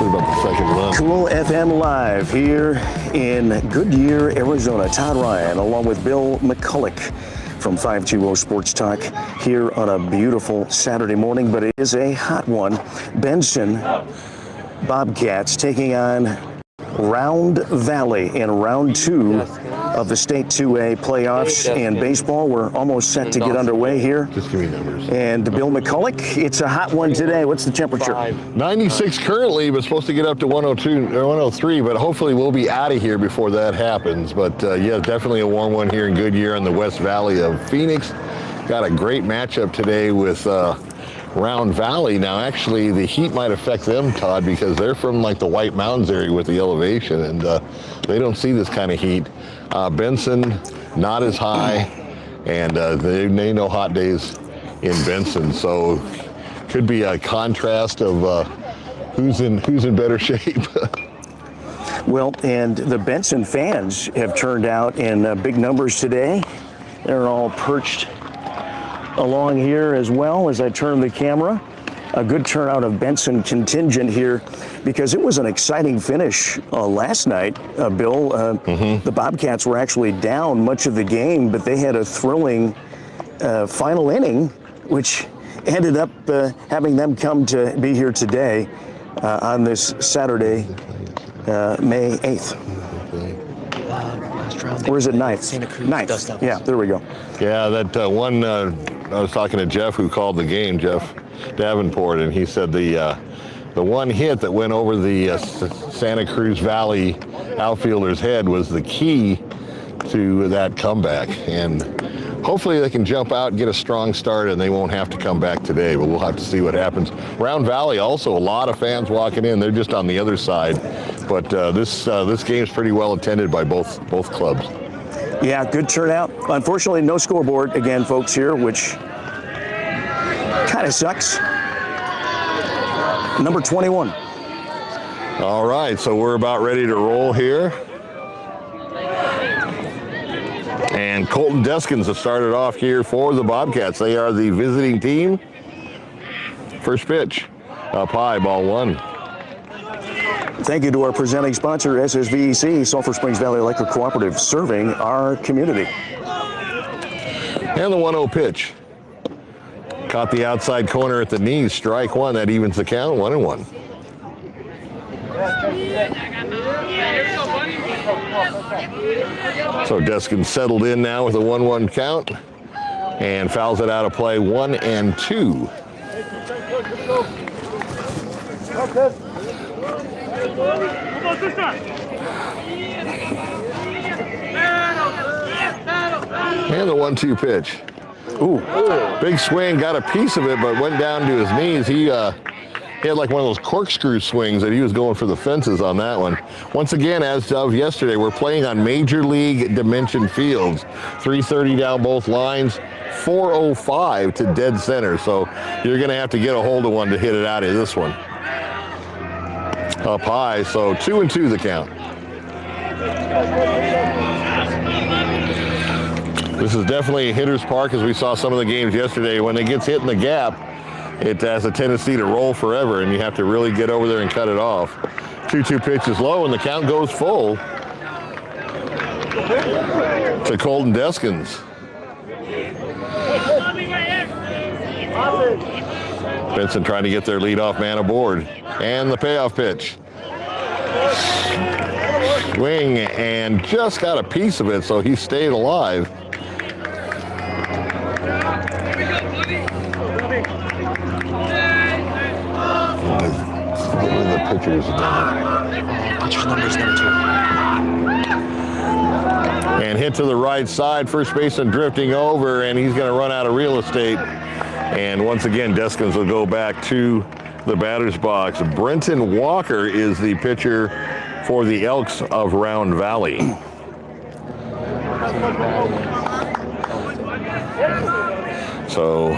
about the second run. Cool FM Live here in Goodyear, Arizona. Todd Ryan along with Bill McCulloch from 520 Sports Talk here on a beautiful Saturday morning, but it is a hot one. Benson Bobcats taking on Round Valley in round 2 of the state 2A playoffs in baseball. We're almost set to get underway here. Just give me numbers. And Bill McCulloch, it's a hot one today. What's the temperature? 96 currently, but supposed to get up to 102 or 103, but hopefully we'll be out of here before that happens. But yeah, definitely a warm one here in Goodyear in the West Valley of Phoenix. Got a great matchup today with Round Valley. Now, actually, the heat might affect them, Todd, because they're from like the White Mountains area with the elevation, and they don't see this kind of heat. Benson, not as high, and they know hot days in Benson, so could be a contrast of who's in better shape. Well, and the Benson fans have turned out in big numbers today. They're all perched along here as well as I turn the camera. A good turnout of Benson contingent here because it was an exciting finish last night, Bill. The Bobcats were actually down much of the game, but they had a thrilling final inning, which ended up having them come to be here today on this Saturday, May 8th. Or is it 9th? 9th. Yeah, there we go. Yeah, that one, I was talking to Jeff who called the game, Jeff Davenport, and he said the one hit that went over the Santa Cruz Valley outfielder's head was the key to that comeback. And hopefully they can jump out and get a strong start and they won't have to come back today, but we'll have to see what happens. Round Valley, also a lot of fans walking in. They're just on the other side. But this game's pretty well attended by both clubs. Yeah, good turnout. Unfortunately, no scoreboard again, folks, here, which kind of sucks. Number 21. All right, so we're about ready to roll here. And Colton Deskins has started off here for the Bobcats. They are the visiting team. First pitch, up high, ball 1. Thank you to our presenting sponsor, SSVEC, Sulphur Springs Valley Electric Cooperative, serving our community. And the 1-0 pitch. Caught the outside corner at the knees, strike 1. That evens the count, 1-1. So Deskins settled in now with a 1-1 count and fouls it out of play, 1-2. And the 1-2 pitch. Ooh, big swing, got a piece of it, but went down to his knees. He had like one of those corkscrew swings that he was going for the fences on that one. Once again, as of yesterday, we're playing on Major League dimension fields. 330 down both lines, 405 to dead center. So you're going to have to get a hold of one to hit it out of this one. Up high, so 2-2 the count. This is definitely a hitter's park, as we saw some of the games yesterday. When it gets hit in the gap, it has a tendency to roll forever, and you have to really get over there and cut it off. 2-2 pitch is low, and the count goes full to Colton Deskins. Benson trying to get their leadoff man aboard. And the payoff pitch. Swing, and just got a piece of it, so he stayed alive. Pitcher's number's number 2. And hit to the right side, first baseman drifting over, and he's going to run out of real estate. And once again, Deskins will go back to the batter's box. Brenton Walker is the pitcher for the Elks of Round Valley. So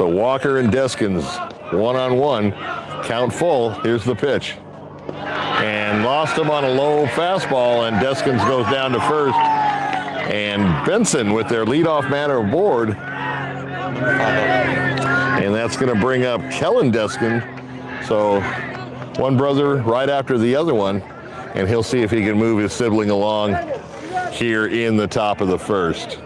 Walker and Deskins, one-on-one, count full. Here's the pitch. And lost him on a low fastball, and Deskins goes down to first. And Benson with their leadoff man aboard. And that's going to bring up Kellen Deskin So one brother right after the other one, and he'll see if he can move his sibling along here in the top of the first.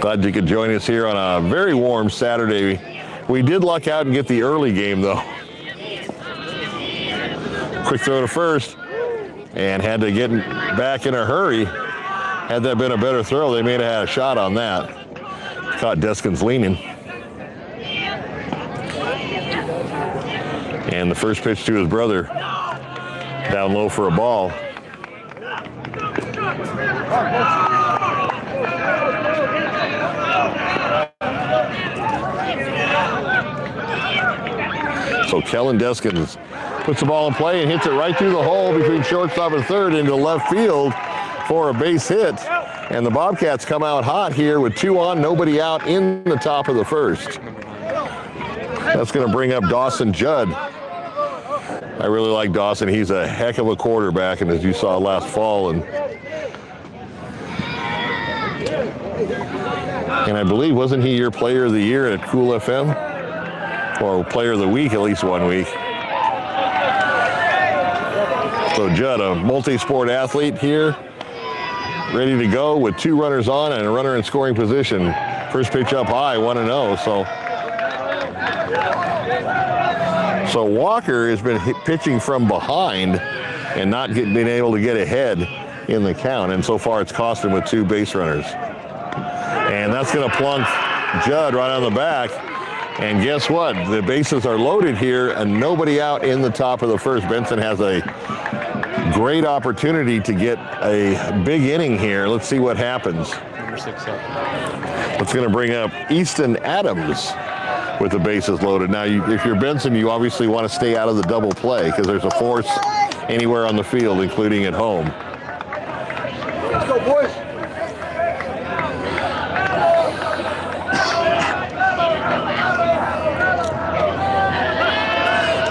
Glad you could join us here on a very warm Saturday. We did luck out and get the early game though. Quick throw to first, and had to get back in a hurry. Had that been a better throw, they may have had a shot on that. Caught Deskin's leaning. And the first pitch to his brother, down low for a ball. So Kellen Deskins puts the ball in play and hits it right through the hole between shortstop and third into left field for a base hit. And the Bobcats come out hot here with 2 on, nobody out in the top of the first. That's going to bring up Dawson Judd. I really like Dawson. He's a heck of a quarterback, and as you saw last fall, and I believe, wasn't he your player of the year at Cool FM? Or player of the week at least one week. So Judd, a multi-sport athlete here, ready to go with 2 runners on and a runner in scoring position. First pitch up high, 1-0. So Walker has been pitching from behind and not being able to get ahead in the count, and so far it's cost him with 2 base runners. And that's going to plunk Judd right on the back. And guess what? The bases are loaded here and nobody out in the top of the first. Benson has a great opportunity to get a big inning here. Let's see what happens. Number 6 up. It's going to bring up Easton Adams with the bases loaded. Now, if you're Benson, you obviously want to stay out of the double play because there's a force anywhere on the field, including at home. Let's go, boys.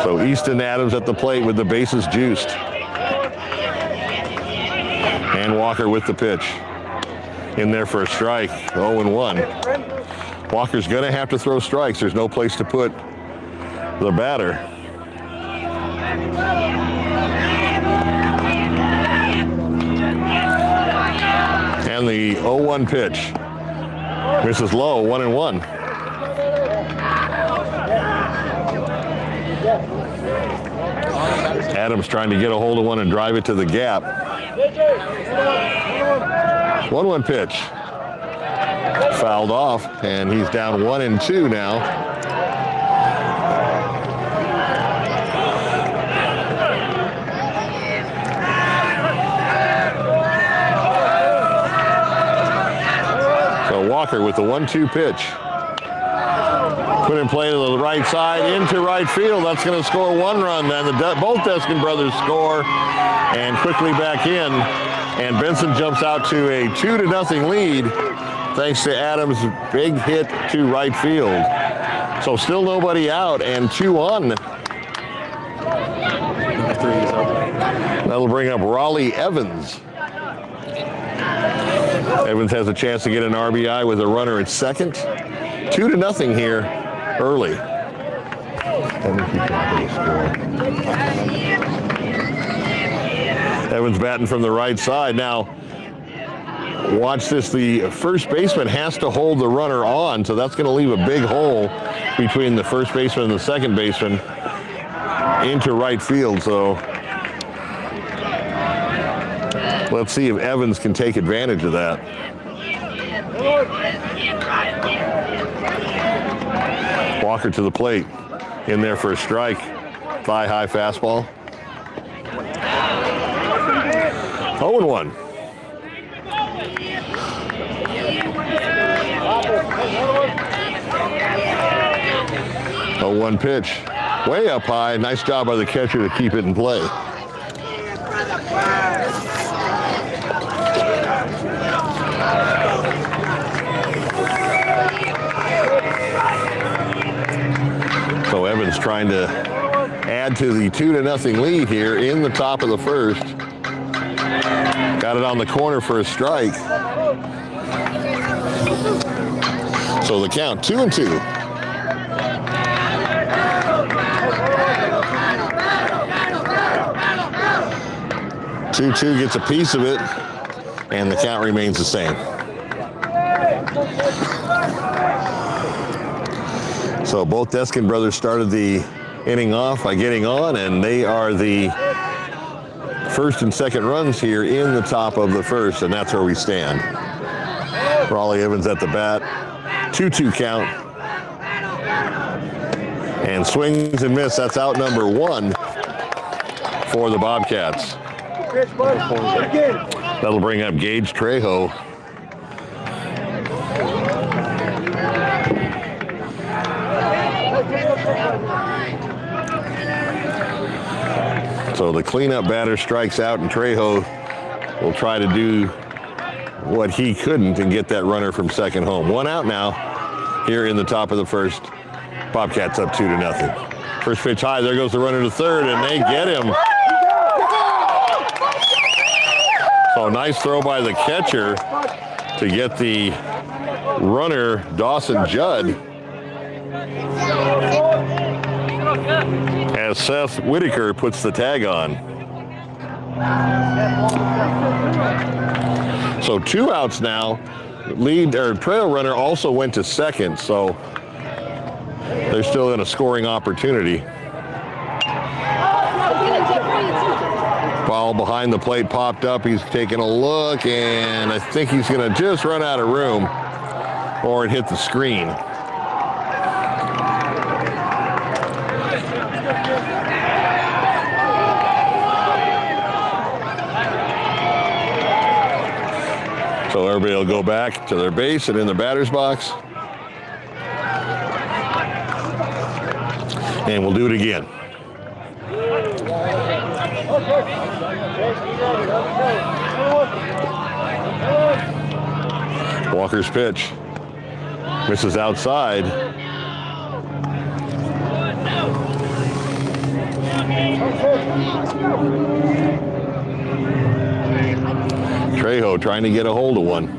So Easton Adams at the plate with the bases juiced. And Walker with the pitch. In there for a strike, 0-1. Walker's going to have to throw strikes. There's no place to put the batter. And the 0-1 pitch. Misses low, 1-1. Adams trying to get a hold of one and drive it to the gap. 1-1 pitch. Fouled off, and he's down 1-2 now. So Walker with the 1-2 pitch. Put in play to the right side, into right field. That's going to score 1 run. And both Deskin brothers score and quickly back in. And Benson jumps out to a 2-0 lead thanks to Adams' big hit to right field. So still nobody out and 2 on. That'll bring up Raleigh Evans. Evans has a chance to get an RBI with a runner at second. 2-0 here early. Evans batting from the right side. Now, watch this. The first baseman has to hold the runner on, so that's going to leave a big hole between the first baseman and the second baseman into right field. So let's see if Evans can take advantage of that. Walker to the plate, in there for a strike. Thigh-high fastball. 0-1. 0-1 pitch. Way up high. Nice job by the catcher to keep it in play. So Evans trying to add to the 2-0 lead here in the top of the first. Got it on the corner for a strike. So the count 2-2. 2-2 gets a piece of it, and the count remains the same. So both Deskin brothers started the inning off by getting on, and they are the first and second runs here in the top of the first, and that's where we stand. Raleigh Evans at the bat, 2-2 count. And swings and miss, that's out number 1 for the Bobcats. That'll bring up Gage Trejo. So the cleanup batter strikes out, and Trejo will try to do what he couldn't and get that runner from second home. 1 out now here in the top of the first. Bobcats up 2-0. First pitch high, there goes the runner to third, and they get him. So nice throw by the catcher to get the runner, Dawson Judd, as Seth Whitaker puts the tag on. So 2 outs now. Trail runner also went to second, so they're still in a scoring opportunity. Ball behind the plate popped up. He's taking a look, and I think he's going to just run out of room, or it hit the screen. So everybody will go back to their base and in the batter's box. And we'll do it again. Walker's pitch misses outside. Trejo trying to get a hold of one.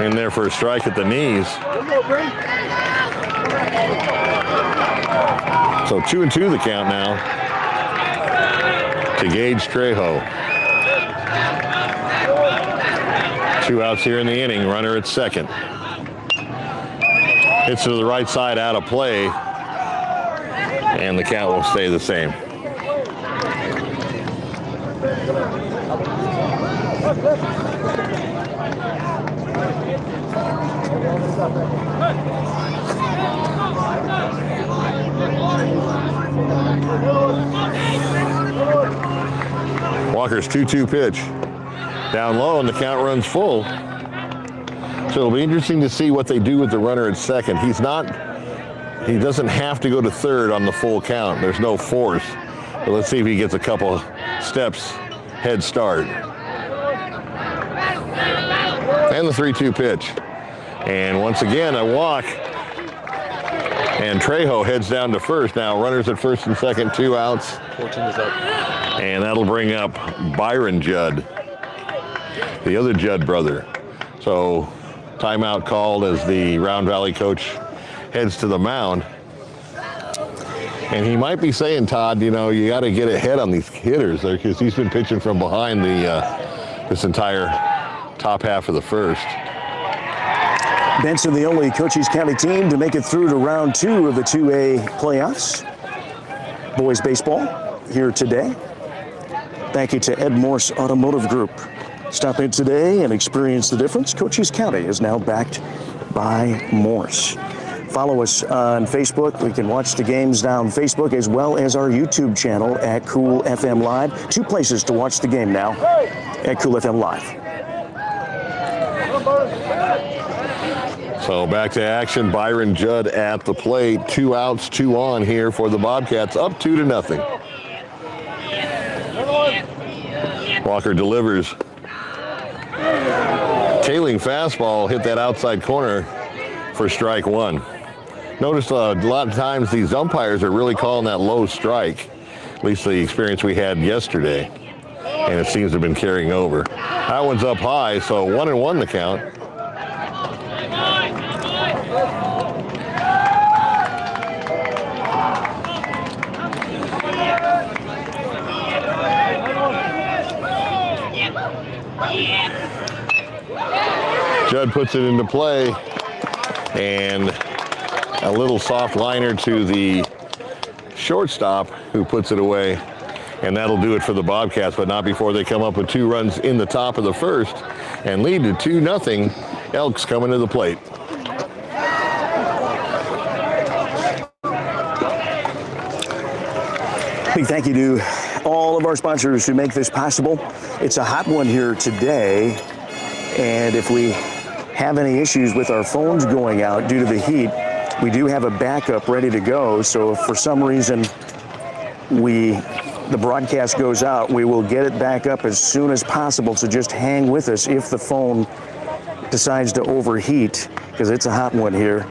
In there for a strike at the knees. So 2-2 the count now to Gage Trejo. 2 outs here in the inning. Runner at second. Hits to the right side, out of play, and the count will stay the same. Walker's 2-2 pitch. Down low, and the count runs full. So it'll be interesting to see what they do with the runner at second. He doesn't have to go to third on the full count. There's no force. But let's see if he gets a couple steps head start. And the 3-2 pitch. And once again, a walk. And Trejo heads down to first. Now runners at first and second, 2 outs. 14 is up. And that'll bring up Byron Judd, the other Judd brother. So timeout called as the Round Valley coach heads to the mound. And he might be saying, Todd, you got to get ahead on these hitters there, because he's been pitching from behind this entire top half of the first. Benson, the only Cochise County team to make it through to round 2 of the 2A playoffs. Boys baseball here today. Thank you to MORSE Automotive Group. Stop in today and experience the difference. Cochise County is now backed by Morse. Follow us on Facebook. We can watch the games down Facebook, as well as our YouTube channel at Cool FM Live. 2 places to watch the game now at Cool FM Live. So back to action. Byron Judd at the plate. 2 outs, 2 on here for the Bobcats, up 2-0. Walker delivers. Tailing fastball hit that outside corner for strike 1. Notice a lot of times these umpires are really calling that low strike, at least the experience we had yesterday, and it seems to have been carrying over. That one's up high, so 1-1 the count. Judd puts it into play, and a little soft liner to the shortstop, who puts it away, and that'll do it for the Bobcats, but not before they come up with 2 runs in the top of the first and lead to 2-0. Elks coming to the plate. Big thank you to all of our sponsors who make this possible. It's a hot one here today, and if we have any issues with our phones going out due to the heat, we do have a backup ready to go. So if for some reason the broadcast goes out, we will get it back up as soon as possible. So just hang with us if the phone decides to overheat, because it's a hot one here.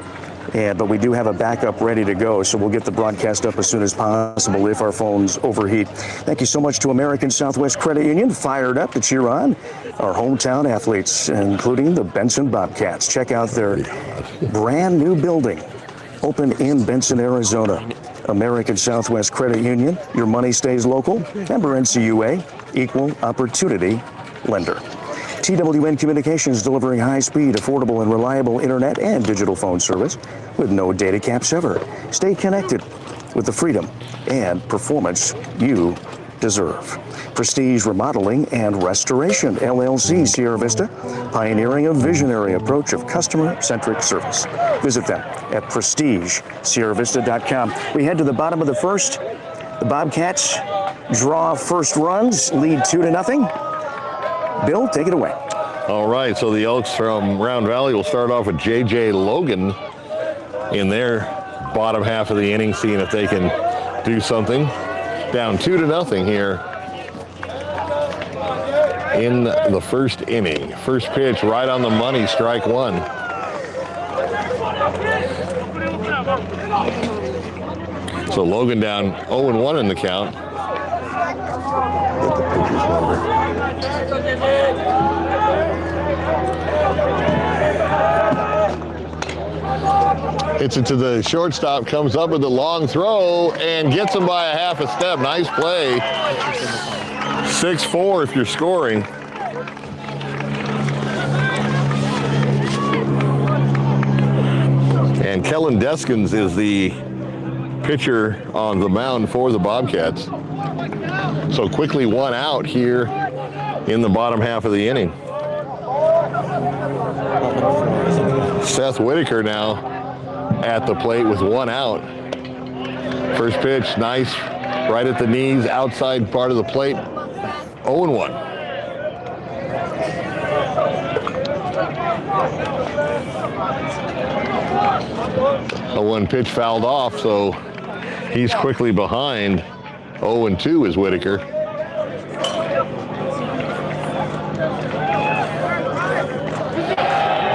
But we do have a backup ready to go, so we'll get the broadcast up as soon as possible if our phones overheat. Thank you so much to American Southwest Credit Union, fired up to cheer on our hometown athletes, including the Benson Bobcats. Check out their brand new building, open in Benson, Arizona. American Southwest Credit Union, your money stays local. Member NCUA, equal opportunity lender. TWN Communications, delivering high-speed, affordable, and reliable internet and digital phone service with no data caps ever. Stay connected with the freedom and performance you deserve. Prestige Remodeling and Restoration LLC, Sierra Vista, pioneering a visionary approach of customer-centric service. Visit them at prestigesierravista.com. We head to the bottom of the first. The Bobcats draw first runs, lead 2-0. Bill, take it away. All right, so the Elks from Round Valley will start off with J.J. Logan in their bottom half of the inning, seeing if they can do something. Down 2-0 here in the first inning. First pitch right on the money, strike 1. So Logan down 0-1 in the count. Get the pitcher's number. Hits it to the shortstop, comes up with a long throw, and gets him by a half a step. Nice play. 6-4 if you're scoring. And Kellen Deskins is the pitcher on the mound for the Bobcats. So quickly 1 out here in the bottom half of the inning. Seth Whitaker now at the plate with 1 out. First pitch, nice, right at the knees, outside part of the plate. 0-1. A 1 pitch fouled off, so he's quickly behind. 0-2 is Whitaker.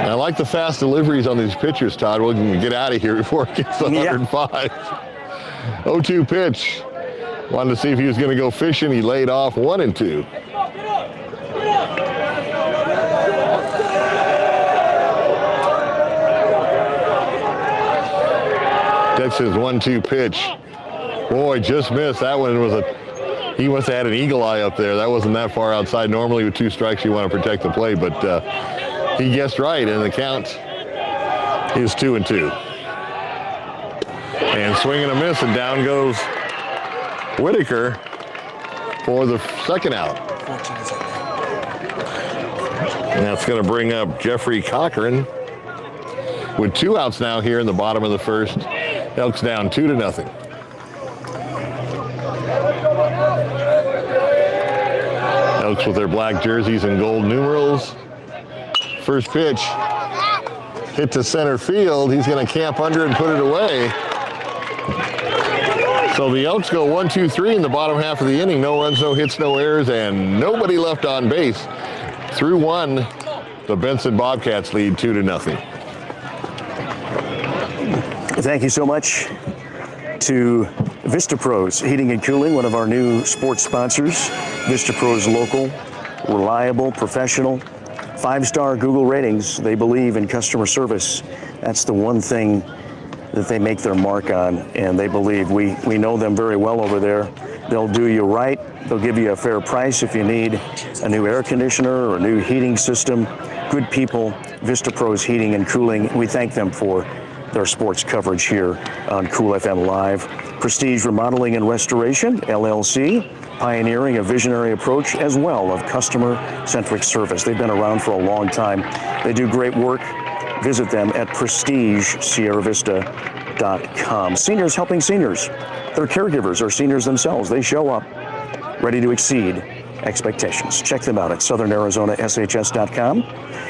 I like the fast deliveries on these pitchers, Todd. We can get out of here before it gets to 105. 0-2 pitch. Wanted to see if he was going to go fishing. He laid off 1-2. Texas 1-2 pitch. Boy, just missed. That one was he must have had an eagle eye up there. That wasn't that far outside. Normally with 2 strikes, you want to protect the play, but he guessed right, and the count is 2-2. And swing and a miss, and down goes Whitaker for the second out. And that's going to bring up Jeffrey Cochran with 2 outs now here in the bottom of the first. Elks down 2-0. Elks with their black jerseys and gold numerals. First pitch hit to center field. He's going to camp under it and put it away. So the Elks go 1-2-3 in the bottom half of the inning. No runs, no hits, no errors, and nobody left on base. Through 1, the Benson Bobcats lead 2-0. Thank you so much to Vista Pros Heating and Cooling, one of our new sports sponsors. Vista Pros, local, reliable, professional, 5-star Google ratings. They believe in customer service. That's the one thing that they make their mark on, and they believe. We know them very well over there. They'll do you right. They'll give you a fair price if you need a new air conditioner or a new heating system. Good people, Vista Pros Heating and Cooling. We thank them for their sports coverage here on Cool FM Live. Prestige Remodeling and Restoration, LLC, pioneering a visionary approach as well of customer-centric service. They've been around for a long time. They do great work. Visit them at prestigesierravista.com. Seniors helping seniors. Their caregivers are seniors themselves. They show up ready to exceed expectations. Check them out at southernArizonaSHS.com.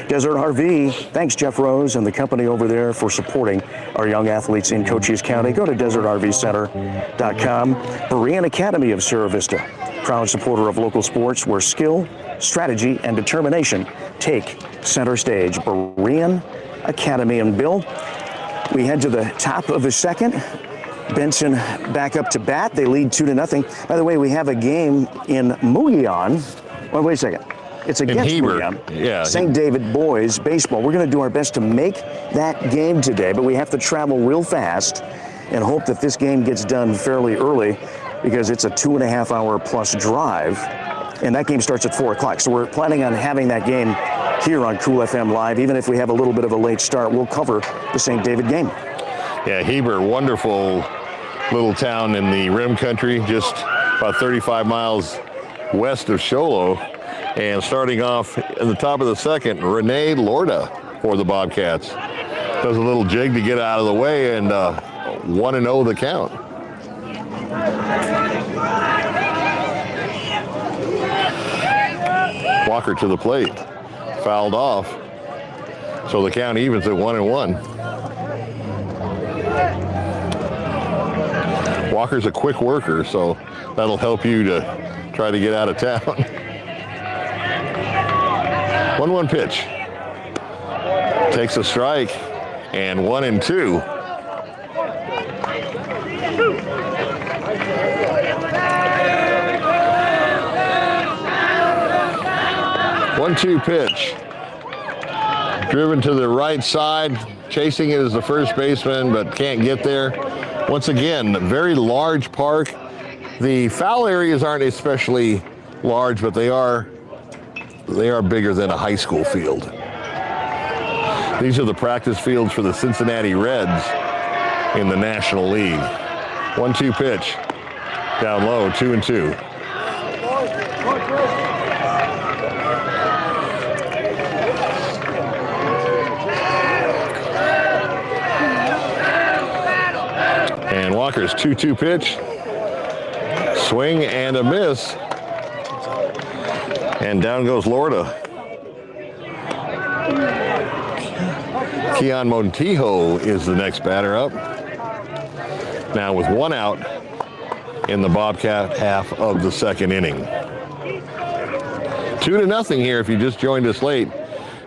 Desert RV, thanks Jeff Rose and the company over there for supporting our young athletes in Cochise County. Go to desertrvcenter.com. Berean Academy of Sierra Vista, proud supporter of local sports where skill, strategy, and determination take center stage. Berean Academy. And Bill, we head to the top of the second. Benson back up to bat. They lead 2-0. By the way, we have a game in Mugion. Oh, wait a second. It's against Mugion. Yeah. St. David boys baseball. We're going to do our best to make that game today, but we have to travel real fast and hope that this game gets done fairly early because it's a 2.5-hour plus drive, and that game starts at 4 o'clock. So we're planning on having that game here on Cool FM Live. Even if we have a little bit of a late start, we'll cover the St. David game. Yeah, Heber, wonderful little town in the Rim Country, just about 35 miles west of Show Low. And starting off at the top of the second, Renee Lorda for the Bobcats. Does a little jig to get out of the way, and 1-0 the count. Walker to the plate, fouled off. So the count evens at 1-1. Walker's a quick worker, so that'll help you to try to get out of town. 1-1 pitch. Takes a strike, and 1-2. One-two pitch. Driven to the right side. Chasing it is the first baseman, but can't get there. Once again, very large park. The foul areas aren't especially large, but they are bigger than a high school field. These are the practice fields for the Cincinnati Reds in the National League. 1-2 pitch. Down low, 2-2. And Walker's 2-2 pitch. Swing and a miss. And down goes Lorda. Keon Montijo is the next batter up. Now with 1 out in the Bobcat half of the second inning. 2-0 here if you just joined us late.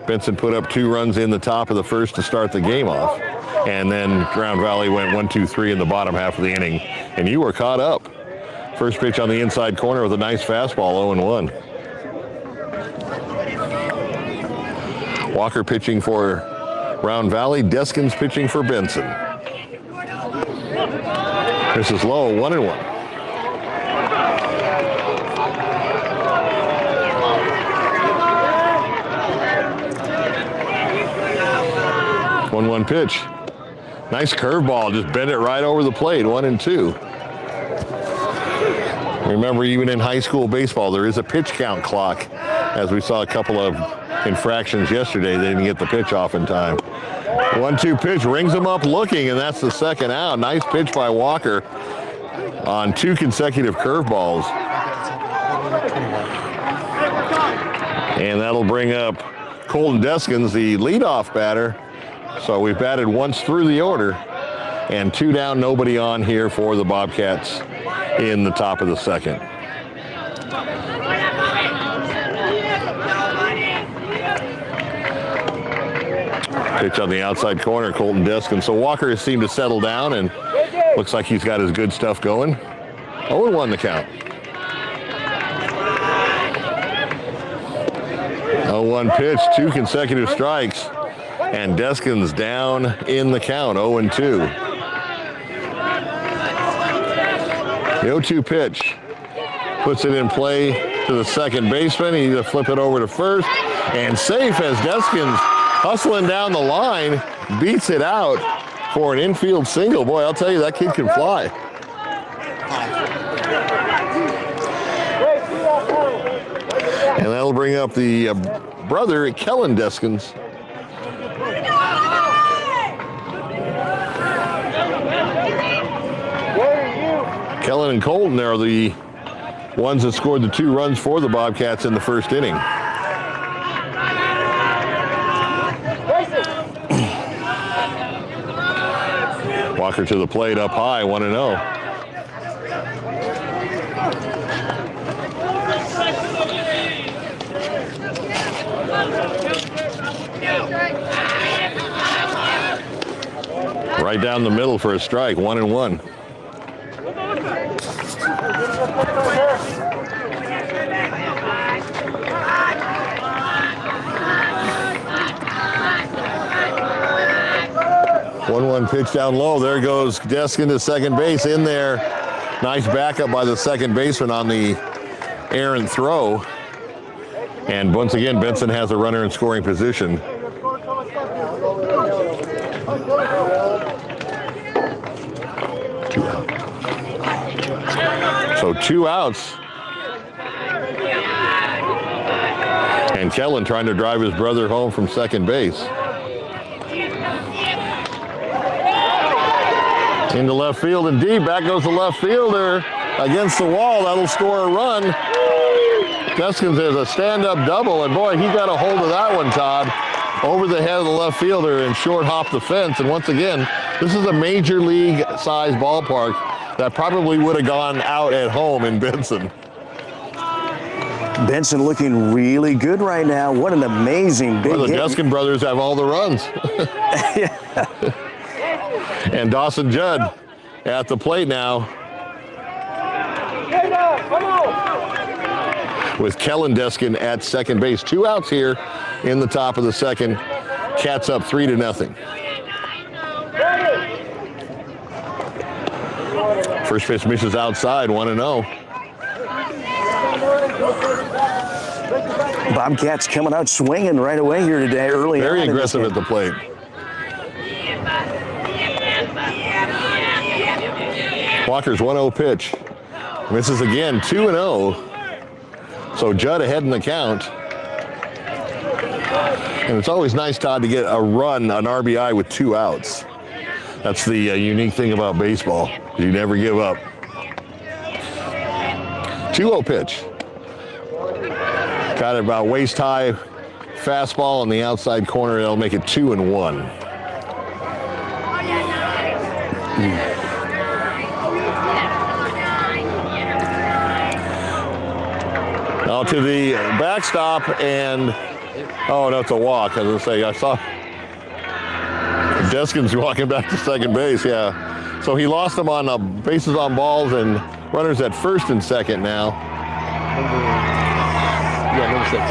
Benson put up 2 runs in the top of the first to start the game off. And then Grand Valley went 1-2-3 in the bottom half of the inning. And you were caught up. First pitch on the inside corner with a nice fastball, 0-1. Walker pitching for Round Valley. Deskins pitching for Benson. This is low, 1-1. One pitch. Nice curveball, just bent it right over the plate, 1-2. Remember, even in high school baseball, there is a pitch count clock, as we saw a couple of infractions yesterday. They didn't get the pitch off in time. 1-2 pitch, rings him up looking, and that's the second out. Nice pitch by Walker on 2 consecutive curveballs. And that'll bring up Colton Deskins, the leadoff batter. So we've batted once through the order, and 2 down, nobody on here for the Bobcats in the top of the second. Pitch on the outside corner, Colton Deskins. So Walker has seemed to settle down, and looks like he's got his good stuff going. 0-1 the count. 0-1 pitch, 2 consecutive strikes, and Deskins down in the count, 0-2. The 0-2 pitch puts it in play to the second baseman. He's going to flip it over to first, and safe as Deskins hustling down the line, beats it out for an infield single. Boy, I'll tell you, that kid can fly. And that'll bring up the brother, Kellen Deskins. Kellen and Colton are the ones that scored the 2 runs for the Bobcats in the first inning. Walker to the plate, up high, 1-0. Right down the middle for a strike, 1-1. One pitch down low. There goes Deskin to second base in there. Nice backup by the second baseman on the errant throw. And once again, Benson has a runner in scoring position. So 2 outs. And Kellen trying to drive his brother home from second base. Into left field and deep. Back goes the left fielder against the wall. That'll score a run. Deskins has a stand-up double, and boy, he got a hold of that one, Todd. Over the head of the left fielder and short hop the fence. And once again, this is a major league size ballpark that probably would have gone out at home in Benson. Benson looking really good right now. What an amazing big Well, the hit. Deskin brothers have all the runs. And Dawson Judd at the plate now. With Kellen Deskin at second base. 2 outs here in the top of the second. Cats up 3-0. First pitch misses outside, 1-0. Bobcats coming out swinging right away here today, early on. Very aggressive at the plate. Walker's 1-0 pitch. Misses again, 2-0. So Judd ahead in the count. And it's always nice, Todd, to get a run, an RBI with 2 outs. That's the unique thing about baseball. You never give up. 2-0 pitch. Got it about waist high fastball on the outside corner. That'll make it 2-1. Now to the backstop, and oh, no, it's a walk. As I say, I saw Deskin's walking back to second base. Yeah, so he lost him on bases on balls and runners at first and second now. Yeah, number 6.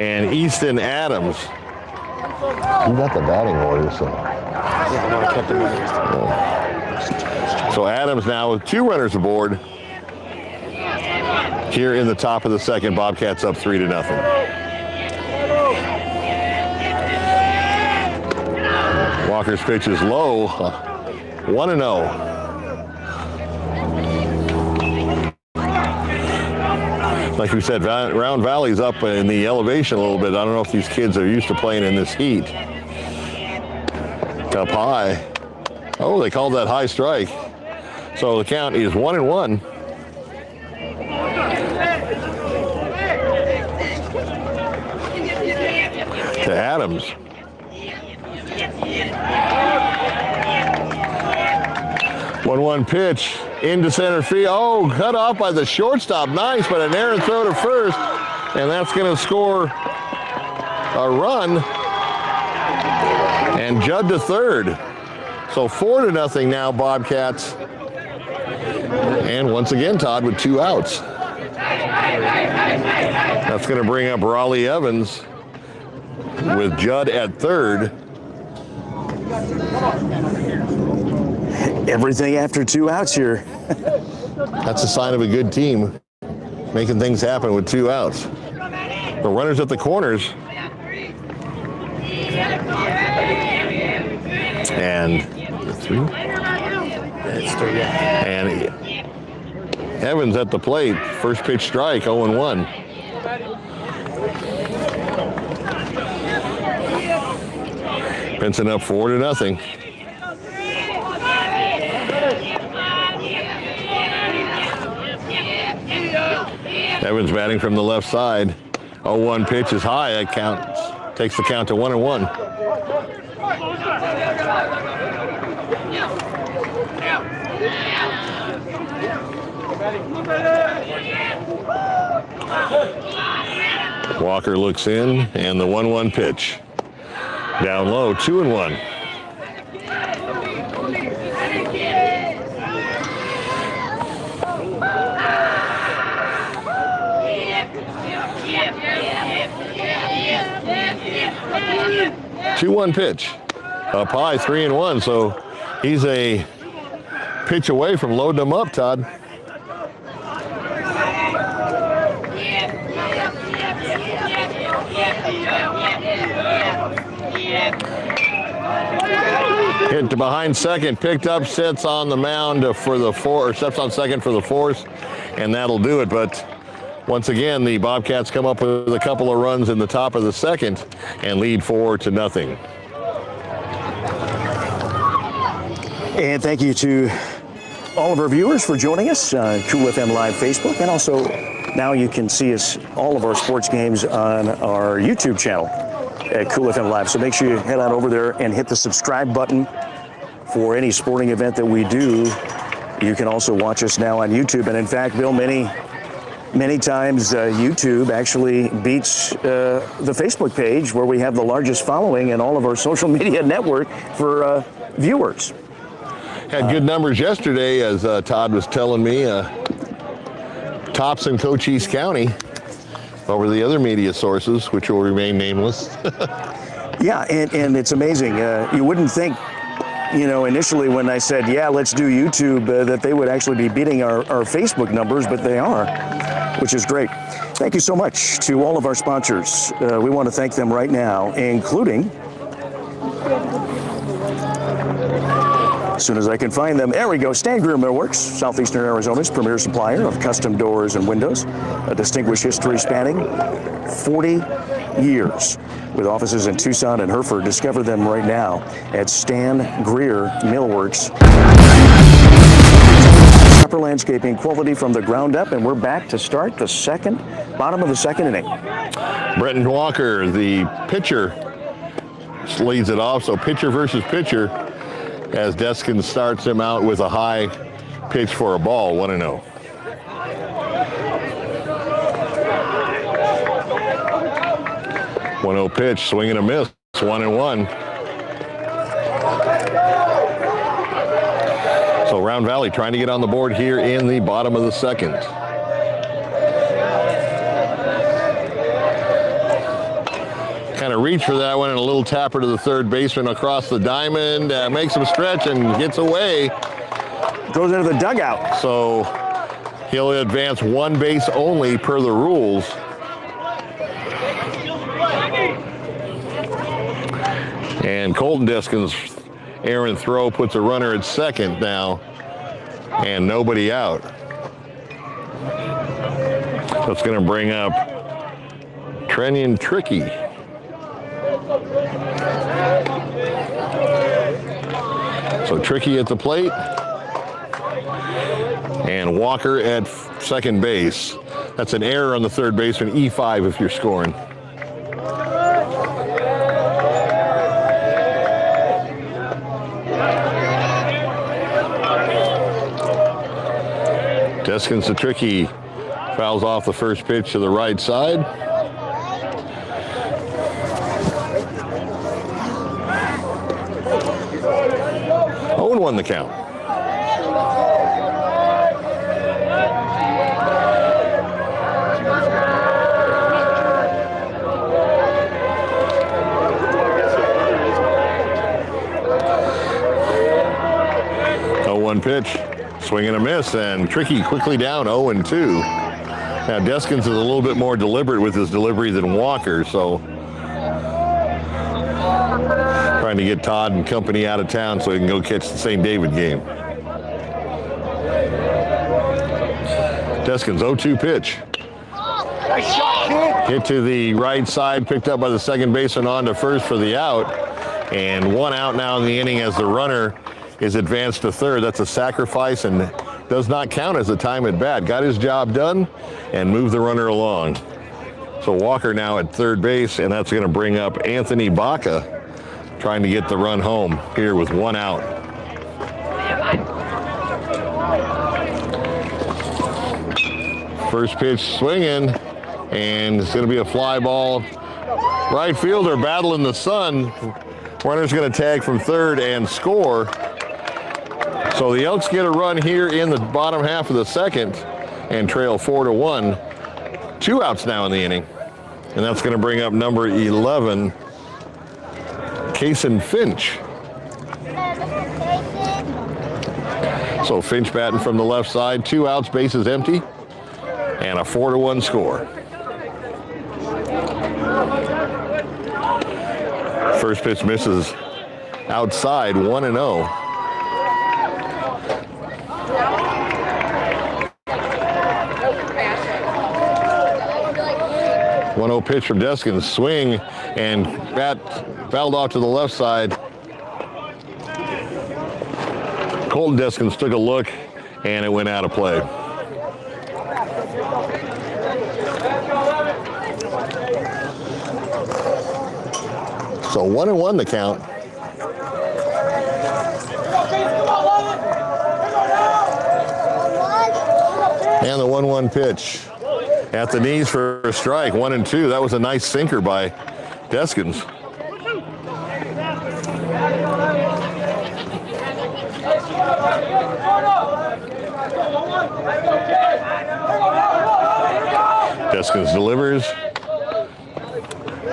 And Easton Adams. He got the batting order, so. Yeah, no, I kept him So Adams now with 2 runners aboard. Here in the top of the second, Bobcats up 3-0. Walker's pitch is low, 1-0. Like we said, Round Valley's up in the elevation a little bit. I don't know if these kids are used to playing in this heat. Up high. Oh, they called that high strike. So the count is 1-1. To Adams. One pitch into center field. Oh, cut off by the shortstop. Nice, but an errant throw to first. And that's going to score a run. And Judd to third. So 4-0 now, Bobcats. And once again, Todd with 2 outs. That's going to bring up Raleigh Evans with Judd at third. Everything after 2 outs here. That's a sign of a good team, making things happen with 2 outs. The runners at the corners. And 3. It's 3, yeah. And Evans at the plate. First pitch strike, 0-1. Benson up 4-0. Evans batting from the left side. 0-1 pitch is high. That counts. Takes the count to 1-1. Walker looks in, and the 1-1 pitch. Down low, 2-1. Two-one pitch. Up high, 3-1. So he's a pitch away from loading him up, Todd. Hit to behind second, picked up, sits on the mound for the or steps on second for the force, and that'll do it. But once again, the Bobcats come up with a couple of runs in the top of the second and lead 4-0. And thank you to all of our viewers for joining us on Cool FM Live Facebook, and also now you can see us, all of our sports games, on our YouTube channel at Cool FM Live. So make sure you head on over there and hit the subscribe button for any sporting event that we do. You can also watch us now on YouTube. And in fact, Bill, many times YouTube actually beats the Facebook page, where we have the largest following in all of our social media network for viewers. Had good numbers yesterday, as Todd was telling me. Tops in Cochise County over the other media sources, which will remain nameless. Yeah, and it's amazing. You wouldn't think, initially when I said, yeah, let's do YouTube, that they would actually be beating our Facebook numbers, but they are, which is great. Thank you so much to all of our sponsors. We want to thank them right now, including, as soon as I can find them, there we go, Stan Greer Millworks, Southeastern Arizona's premier supplier of custom doors and windows, a distinguished history spanning 40 years with offices in Tucson and Hereford. Discover them right now at Stan Greer Millworks. Proper landscaping quality from the ground up, and we're back to start the bottom of the second inning. Brenton Walker, the pitcher, leads it off. So pitcher versus pitcher, as Deskins starts him out with a high pitch for a ball, 1-0. Pitch, swing and a miss, 1-1. So Round Valley trying to get on the board here in the bottom of the second. Kind of reach for that one, and a little tapper to the third baseman across the diamond, makes him stretch and gets away. Goes into the dugout. So he'll advance one base only per the rules. And Colton Deskin's errant throw puts a runner at second now, and nobody out. So it's going to bring up Trenyon Tricky. So Tricky at the plate, and Walker at second base. That's an error on the third baseman, E5 if you're scoring. Deskins to Tricky, fouls off the first pitch to the right side. Oh, and 1 the count. Pitch, swing and a miss, and Tricky quickly down 0-2. Now Deskins is a little bit more deliberate with his delivery than Walker, so trying to get Todd and company out of town so he can go catch the St. David game. Deskins 0-2 pitch. Hit to the right side, picked up by the second baseman on to first for the out. And 1 out now in the inning as the runner is advanced to third. That's a sacrifice and does not count as a time at bat. Got his job done and moved the runner along. So Walker now at third base, and that's going to bring up Anthony Baca trying to get the run home here with 1 out. First pitch swinging, and it's going to be a fly ball. Right fielder battling the sun. Runner's going to tag from third and score. So the Elks get a run here in the bottom half of the second and trail 4-1. 2 outs now in the inning. And that's going to bring up number 11, Kason Finch. So Finch batting from the left side, 2 outs, bases empty, and a 4-1 score. First pitch misses outside, 1-0. 1-0 pitch from Deskins, swing, and bat fouled off to the left side. Colton Deskins took a look, and it went out of play. So 1-1 the count. And the 1-1 pitch. At the knees for a strike, 1-2. That was a nice sinker by Deskins. Deskins delivers.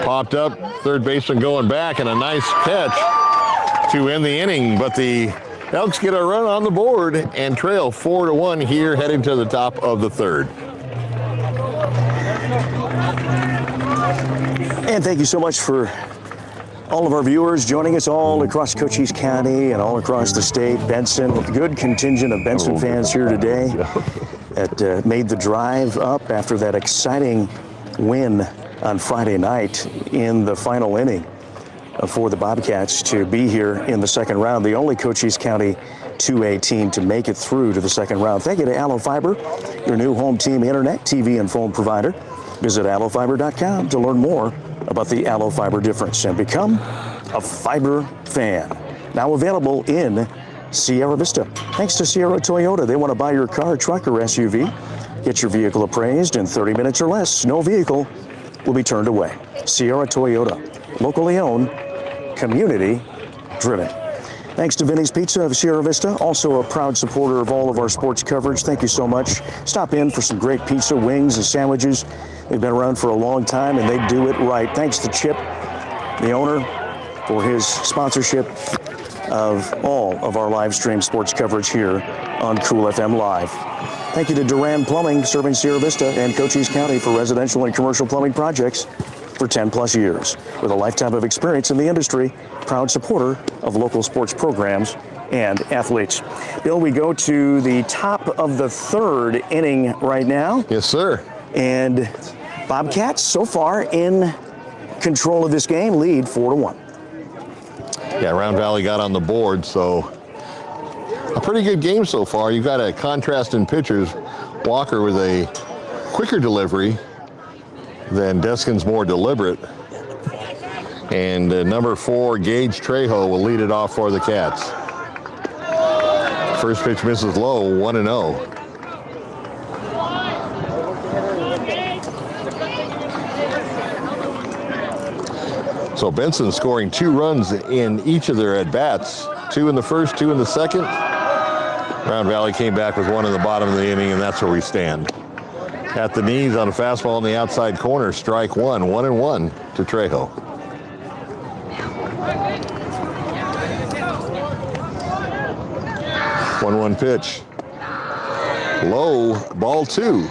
Popped up, third baseman going back, and a nice catch to end the inning. But the Elks get a run on the board and trail 4-1 here, heading to the top of the third. And thank you so much for all of our viewers joining us all across Cochise County and all across the state. Benson, with a good contingent of Benson fans here today that made the drive up after that exciting win on Friday night in the final inning for the Bobcats to be here in the second round. The only Cochise County 2A team to make it through to the second round. Thank you to Allo Fiber, your new home team internet, TV, and phone provider. Visit allofiber.com to learn more about the Allo Fiber difference and become a fiber fan. Now available in Sierra Vista. Thanks to Sierra Toyota. They want to buy your car, truck, or SUV. Get your vehicle appraised in 30 minutes or less. No vehicle will be turned away. Sierra Toyota, locally owned, community driven. Thanks to Vinny's Pizza of Sierra Vista, also a proud supporter of all of our sports coverage. Thank you so much. Stop in for some great pizza, wings, and sandwiches. They've been around for a long time, and they do it right. Thanks to Chip, the owner, for his sponsorship of all of our live stream sports coverage here on Cool FM Live. Thank you to Duran Plumbing, serving Sierra Vista and Cochise County for residential and commercial plumbing projects for 10 plus years. With a lifetime of experience in the industry, proud supporter of local sports programs and athletes. Bill, we go to the top of the third inning right now. Yes, sir. And Bobcats so far in control of this game, lead 4-1. Yeah, Round Valley got on the board, so a pretty good game so far. You've got a contrast in pitchers. Walker with a quicker delivery than Deskins, more deliberate. And number 4, Gage Trejo, will lead it off for the Cats. First pitch misses low, 1-0. So Benson scoring 2 runs in each of their at-bats. 2 in the first, 2 in the second. Round Valley came back with 1 in the bottom of the inning, and that's where we stand. At the knees on a fastball in the outside corner, strike 1, 1-1 to Trejo. One pitch. Low, ball 2.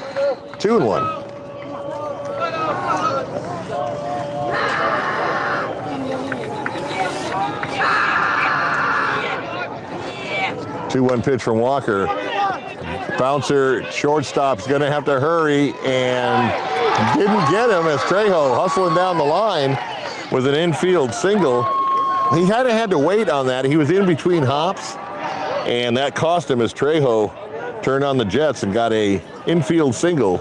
2-1. Two-one pitch from Walker. Bouncer, shortstop's going to have to hurry, and didn't get him as Trejo hustling down the line with an infield single. He had to wait on that. He was in between hops, and that cost him as Trejo turned on the Jets and got a infield single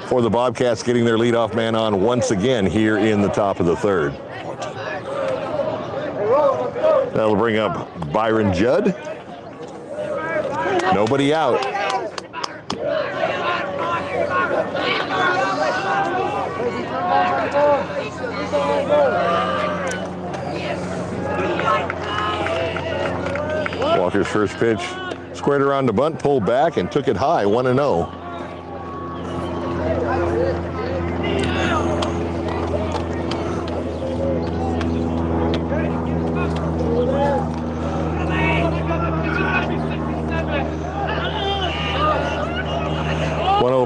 for the Bobcats, getting their leadoff man on once again here in the top of the third. That'll bring up Byron Judd. Nobody out. Walker's first pitch squared around the bunt, pulled back, and took it high, 1-0.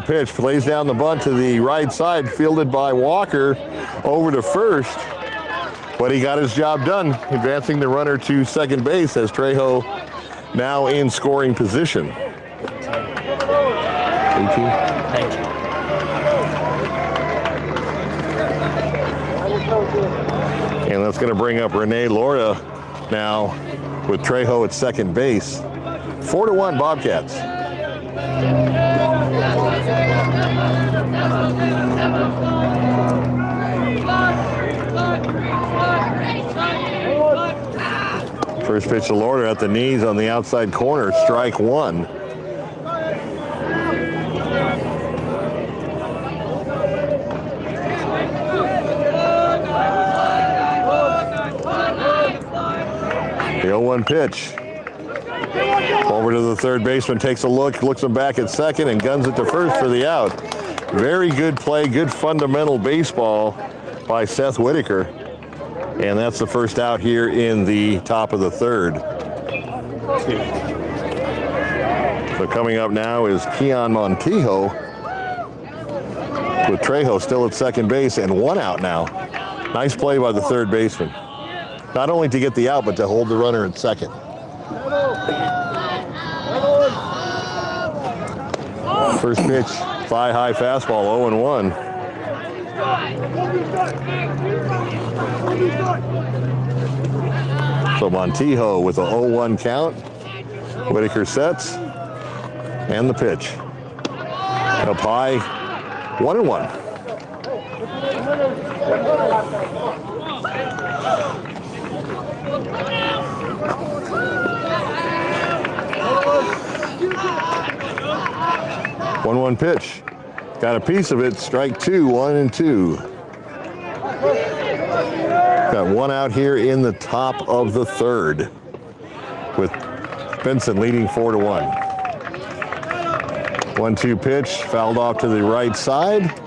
Pitch plays down the bunt to the right side, fielded by Walker over to first, but he got his job done, advancing the runner to second base as Trejo now in scoring position. 18. And that's going to bring up Rene Lora now with Trejo at second base. 4-1 Bobcats. First pitch to Lorder at the knees on the outside corner, strike one. The 0-1 pitch. Over to the third baseman, takes a look, looks him back at second, and guns it to first for the out. Very good play, good fundamental baseball by Seth Whitaker. And that's the first out here in the top of the third. So coming up now is Keon Montijo, with Trejo still at second base and one out now. Nice play by the third baseman. Not only to get the out, but to hold the runner at second. First pitch, thigh-high fastball, 0-1. So Montijo with a 0-1 count. Whitaker sets, and the pitch. Up high, 1-1. One pitch. Got a piece of it. Strike two, 1-2. Got one out here in the top of the third, with Benson leading 4-1. 1-2 pitch, fouled off to the right side,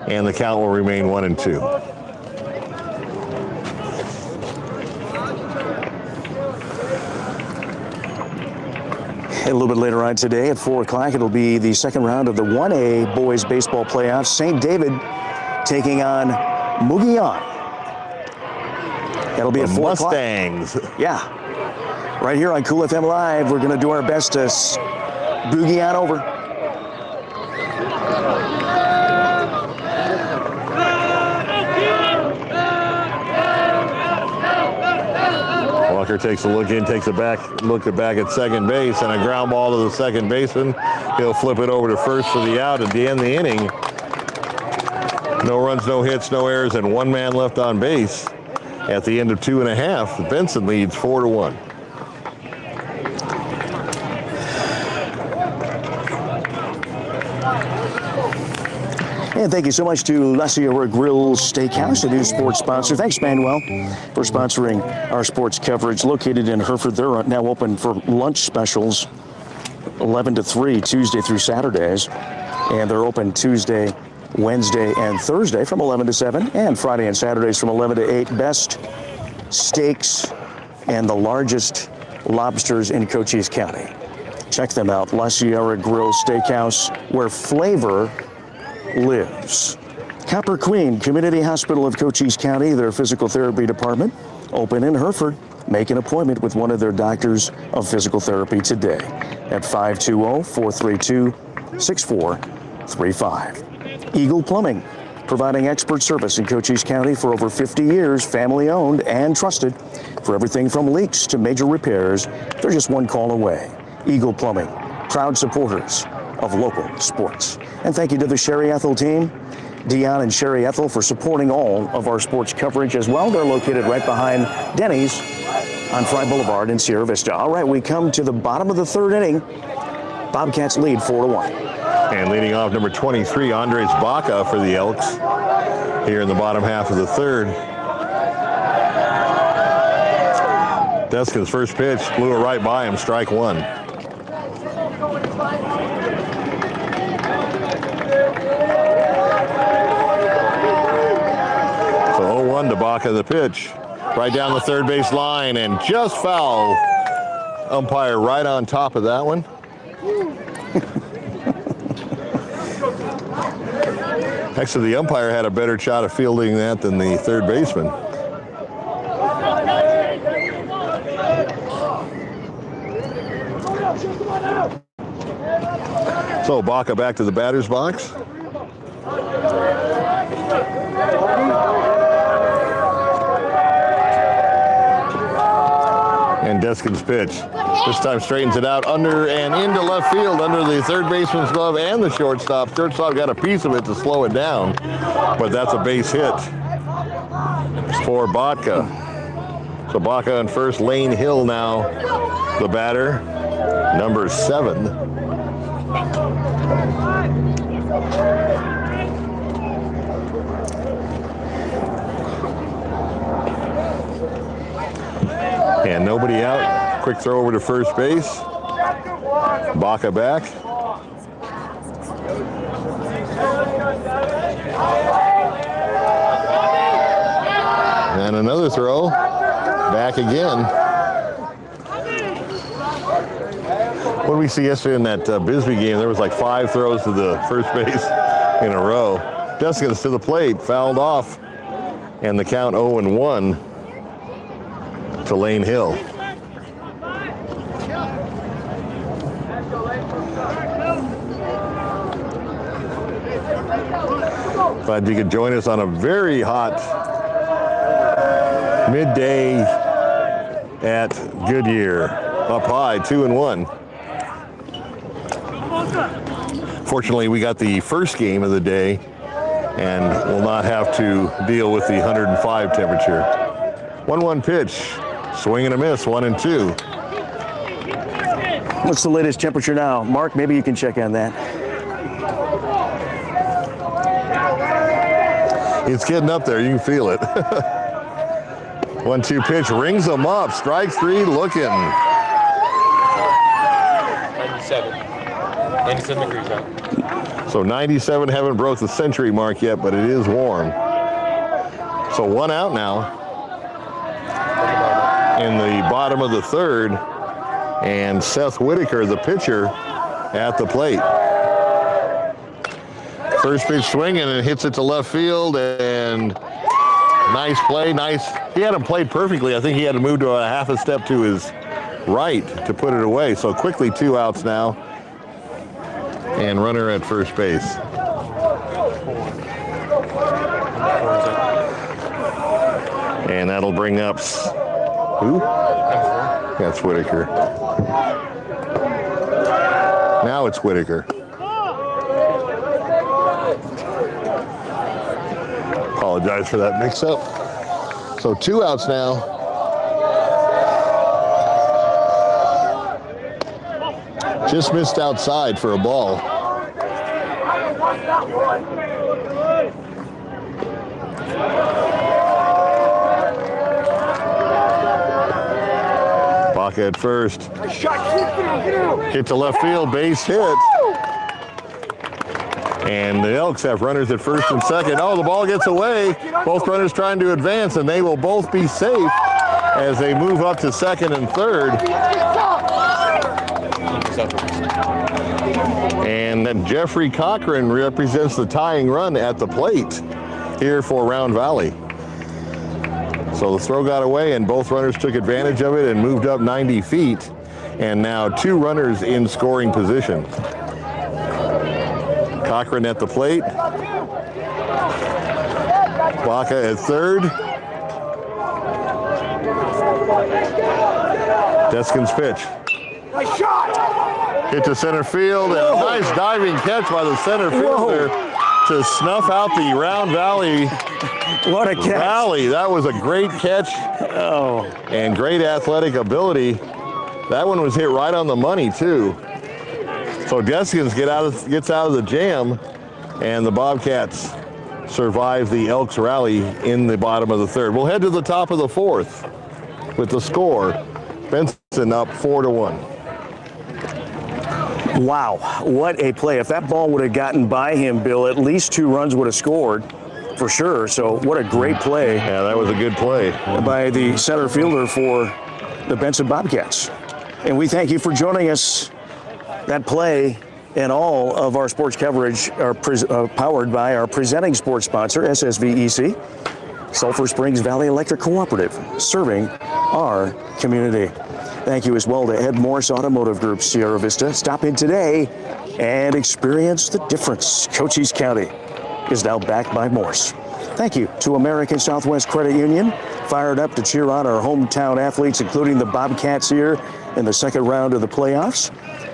and the count will remain 1-2. A little bit later on today at 4 o'clock, it'll be the second round of the 1A boys baseball playoffs. St. David taking on Mugian. That'll be at 4 o'clock. Mustangs. Yeah. Right here on Cool FM Live, we're going to do our best to boogie on over. Walker takes a look in, takes a look back at second base, and a ground ball to the second baseman. He'll flip it over to first for the out at the end of the inning. No runs, no hits, no errors, and one man left on base. At the end of 2.5, Benson leads 4-1. And thank you so much to La Sierra Grill Steakhouse, a new sports sponsor. Thanks, Manuel, for sponsoring our sports coverage. Located in Hereford, they're now open for lunch specials, 11 to 3, Tuesday through Saturdays. And they're open Tuesday, Wednesday, and Thursday from 11 to 7, and Friday and Saturdays from 11 to 8. Best steaks and the largest lobsters in Cochise County. Check them out, La Sierra Grill Steakhouse, where flavor lives. Copper Queen Community Hospital of Cochise County, their physical therapy department, open in Hereford. Make an appointment with one of their doctors of physical therapy today at 520-432-6435. Eagle Plumbing, providing expert service in Cochise County for over 50 years, family owned and trusted. For everything from leaks to major repairs, they're just one call away. Eagle Plumbing, proud supporters of local sports. And thank you to the Sherry Ethel team, Dion and Sherry Ethel, for supporting all of our sports coverage as well. They're located right behind Denny's on Fry Boulevard in Sierra Vista. All right, we come to the bottom of the third inning. Bobcats lead 4-1. And leading off, number 23, Andres Baca for the Elks here in the bottom half of the third. Deskin's first pitch blew it right by him, strike one. So 0-1 to Baca, the pitch. Right down the third base line and just foul. Umpire right on top of that one. Actually, the umpire had a better shot of fielding that than the third baseman. So Baca back to the batter's box. And Deskin's pitch. This time straightens it out under and into left field, under the third baseman's glove and the shortstop. Shortstop got a piece of it to slow it down, but that's a base hit for Baca. So Baca in first, Lane Hill now the batter, number 7. And nobody out. Quick throw over to first base. Baca back. And another throw. Back again. What did we see yesterday in that Bisbee game? There was like 5 throws to the first base in a row. Deskins to the plate, fouled off. And the count 0-1 to Lane Hill. Glad you could join us on a very hot midday at Goodyear. Up high, 2-1. Fortunately, we got the first game of the day and will not have to deal with the 105 temperature. 1-1 pitch, swing and a miss, 1-2. What's the latest temperature now? Mark, maybe you can check on that. It's getting up there, you can feel it. 1-2 pitch, rings them up, strike 3 looking. 97 degrees out. So 97, haven't broke the century mark yet, but it is warm. So 1 out now in the bottom of the third, and Seth Whitaker, the pitcher, at the plate. First pitch swinging and hits it to left field, and nice play, nice. He had him played perfectly. I think he had to move to a half a step to his right to put it away. So quickly 2 outs now, and runner at first base. And that'll bring up, who? That's Whitaker. Now it's Whitaker. Apologize for that mix-up. So 2 outs now. Just missed outside for a ball. Baca at first. Hit to left field, base hit. And the Elks have runners at first and second. Oh, the ball gets away. Both runners trying to advance, and they will both be safe as they move up to second and third. And then Jeffrey Cochran represents the tying run at the plate here for Round Valley. So the throw got away and both runners took advantage of it and moved up 90 feet. And now 2 runners in scoring position. Cochran at the plate. Baca at third. Deskin's pitch. Nice shot! Hit to center field, and a nice diving catch by the center fielder to snuff out the Round Valley What a catch. rally. That was a great catch and great athletic ability. That one was hit right on the money, too. So Deskins gets out of the jam, and the Bobcats survive the Elks rally in the bottom of the third. We'll head to the top of the fourth with the score. Benson up 4-1. Wow, what a play. If that ball would have gotten by him, Bill, at least 2 runs would have scored for sure. So what a great play. Yeah, that was a good play by the center fielder for the Benson Bobcats. And we thank you for joining us. That play and all of our sports coverage are powered by our presenting sports sponsor, SSVEC, Sulphur Springs Valley Electric Cooperative, serving our community. Thank you as well to MORSE Automotive Group, Sierra Vista. Stop in today and experience the difference. Cochise County is now backed by MORSE. Thank you to American Southwest Credit Union, fired up to cheer on our hometown athletes, including the Bobcats here in the second round of the playoffs.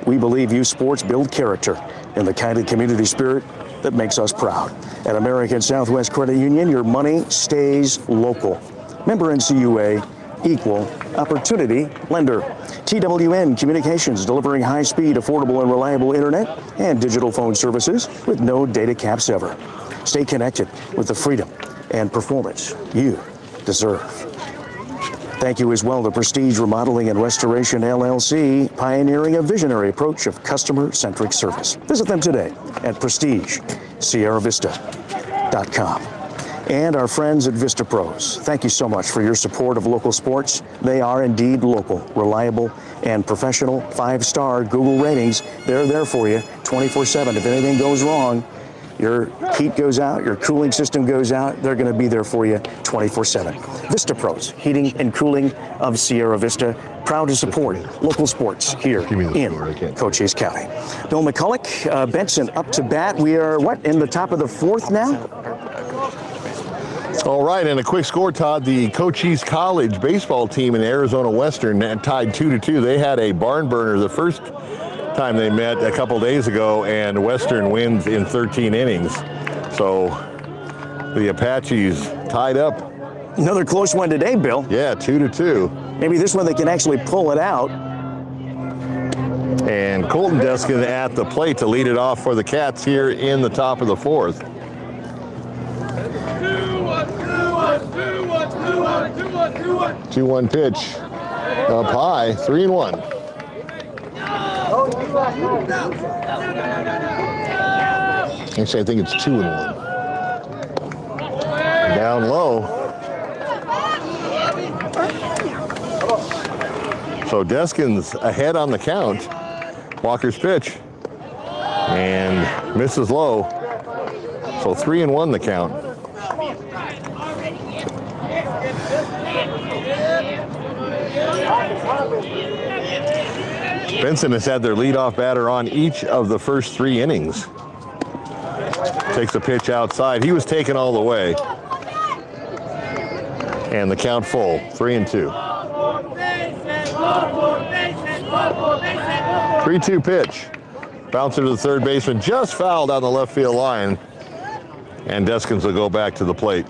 We believe youth sports build character and the kind of community spirit that makes us proud. At American Southwest Credit Union, your money stays local. Member NCUA, equal opportunity lender. TWN Communications, delivering high-speed, affordable, and reliable internet and digital phone services with no data caps ever. Stay connected with the freedom and performance you deserve. Thank you as well to Prestige Remodeling and Restoration LLC, pioneering a visionary approach of customer-centric service. Visit them today at prestigesierravista.com. And our friends at Vista Pros, thank you so much for your support of local sports. They are indeed local, reliable, and professional. 5-star Google ratings. They're there for you 24/7. If anything goes wrong, your heat goes out, your cooling system goes out, they're going to be there for you 24/7. Vista Pros, heating and cooling of Sierra Vista, proud to support local sports here in Cochise County. Bill McCulloch, Benson up to bat. We are, in the top of the fourth now? All right, and a quick score, Todd. The Cochise College baseball team in Arizona Western tied 2-2. They had a barn burner the first time they met a couple days ago, and Western wins in 13 innings. So the Apaches tied up. Another close one today, Bill. Yeah, 2-2. Maybe this one they can actually pull it out. And Colton Deskin at the plate to lead it off for the Cats here in the top of the fourth. 2-1 pitch up high, 3-1. Actually, I think it's 2-1. Down low. So Deskin's ahead on the count. Walker's pitch and misses low. So 3-1 the count. Benson has had their leadoff batter on each of the first 3 innings. Takes a pitch outside. He was taken all the way. And the count full, 3-2. 3-2 pitch. Bouncer to the third baseman, just fouled on the left field line. And Deskins will go back to the plate.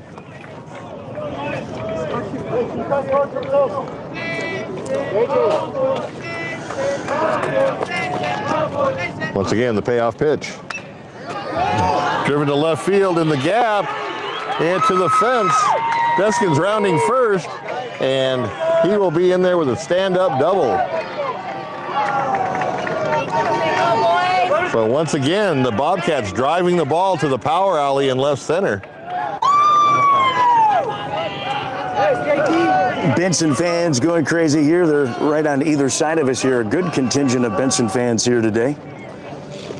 Once again, the payoff pitch. Driven to left field in the gap, and to the fence. Deskins rounding first, and he will be in there with a stand-up double. So once again, the Bobcats driving the ball to the power alley in left center. Benson fans going crazy here. They're right on either side of us here. A good contingent of Benson fans here today.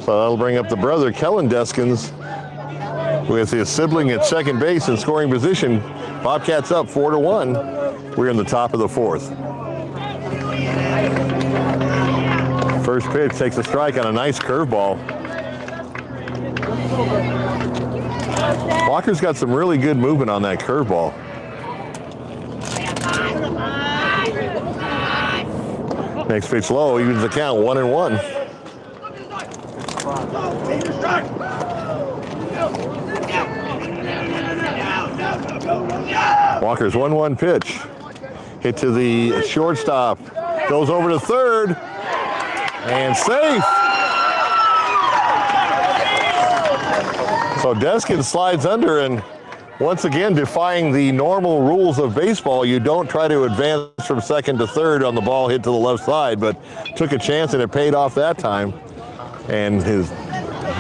So that'll bring up the brother, Kellen Deskins, with his sibling at second base in scoring position. Bobcats up 4-1. We're in the top of the fourth. First pitch takes a strike on a nice curveball. Walker's got some really good movement on that curveball. Next pitch low, evens the count, 1-1. Walker's 1-1 pitch. Hit to the shortstop. Goes over to third. And safe. So Deskins slides under, and once again defying the normal rules of baseball, you don't try to advance from second to third on the ball hit to the left side, but took a chance and it paid off that time. And his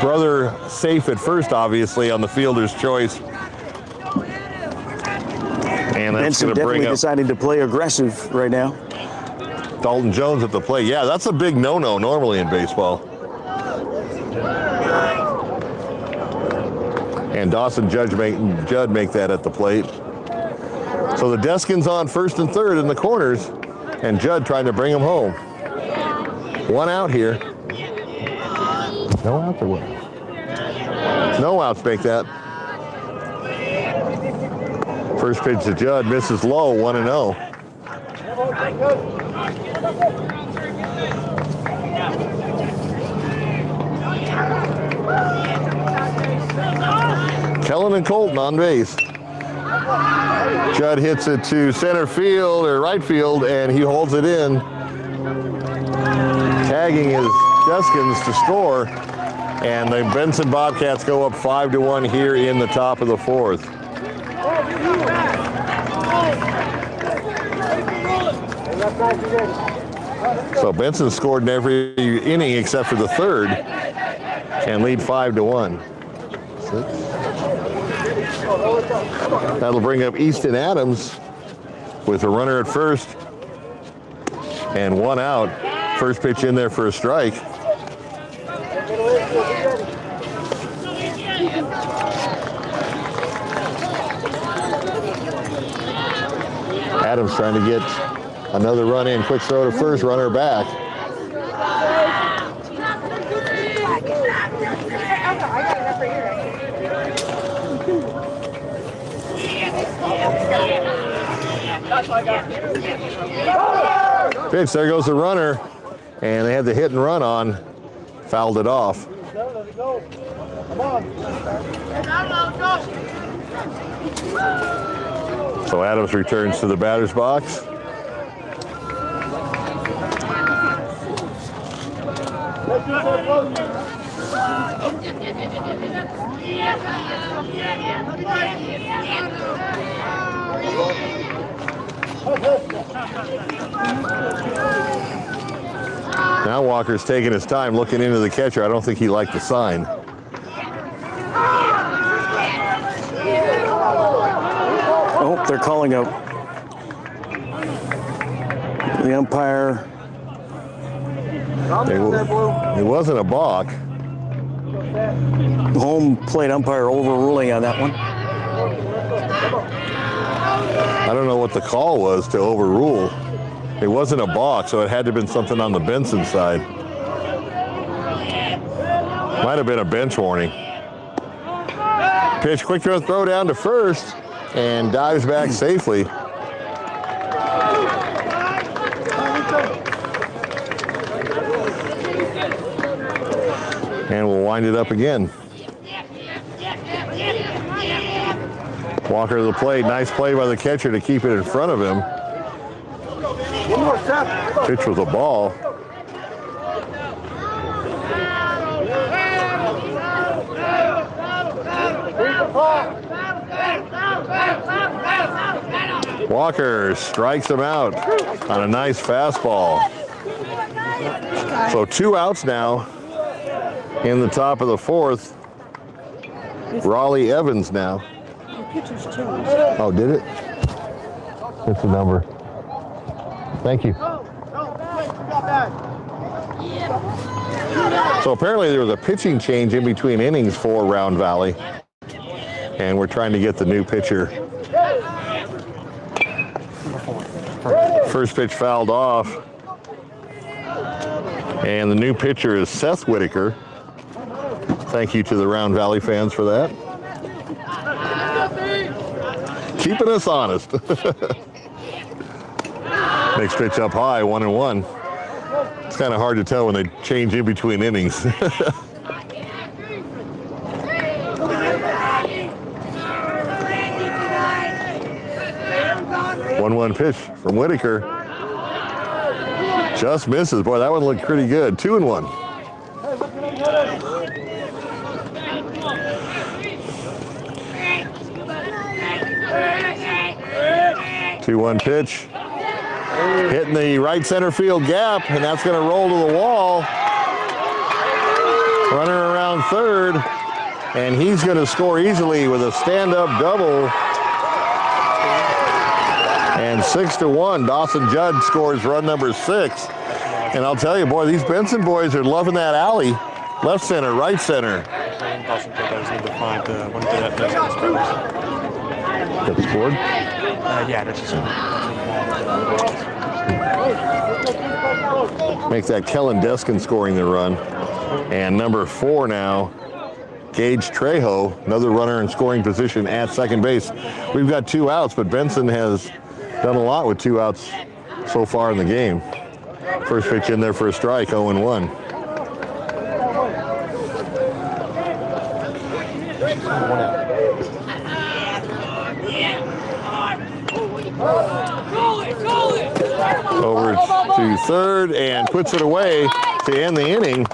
brother safe at first, obviously, on the fielder's choice. And that's Benson going to bring definitely up decided to play aggressive right now. Dalton Jones at the plate. Yeah, that's a big no-no normally in baseball. And Dawson Judd make that at the plate. So the Deskins on first and third in the corners, and Judd trying to bring him home. One out here. No outs or what? No outs make that. First pitch to Judd, misses low, 1-0. Kellen and Colton on base. Judd hits it to center field or right field, and he holds it in. Tagging is Deskins to score, and the Benson Bobcats go up 5-1 here in the top of the fourth. So Benson scored in every inning except for the third, and lead 5-1. That'll bring up Easton Adams with a runner at first and one out. First pitch in there for a strike. Adams trying to get another run in. Quick throw to first, runner back. Pitch, there goes the runner, and they had the hit and run on, fouled it off. So Adams returns to the batter's box. Now Walker's taking his time looking into the catcher. I don't think he liked the sign. Oh, they're calling out the umpire. It wasn't a balk. Home plate umpire overruling on that one. I don't know what the call was to overrule. It wasn't a balk, so it had to have been something on the Benson side. Might have been a bench warning. Pitch, quick throw down to first, and dives back safely. And we'll wind it up again. Walker to the plate. Nice play by the catcher to keep it in front of him. Pitch was a ball. Walker strikes him out on a nice fastball. So 2 outs now in the top of the fourth. Raleigh Evans now. Oh, did it? What's the number? Thank you. So apparently there was a pitching change in between innings for Round Valley, and we're trying to get the new pitcher. First pitch fouled off, and the new pitcher is Seth Whitaker. Thank you to the Round Valley fans for that. Keeping us honest. Next pitch up high, 1-1. It's kind of hard to tell when they change in between innings. 1-1 pitch from Whitaker. Just misses. Boy, that one looked pretty good. 2-1. Two-one pitch. Hitting the right center field gap, and that's going to roll to the wall. Runner around third, and he's going to score easily with a stand-up double. And 6-1, Dawson Judd scores run number 6. And I'll tell you, boy, these Benson boys are loving that alley. Left center, right center. Dawson Judd does need to find one of the Got scored? yeah, that's just Make that Kellen Deskin scoring the run. And number 4 now, Gage Trejo, another runner in scoring position at second base. We've got 2 outs, but Benson has done a lot with 2 outs so far in the game. First pitch in there for a strike, 0-1. Over to third and puts it away to end the inning,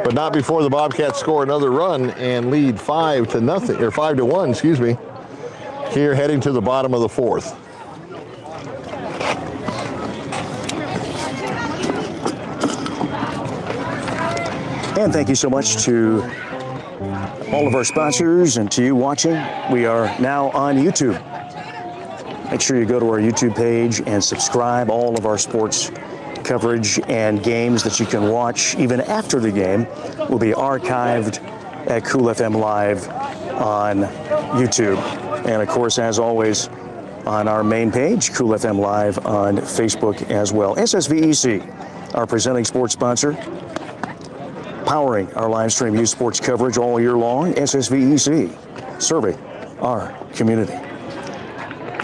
but not before the Bobcats score another run and lead 5-1, excuse me. Here heading to the bottom of the 4th. And thank you so much to all of our sponsors and to you watching. We are now on YouTube. Make sure you go to our YouTube page and subscribe. All of our sports coverage and games that you can watch even after the game will be archived at Cool FM Live on YouTube. And of course, as always, on our main page, Cool FM Live on Facebook as well. SSVEC, our presenting sports sponsor, powering our live stream youth sports coverage all year long. SSVEC, serving our community.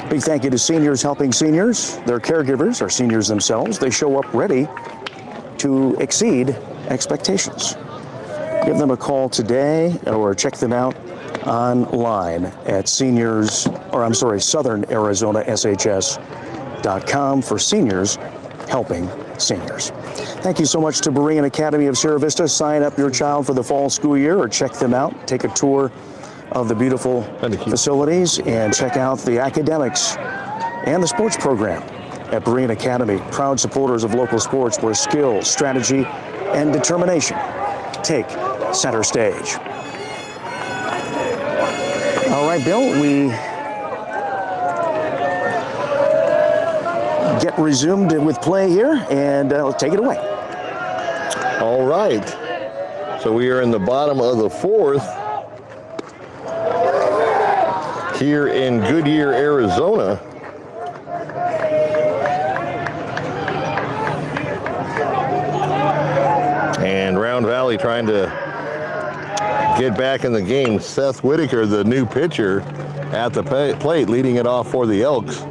Big thank you to Seniors Helping Seniors. Their caregivers are seniors themselves. They show up ready to exceed expectations. Give them a call today or check them out online at SouthernArizonaSHS.com for Seniors Helping Seniors. Thank you so much to Berean Academy of Sierra Vista. Sign up your child for the fall school year or check them out. Take a tour of the beautiful facilities and check out the academics and the sports program at Berean Academy. Proud supporters of local sports where skill, strategy, and determination take center stage. All right, Bill, we get resumed with play here, and take it away. All right. So we are in the bottom of the 4th here in Goodyear, Arizona. And Round Valley trying to get back in the game. Seth Whitaker, the new pitcher, at the plate, leading it off for the Elks.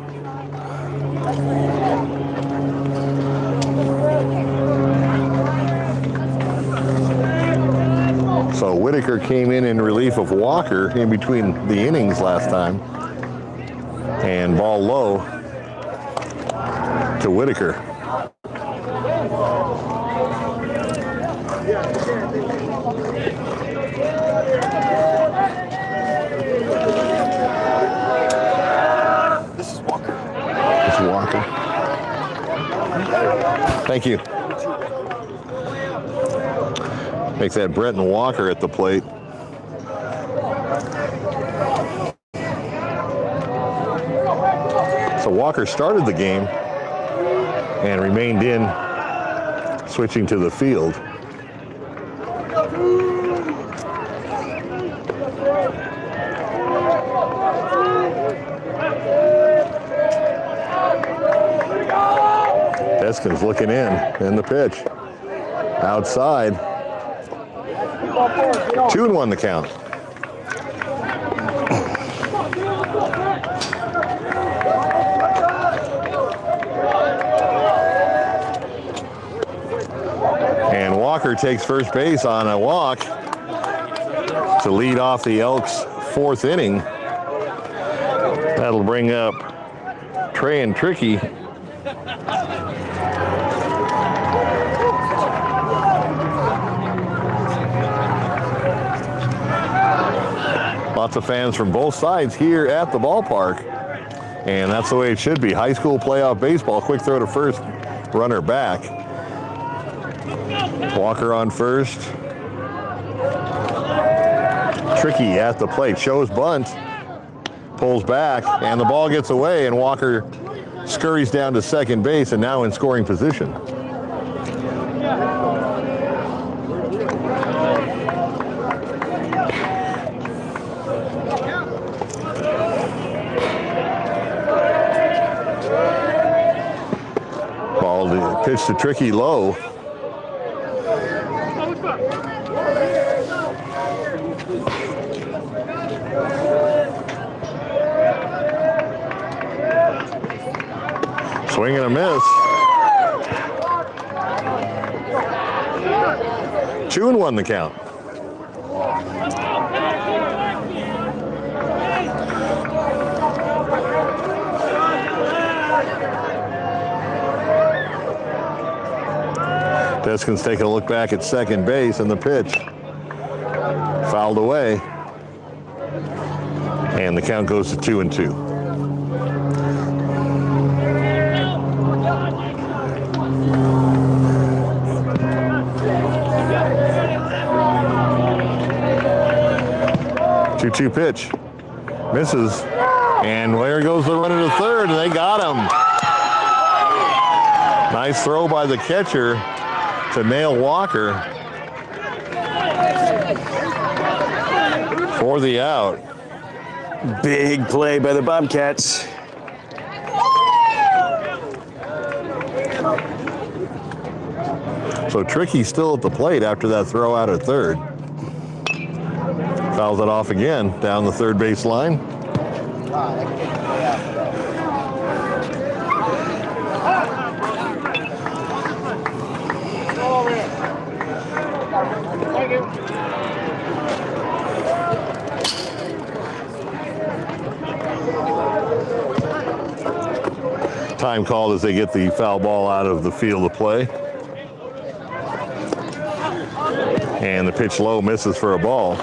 So Whitaker came in relief of Walker in between the innings last time. And ball low to Whitaker. this is Walker. This is Walker. Thank you. Make that Brenton Walker at the plate. So Walker started the game and remained in, switching to the field. Deskin's looking in the pitch. Outside. 2-1 the count. And Walker takes first base on a walk to lead off the Elks' 4th inning. That'll bring up Trey and Tricky. Lots of fans from both sides here at the ballpark, and that's the way it should be. High school playoff baseball. Quick throw to first, runner back. Walker on first. Tricky at the plate, shows bunt, pulls back, and the ball gets away, and Walker scurries down to second base and now in scoring position. Pitch to Tricky low. Swing and a miss. 2-1 the count. Deskin's taking a look back at second base, and the pitch fouled away. And the count goes to 2-2. Two pitch. Misses. And there goes the runner to third, and they got him. Nice throw by the catcher to nail Walker for the out. Big play by the Bobcats. So Tricky's still at the plate after that throw out at third. Fouls it off again down the third base line. Time called as they get the foul ball out of the field of play. And the pitch low misses for a ball.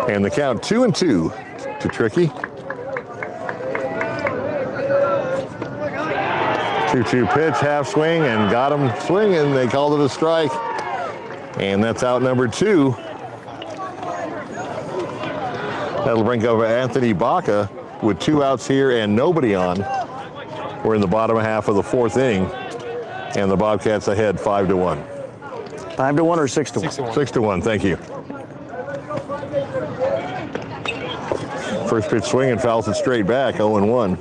And the count 2-2 to Tricky. 2-2 pitch, half swing, and got him swinging. They called it a strike. And that's out number 2. That'll bring over Anthony Baca with 2 outs here and nobody on. We're in the bottom half of the 4th inning, and the Bobcats ahead 5-1. 5-1 or 6-1? 6-1, thank you. First pitch swing and fouls it straight back, 0-1.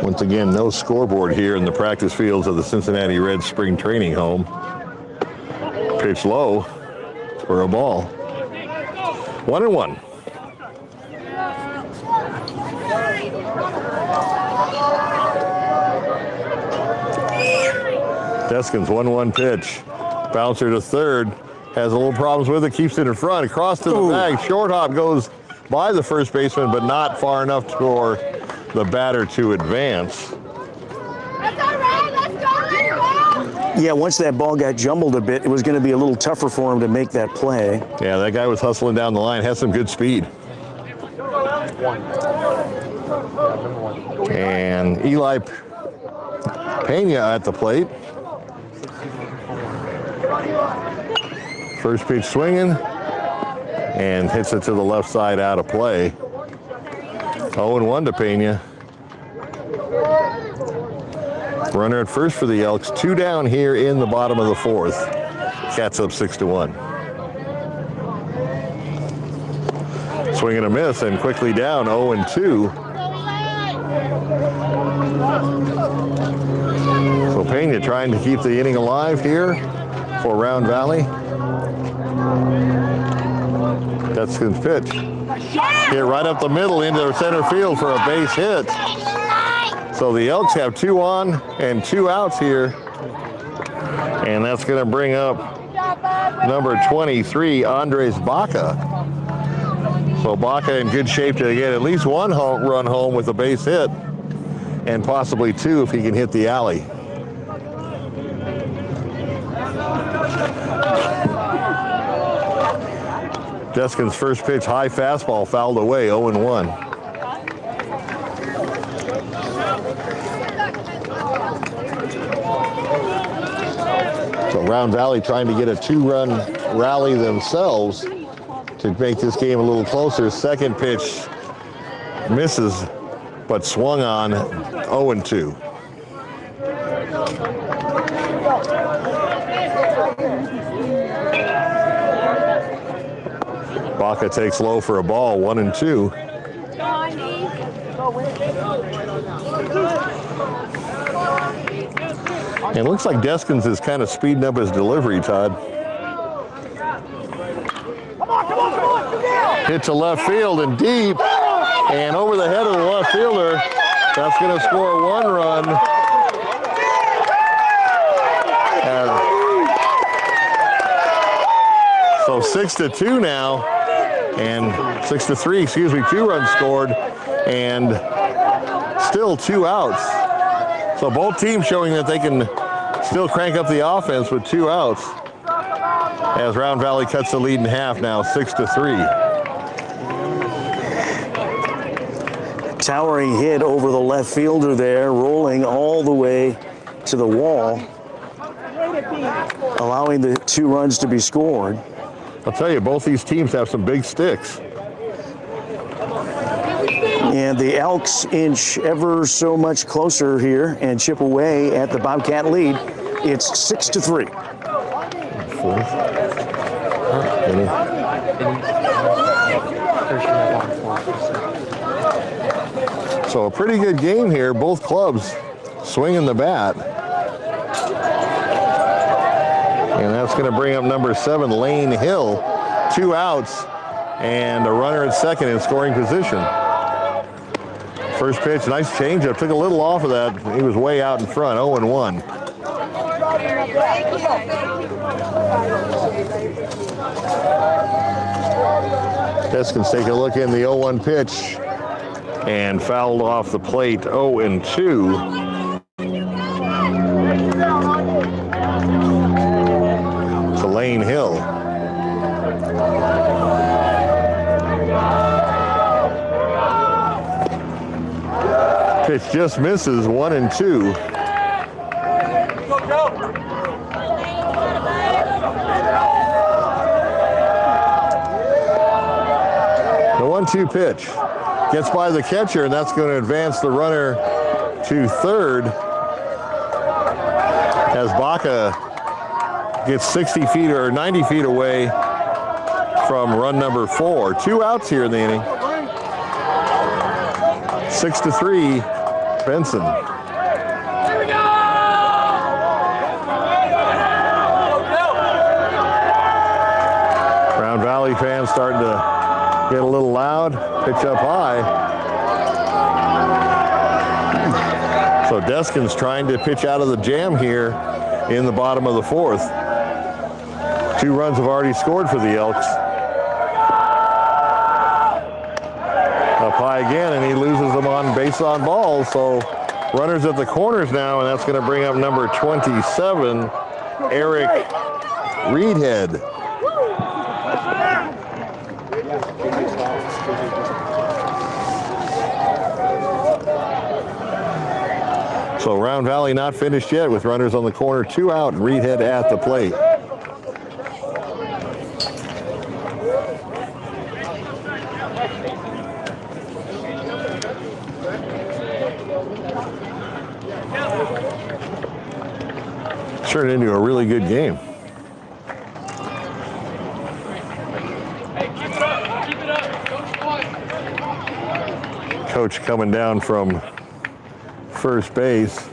Once again, no scoreboard here in the practice fields of the Cincinnati Reds spring training home. Pitch low for a ball. 1-1. Deskin's 1-1 pitch. Bouncer to third. Has a little problems with it. Keeps it in front. Across to the bag. Short hop goes by the first baseman, but not far enough for the batter to advance. That's all right. Let's go. Yeah, once that ball got jumbled a bit, it was going to be a little tougher for him to make that play. Yeah, that guy was hustling down the line. Has some good speed. And Eli Pena at the plate. First pitch swinging and hits it to the left side out of play. 0-1 to Pena. Runner at first for the Elks. 2 down here in the bottom of the 4th. Cats up 6-1. Swing and a miss and quickly down 0-2. So Pena trying to keep the inning alive here for Round Valley. That's his pitch. Hit right up the middle into center field for a base hit. So the Elks have 2 on and 2 outs here. And that's going to bring up number 23, Andres Baca. So Baca in good shape to get at least 1 run home with a base hit, and possibly 2 if he can hit the alley. Deskin's first pitch, high fastball, fouled away, 0-1. So Round Valley trying to get a 2-run rally themselves to make this game a little closer. Second pitch misses, but swung on, 0-2. Baca takes low for a ball, 1-2. And it looks like Deskins is kind of speeding up his delivery, Todd. Hit to left field and deep, and over the head of the left fielder. That's going to score 1 run. So 6-2 now, and 6-3, excuse me, 2 runs scored, and still 2 outs. So both teams showing that they can still crank up the offense with 2 outs, as Round Valley cuts the lead in half now, 6-3. Towering hit over the left fielder there, rolling all the way to the wall, allowing the 2 runs to be scored. I'll tell you, both these teams have some big sticks. And the Elks inch ever so much closer here and chip away at the Bobcat lead. It's 6-3. So a pretty good game here. Both clubs swinging the bat. And that's going to bring up number 7, Lane Hill. 2 outs and a runner at second in scoring position. First pitch, nice changeup. Took a little off of that. He was way out in front, 0-1. Deskins take a look in the 0-1 pitch and fouled off the plate, 0-2. To Lane Hill. Pitch just misses, 1-2. The 1-2 pitch gets by the catcher, and that's going to advance the runner to third as Baca gets 60 feet or 90 feet away from run number 4. 2 outs here in the inning. 6-3, Benson. Round Valley fans starting to get a little loud. Pitch up high. So Deskins trying to pitch out of the jam here in the bottom of the 4th. 2 runs have already scored for the Elks. Up high again, and he loses them on base on balls. So runners at the corners now, and that's going to bring up number 27, Eric Reedhead. So Round Valley not finished yet with runners on the corner, 2 out, and Reedhead at the plate. turned into a really good game. Coach coming down from first base.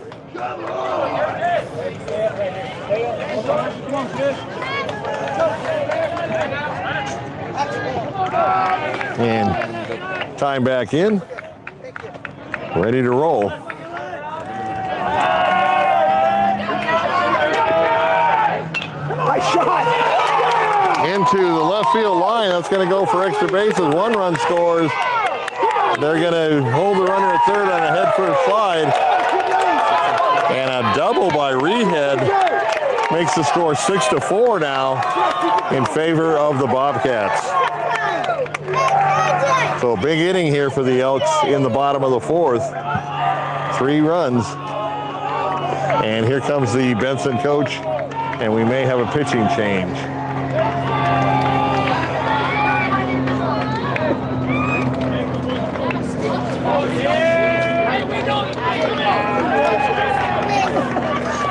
And time back in. Ready to roll. Into the left field line. That's going to go for extra bases. 1 run scores. They're going to hold the runner at third on a head first slide. And a double by Rehead makes the score 6-4 now in favor of the Bobcats. So big inning here for the Elks in the bottom of the 4th. 3 runs. And here comes the Benson coach, and we may have a pitching change.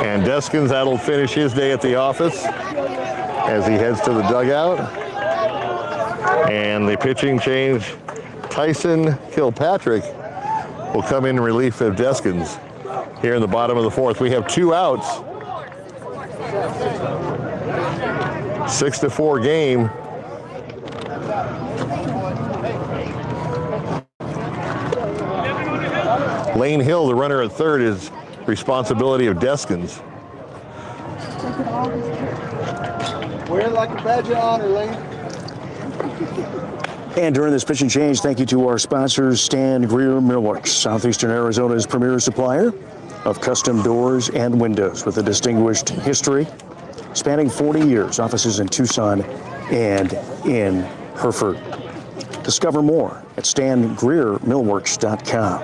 And Deskins, that'll finish his day at the office as he heads to the dugout. And the pitching change, Tyson Kilpatrick will come in relief of Deskins here in the bottom of the 4th. We have 2 outs. 6-4 game. Lane Hill, the runner at third, is responsibility of Deskins. Wear it like a badge of honor, Lane. And during this pitching change, thank you to our sponsors, Stan Greer Millworks, Southeastern Arizona's premier supplier of custom doors and windows with a distinguished history spanning 40 years. Offices in Tucson and in Hereford. Discover more at StanGreerMillworks.com.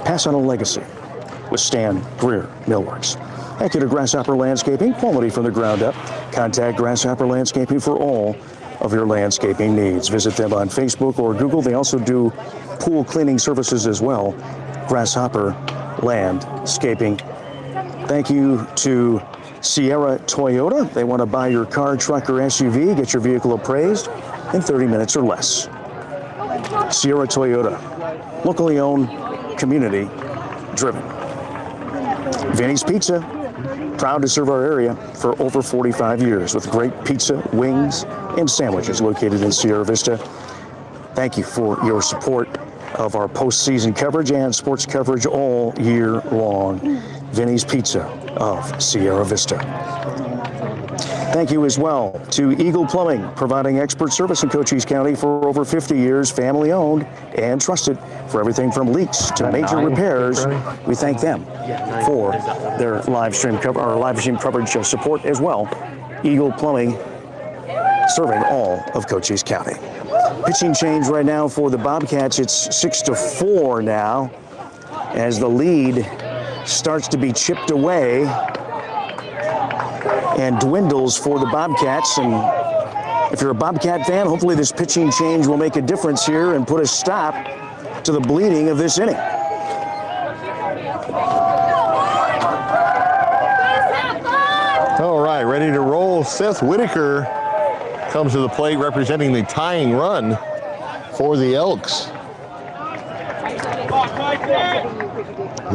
Pass on a legacy with Stan Greer Millworks. Thank you to Grasshopper Landscaping, quality from the ground up. Contact Grasshopper Landscaping for all of your landscaping needs. Visit them on Facebook or Google. They also do pool cleaning services as well. Grasshopper Landscaping. Thank you to Sierra Toyota. They want to buy your car, truck, or SUV. Get your vehicle appraised in 30 minutes or less. Sierra Toyota, locally owned, community driven. Vinny's Pizza, proud to serve our area for over 45 years with great pizza, wings, and sandwiches located in Sierra Vista. Thank you for your support of our postseason coverage and sports coverage all year long. Vinny's Pizza of Sierra Vista. Thank you as well to Eagle Plumbing, providing expert service in Cochise County for over 50 years, family owned and trusted for everything from leaks to major repairs. We thank them for their live stream coverage support as well. Eagle Plumbing, serving all of Cochise County. Pitching change right now for the Bobcats. It's 6-4 now as the lead starts to be chipped away and dwindles for the Bobcats. And if you're a Bobcat fan, hopefully this pitching change will make a difference here and put a stop to the bleeding of this inning. All right, ready to roll. Seth Whitaker comes to the plate representing the tying run for the Elks. Is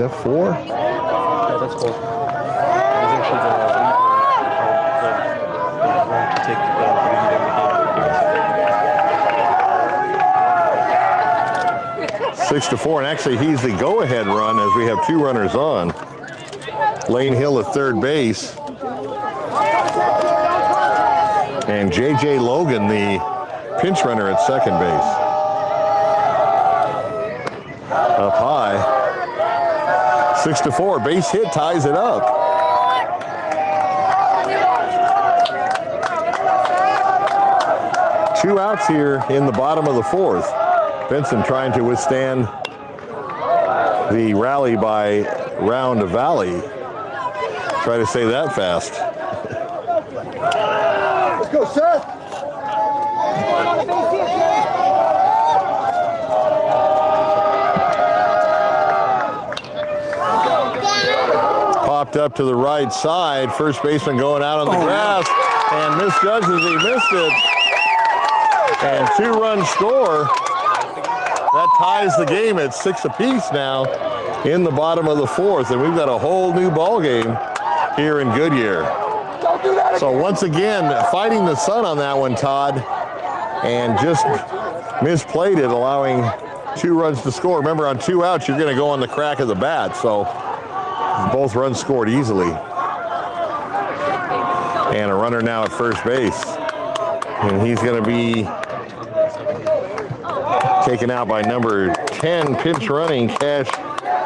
that 4? Yeah, that's 4. That was actually the lead run to take the lead in the game. 6-4, and actually he's the go-ahead run as we have 2 runners on. Lane Hill at third base. And J.J. Logan, the pinch runner at second base. Up high. 6-4, base hit ties it up. Two outs here in the bottom of the 4th. Benson trying to withstand the rally by Round Valley. Try to say that fast. Let's go, Seth. Popped up to the right side. First baseman going out on the grass and misjudges. He missed it. And 2-run score. That ties the game at 6 apiece now in the bottom of the 4th. And we've got a whole new ball game here in Goodyear. So once again, fighting the sun on that one, Todd, and just misplayed it, allowing 2 runs to score. Remember, on 2 outs, you're going to go on the crack of the bat. So both runs scored easily. And a runner now at first base. And he's going to be taken out by number 10, pinch running, Cash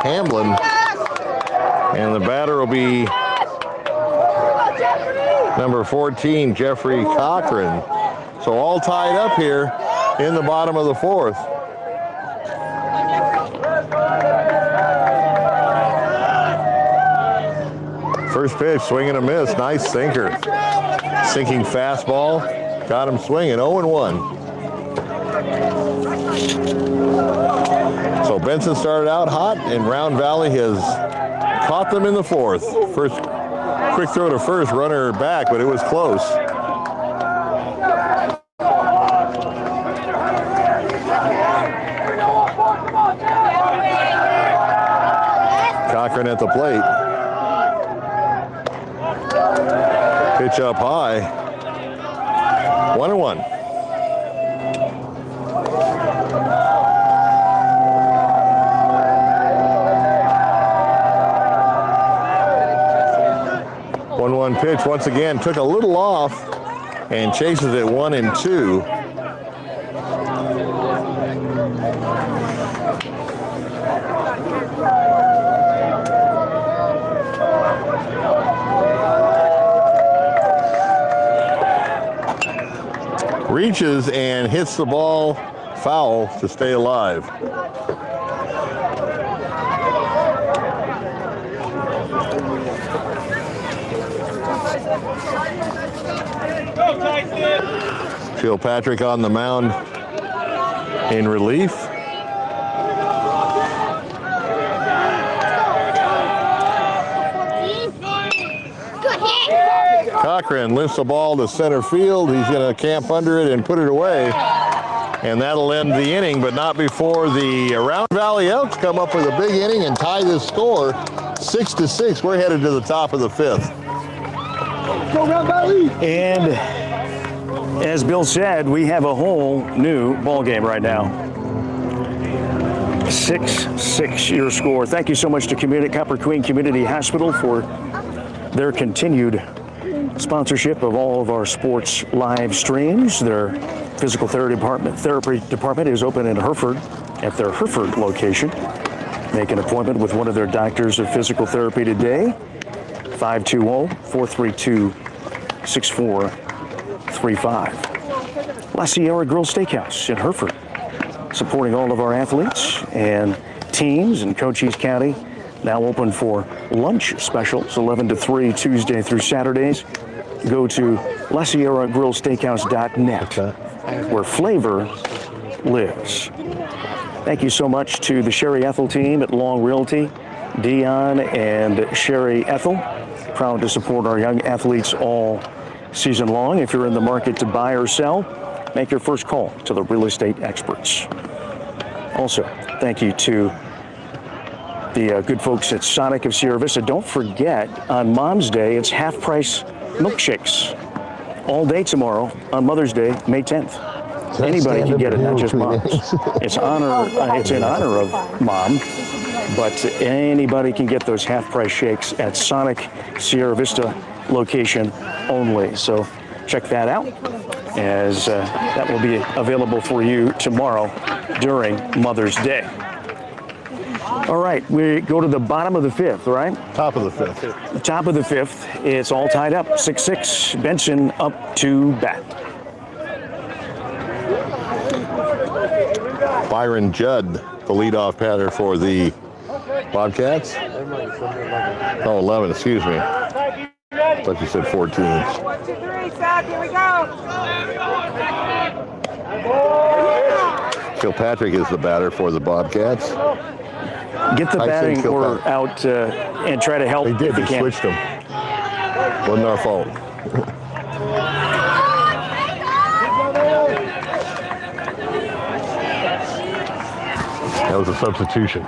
Hamlin. And the batter will be number 14, Jeffrey Cochran. So all tied up here in the bottom of the 4th. First pitch, swing and a miss. Nice sinker. Sinking fastball. Got him swinging. 0-1. So Benson started out hot, and Round Valley has caught them in the 4th. First quick throw to first, runner back, but it was close. Cochran at the plate. Pitch up high. 1-1. Pitch once again took a little off and chases it 1-2. Reaches and hits the ball foul to stay alive. Kilpatrick on the mound in relief. Cochran lifts the ball to center field. He's going to camp under it and put it away. And that'll end the inning, but not before the Round Valley Elks come up with a big inning and tie this score 6-6. We're headed to the top of the 5th. Go Round Valley! And as Bill said, we have a whole new ball game right now. 6-6 your score. Thank you so much to Copper Queen Community Hospital for their continued sponsorship of all of our sports live streams. Their physical therapy department is open in Hereford at their Hereford location. Make an appointment with one of their doctors of physical therapy today. 520-432-6435. La Sierra Grill Steakhouse in Hereford, supporting all of our athletes and teams in Cochise County. Now open for lunch specials, 11 to 3, Tuesday through Saturdays. Go to LaSierraGrillSteakhouse.net, where flavor lives. Thank you so much to the Sherry Ethel team at Long Realty, Dion and Sherry Ethel. Proud to support our young athletes all season long. If you're in the market to buy or sell, make your first call to the real estate experts. Also, thank you to the good folks at Sonic of Sierra Vista. Don't forget, on Mom's Day, it's half-price milkshakes all day tomorrow on Mother's Day, May 10th. Anybody can get it, not just moms. It's in honor of Mom, but anybody can get those half-price shakes at Sonic Sierra Vista location only. So check that out, as that will be available for you tomorrow during Mother's Day. All right, we go to the bottom of the 5th, right? Top of the 5th. The top of the 5th, it's all tied up, 6-6. Benson up to bat. Byron Judd, the leadoff batter for the Bobcats. Oh, 11, excuse me. I thought you said 14. 1, 2, 3, stop, here we go. Kilpatrick is the batter for the Bobcats. Get the Tyson batting order Kilpatrick. out and try to help They did. if you They can. switched them. Wasn't our fault. That was a substitution.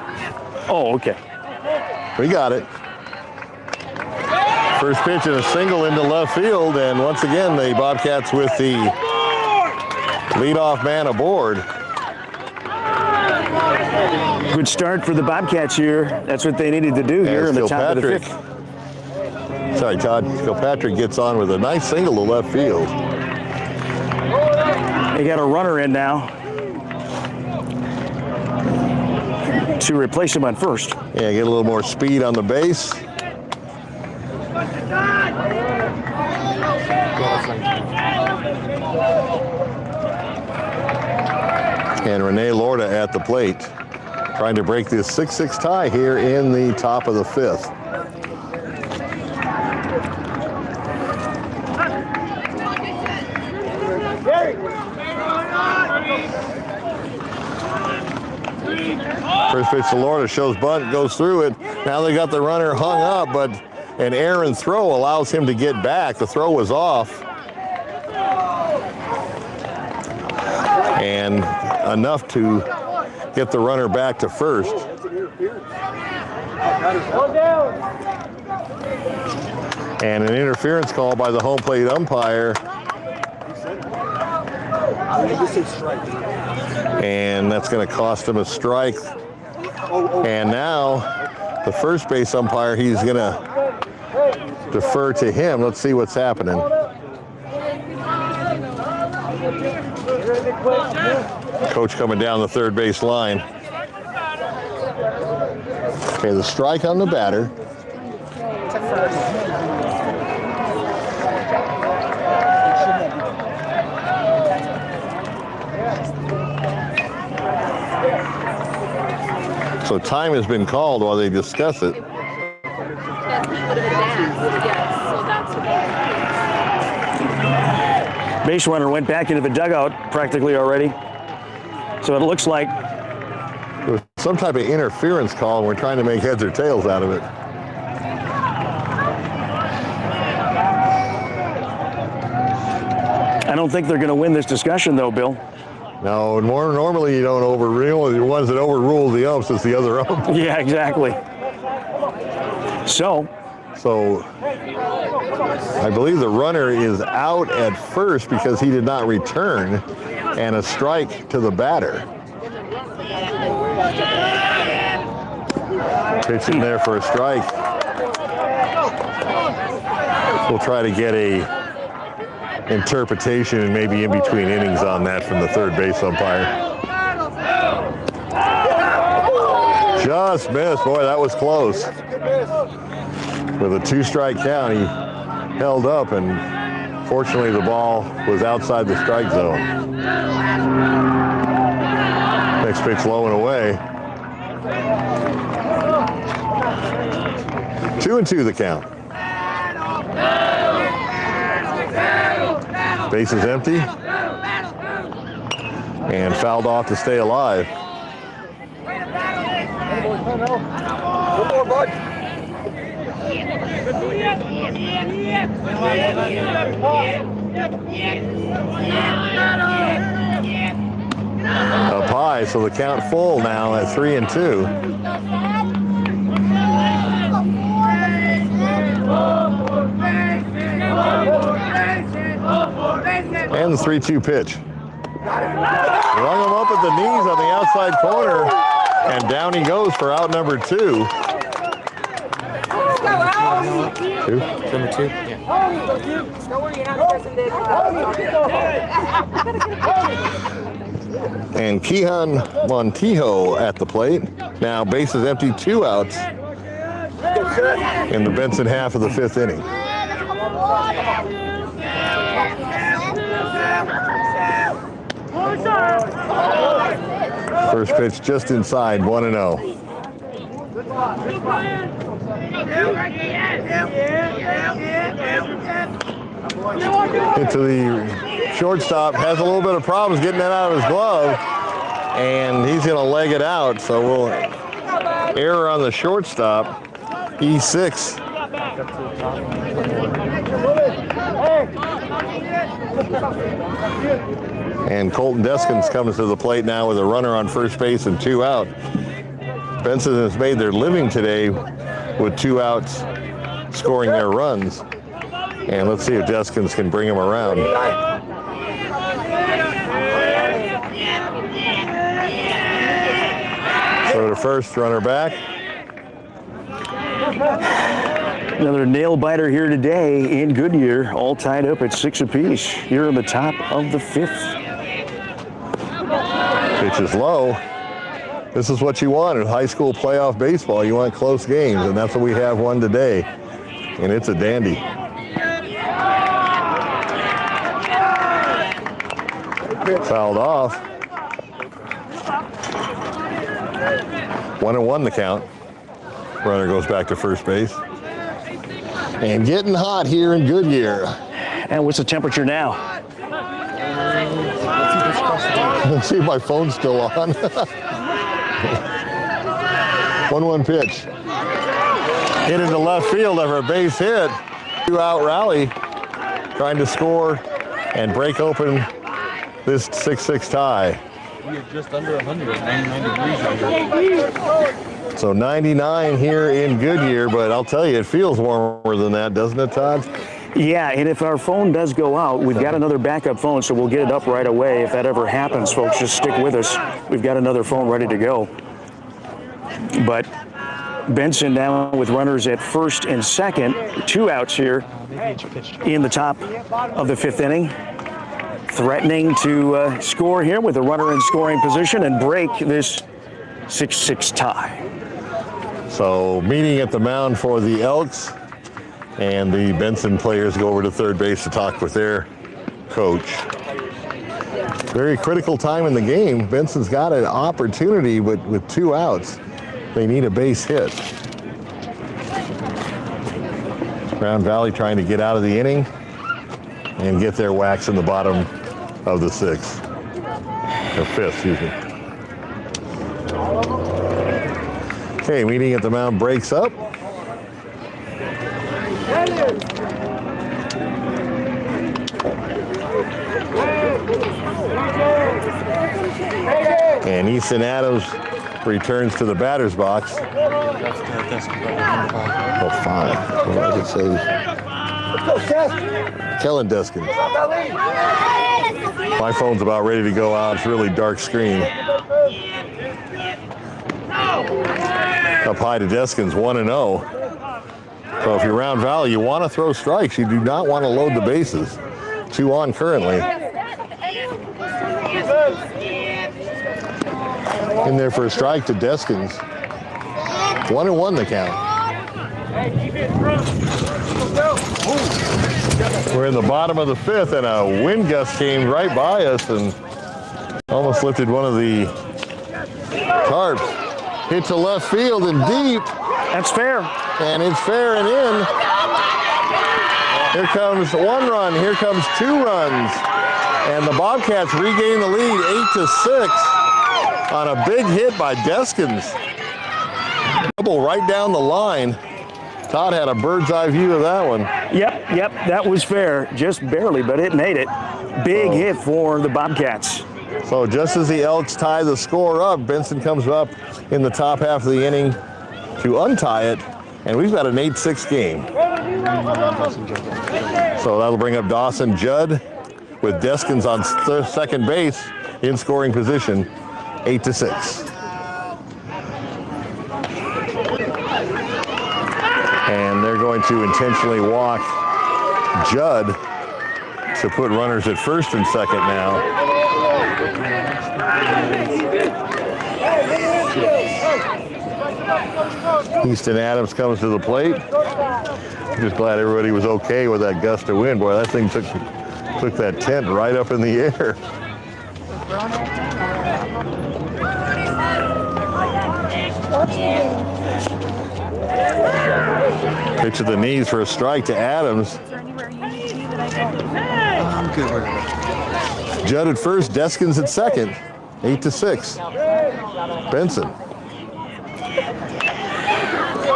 Oh, okay. We got it. First pitch and a single into left field, and once again the Bobcats with the leadoff man aboard. Good start for the Bobcats here. That's what they needed to do here As in the top of the Kilpatrick- fifth. Sorry, Todd. Kilpatrick gets on with a nice single to left field. They got a runner in now to replace him on first. Yeah, get a little more speed on the base. And Renee Lorda at the plate, trying to break this 6-6 tie here in the top of the fifth. First pitch to Lorda, shows bunt, goes through it. Now they got the runner hung up, but an errant throw allows him to get back. The throw was off. And enough to get the runner back to first. And an interference call by the home plate umpire. And that's going to cost him a strike. And now the first base umpire, he's going to defer to him. Let's see what's happening. Coach coming down the third base line. Okay, the strike on the batter. So time has been called while they discuss it. Base runner went back into the dugout practically already. So it looks like There was some type of interference call, and we're trying to make heads or tails out of it. I don't think they're going to win this discussion, though, Bill. No, normally you don't overrule. The ones that overrule the umps is the other ump. Yeah, exactly. So I believe the runner is out at first because he did not return, and a strike to the batter. Pitch in there for a strike. We'll try to get a interpretation and maybe in between innings on that from the third base umpire. Just missed. Boy, that was close. With a 2-strike count, he held up, and fortunately the ball was outside the strike zone. Next pitch low and away. 2-2 the count. Base is empty. And fouled off to stay alive. Up high, so the count full now at 3-2. And the 3-2 pitch. Rung him up at the knees on the outside corner, and down he goes for out number 2. Number 2? Yeah. Don't worry, you're not pressing this. And Kehan Montijo at the plate. Now base is empty, 2 outs in the Benson half of the 5th inning. First pitch just inside, 1-0. Into the shortstop, has a little bit of problems getting that out of his glove, and he's going to leg it out. So we'll Error on the shortstop. E6. Back up to the top. And Colton Deskins comes to the plate now with a runner on first base and 2 out. Benson has made their living today with 2 outs, scoring their runs. And let's see if Deskins can bring him around. So the first runner back. Another nail biter here today in Goodyear, all tied up at 6 apiece here in the top of the 5th. Pitch is low. This is what you want in high school playoff baseball. You want close games, and that's what we have one today. And it's a dandy. Fouled off. 1-1 the count. Runner goes back to first base. And getting hot here in Goodyear. And what's the temperature now? Let's see if my phone's still on. 1-1 pitch. Hit into left field for a base hit. 2-out rally. Trying to score and break open this 6-6 tie. We are just under 100, 99 degrees under. So 99 here in Goodyear, but I'll tell you, it feels warmer than that, doesn't it, Todd? Yeah, and if our phone does go out, we've got another backup phone, so we'll get it up right away. If that ever happens, folks, just stick with us. We've got another phone ready to go. But Benson now with runners at first and second, 2 outs here in the top of the 5th inning. Threatening to score here with a runner in scoring position and break this 6-6 tie. So meeting at the mound for the Elks, and the Benson players go over to third base to talk with their coach. Very critical time in the game. Benson's got an opportunity, but with 2 outs, they need a base hit. Grand Valley trying to get out of the inning and get their whacks in the bottom of the 6th, or 5th, excuse me. Okay, meeting at the mound breaks up. And Easton Adams returns to the batter's box. Oh, 5. Well, I could say Kellen Deskins. My phone's about ready to go out. It's really dark screen. Up high to Deskins, 1-0. So if you're Round Valley, you want to throw strikes. You do not want to load the bases. 2 on currently. In there for a strike to Deskins. 1-1 the count. We're in the bottom of the 5th, and a wind gust came right by us and almost lifted one of the tarps. Hit to left field and deep. That's fair. And it's fair and in. Here comes 1 run. Here comes 2 runs. And the Bobcats regain the lead 8-6 on a big hit by Deskins. Double right down the line. Todd had a bird's eye view of that one. Yep, that was fair. Just barely, but it made it. Big hit for the Bobcats. So just as the Elks tie the score up, Benson comes up in the top half of the inning to untie it, and we've got an 8-6 game. So that'll bring up Dawson Judd with Deskins on second base in scoring position, 8-6. And they're going to intentionally walk Judd to put runners at first and second now. Easton Adams comes to the plate. I'm just glad everybody was okay with that gust of wind. Boy, that thing took that tent right up in the air. Pitch of the knees for a strike to Adams. I'm good with it. Judd at first, Deskins at second. 8-6. Benson.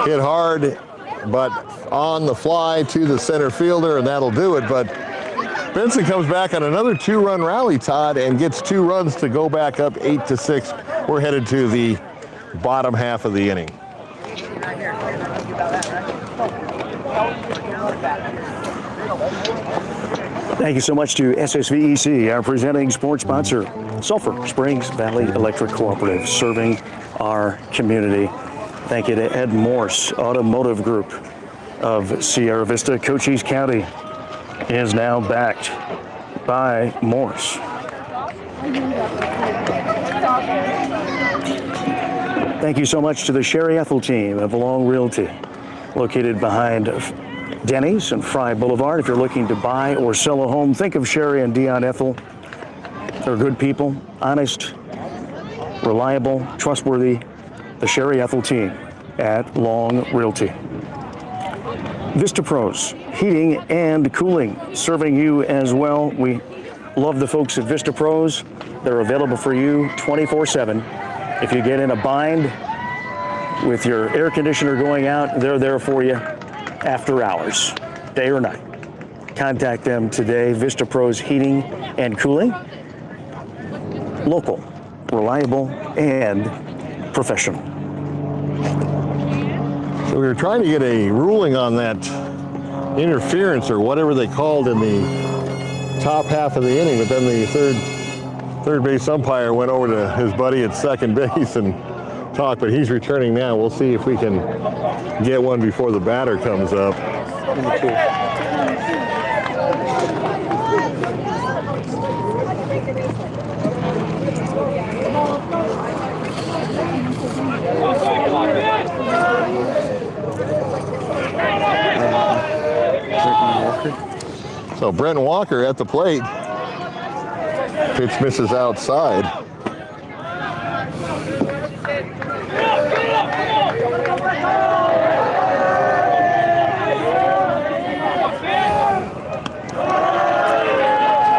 hit hard, but on the fly to the center fielder, and that'll do it. But Benson comes back on another 2-run rally, Todd, and gets 2 runs to go back up 8-6. We're headed to the bottom half of the inning. Thank you so much to SSVEC, our presenting sports sponsor, Sulphur Springs Valley Electric Cooperative, serving our community. Thank you to Ed Morse Automotive Group of Sierra Vista. Cochise County is now backed by Morse. Thank you so much to the Sherry Ethel team of Long Realty, located behind Denny's and Fry Boulevard. If you're looking to buy or sell a home, think of Sherry and Dion Ethel. They're good people, honest, reliable, trustworthy. The Sherry Ethel team at Long Realty. Vista Pros, heating and cooling, serving you as well. We love the folks at Vista Pros. They're available for you 24/7. If you get in a bind with your air conditioner going out, they're there for you after hours, day or night. Contact them today. Vista Pros Heating and Cooling. Local, reliable, and professional. So we were trying to get a ruling on that interference or whatever they called in the top half of the inning, but then the third base umpire went over to his buddy at second base and talked, but he's returning now. We'll see if we can get one before the batter comes up. So Brent Walker at the plate. Pitch misses outside.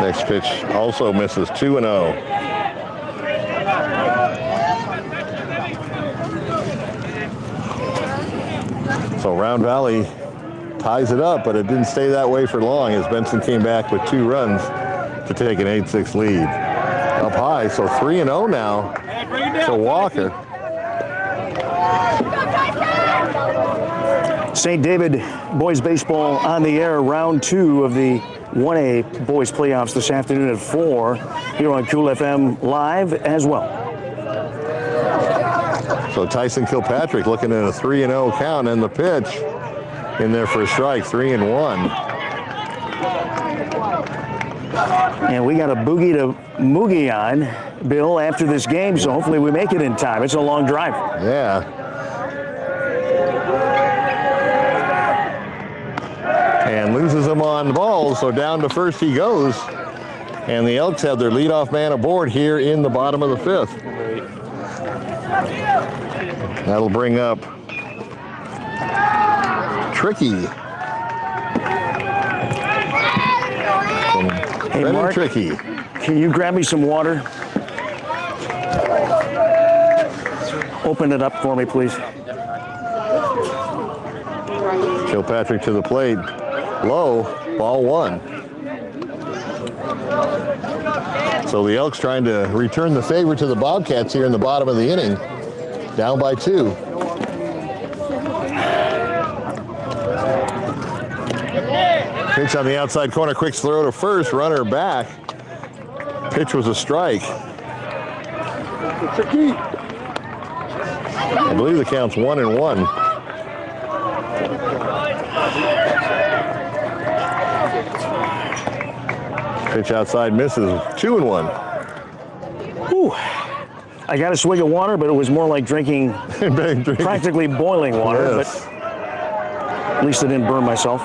Next pitch also misses, 2-0. So Round Valley ties it up, but it didn't stay that way for long as Benson came back with 2 runs to take an 8-6 lead. Up high, so 3-0 now to Walker. St. David boys baseball on the air, round 2 of the 1A boys playoffs this afternoon at 4 here on Cool FM live as well. So Tyson Kilpatrick looking at a 3-0 count, and the pitch in there for a strike, 3-1. And we got a boogie to moogie on, Bill, after this game, so hopefully we make it in time. It's a long drive. Yeah. And loses him on the ball, so down to first he goes. And the Elks have their leadoff man aboard here in the bottom of the 5th. That'll bring up Tricky. Hey, Mark, Tricky. Can you grab me some water? Open it up for me, please. Kilpatrick to the plate. Low, ball 1. So the Elks trying to return the favor to the Bobcats here in the bottom of the inning. Down by 2. Pitch on the outside corner, quick throw to first, runner back. Pitch was a strike. I believe the count's 1-1. Pitch outside misses, 2-1. Whew. I got a swig of water, but it was more like drinking practically boiling water. Yes. But at least I didn't burn myself.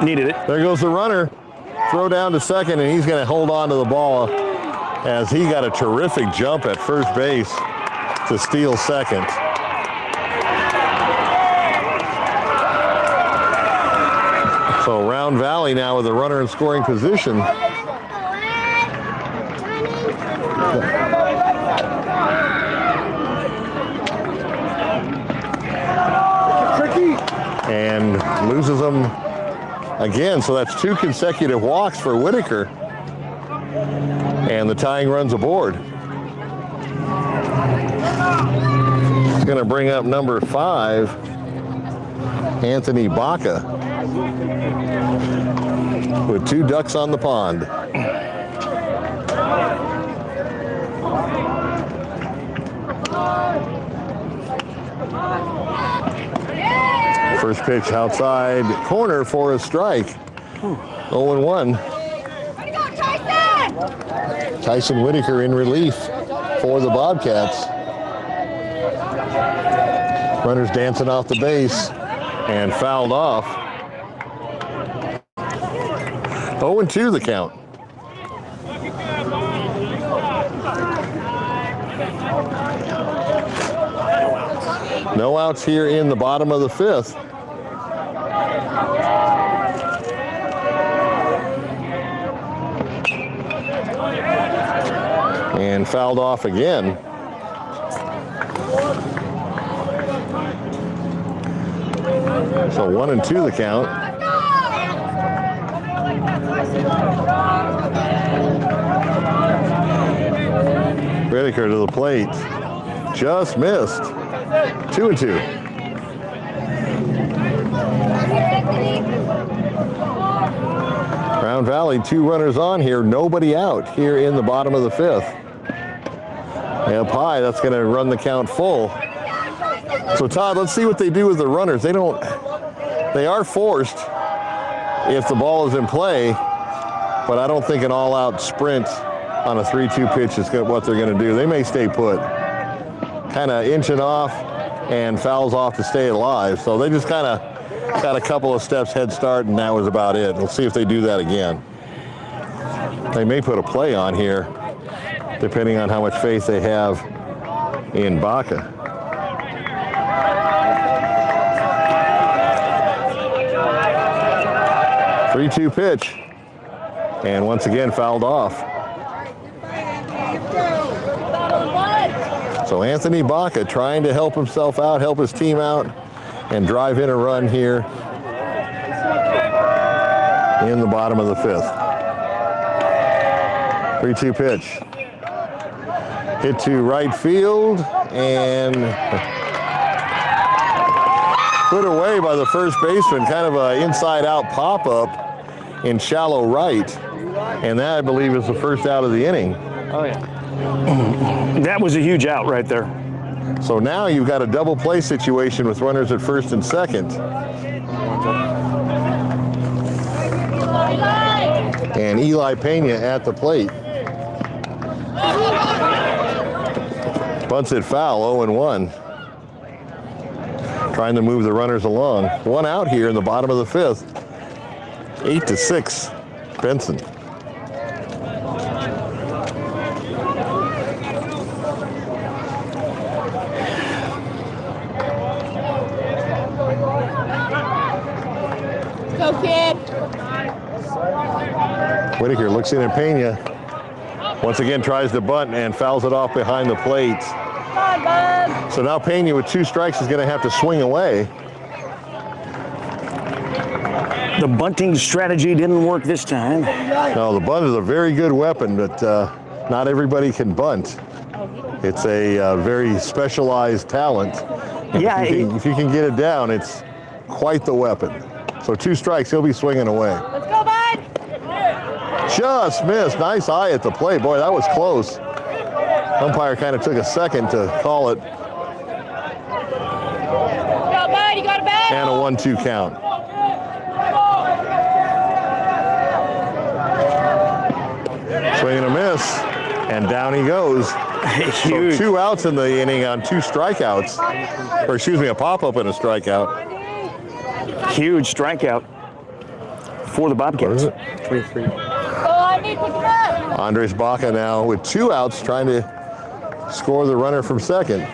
Needed it. There goes the runner. Throw down to second, and he's going to hold on to the ball as he got a terrific jump at first base to steal second. So Round Valley now with a runner in scoring position. Tricky. and loses them again. So that's 2 consecutive walks for Whitaker. And the tying run's aboard. It's going to bring up number 5, Anthony Baca, with 2 ducks on the pond. First pitch outside corner for a strike. 0-1. Tyson Whitaker in relief for the Bobcats. Runners dancing off the base and fouled off. 0-2 the count. No outs here in the bottom of the 5th. And fouled off again. So 1-2 the count. Whitaker to the plate. Just missed. 2-2. Round Valley, 2 runners on here, nobody out here in the bottom of the 5th. Up high, that's going to run the count full. So Todd, let's see what they do with the runners. They are forced if the ball is in play, but I don't think an all-out sprint on a 3-2 pitch is what they're going to do. They may stay put, kind of inching off and fouls off to stay alive. So they just kind of got a couple of steps head start, and that was about it. We'll see if they do that again. They may put a play on here, depending on how much faith they have in Baca. Three-two pitch, and once again fouled off. So Anthony Baca trying to help himself out, help his team out, and drive in a run here in the bottom of the 5th. 3-2 pitch. Hit to right field and put away by the first baseman. Kind of an inside-out pop-up in shallow right. And that, I believe, is the first out of the inning. Oh, yeah. That was a huge out right there. So now you've got a double play situation with runners at first and second. And Eli Pena at the plate. Bunts it foul, 0-1. Trying to move the runners along. One out here in the bottom of the 5th. 8-6, Benson. Go, kid. Whitaker looks in at Pena. Once again tries to bunt and fouls it off behind the plate. Come on, bud. So now Pena with 2 strikes is going to have to swing away. The bunting strategy didn't work this time. No, the bunt is a very good weapon, but not everybody can bunt. It's a very specialized talent. Yeah, if you can get it down, it's quite the weapon. So 2 strikes, he'll be swinging away. Let's go, bud. Just missed. Nice eye at the plate. Boy, that was close. Umpire kind of took a second to call it. Go, bud. You got a bat. And a 1-2 count. Swing and a miss. And down he goes. So 2 outs in the inning on 2 strikeouts. Or excuse me, a pop-up and a strikeout. Huge strikeout for the Bobcats. What is it? 23. Andres Baca now with 2 outs trying to score the runner from second.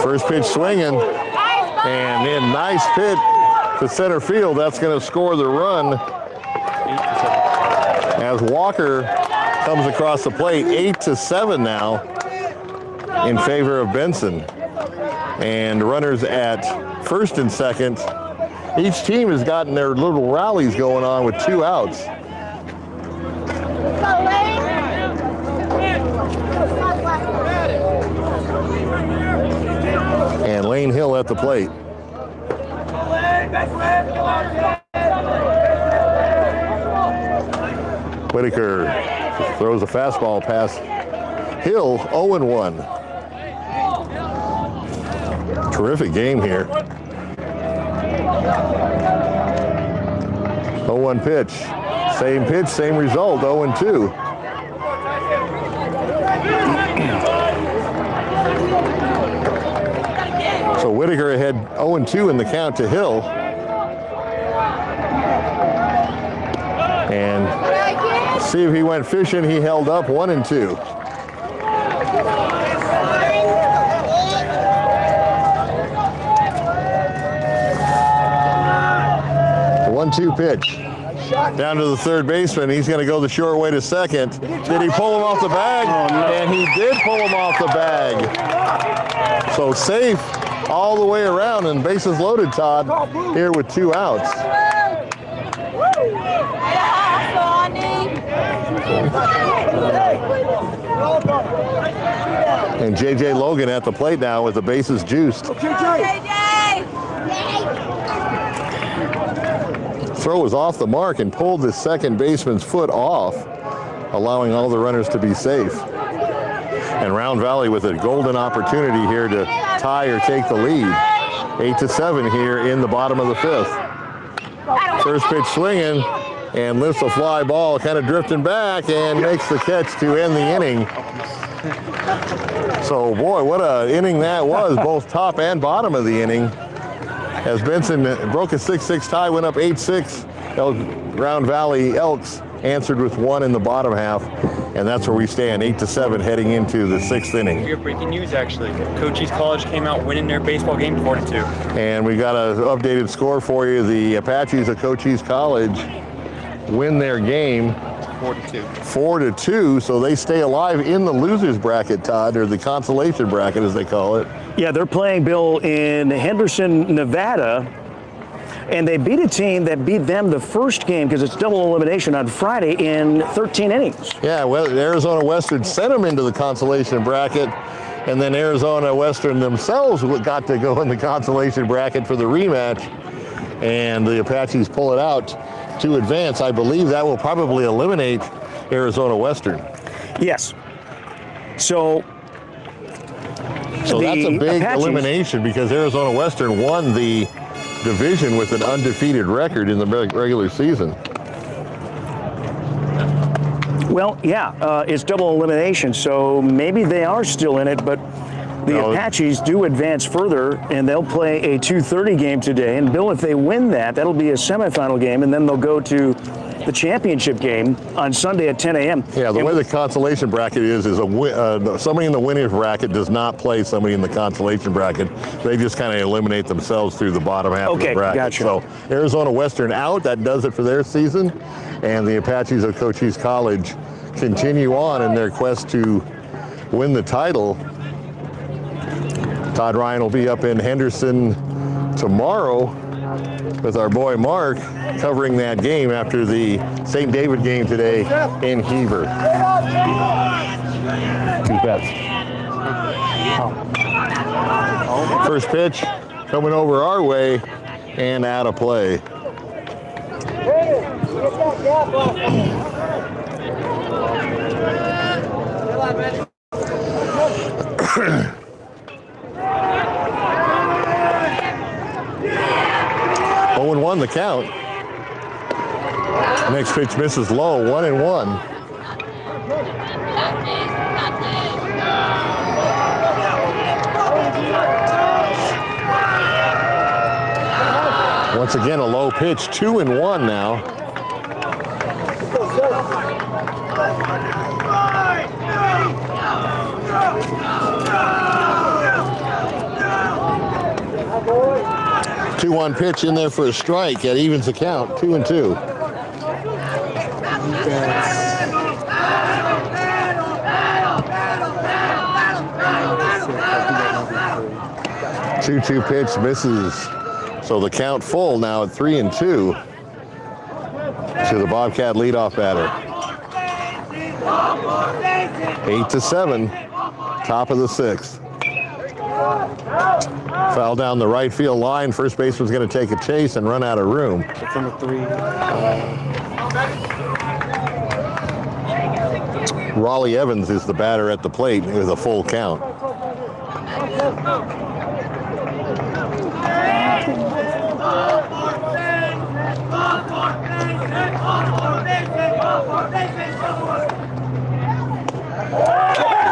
First pitch swinging, and then nice hit to center field. That's going to score the run as Walker comes across the plate. 8-7 now in favor of Benson. And runners at first and second. Each team has gotten their little rallies going on with 2 outs. And Lane Hill at the plate. Whitaker throws a fastball past Hill, 0-1. Terrific game here. 0-1 pitch. Same pitch, same result, 0-2. So Whitaker had 0-2 in the count to Hill. And see if he went fishing, he held up 1-2. 1-2 pitch. Down to the third baseman. He's going to go the short way to second. Did he pull him off the bag? Oh, no. And he did pull him off the bag. So safe all the way around and bases loaded, Todd, here with 2 outs. And J.J. Logan at the plate now with the bases juiced. Throw was off the mark and pulled the second baseman's foot off, allowing all the runners to be safe. And Round Valley with a golden opportunity here to tie or take the lead. 8-7 here in the bottom of the 5th. First pitch swinging and lifts a fly ball, kind of drifting back and makes the catch to end the inning. So boy, what an inning that was, both top and bottom of the inning. As Benson broke a 6-6 tie, went up 8-6. Round Valley Elks answered with 1 in the bottom half. And that's where we stand, 8-7, heading into the 6th inning. We have breaking news, actually. COCHISE College came out winning their baseball game 4-2. And we got an updated score for you. The Apaches of COCHISE College win their game 4-2. So they stay alive in the losers bracket, Todd, or the consolation bracket as they call it. Yeah, they're playing, Bill, in Henderson, Nevada, and they beat a team that beat them the first game because it's double elimination on Friday in 13 innings. Yeah, well, Arizona Western sent them into the consolation bracket, and then Arizona Western themselves got to go in the consolation bracket for the rematch, and the Apaches pull it out to advance. I believe that will probably eliminate Arizona Western. Yes. So that's a big elimination because Arizona Western won the division with an undefeated record in the regular season. Well, yeah, it's double elimination, so maybe they are still in it, but the Apaches do advance further, and they'll play a 2:30 game today. And Bill, if they win that, that'll be a semifinal game, and then they'll go to the championship game on Sunday at 10 a.m. Yeah, the way the consolation bracket is somebody in the winner's bracket does not play somebody in the consolation bracket. They just kind of eliminate themselves through the bottom half of the bracket. Gotcha. So Arizona Western out, that does it for their season. And the Apaches of Cochise College continue on in their quest to win the title. Todd Ryan will be up in Henderson tomorrow with our boy Mark covering that game after the St. David game today in Heber. 2 bets. First pitch coming over our way and out of play. 0-1 the count. Next pitch misses low, 1-1. Once again, a low pitch, 2-1 now. Two-one pitch in there for a strike. That evens the count, 2-2. 2-2 pitch misses. So the count full now at 3-2 to the Bobcat leadoff batter. 8-7, top of the 6th. Foul down the right field line. First baseman's going to take a chase and run out of room. It's on the 3. Raleigh Evans is the batter at the plate with a full count.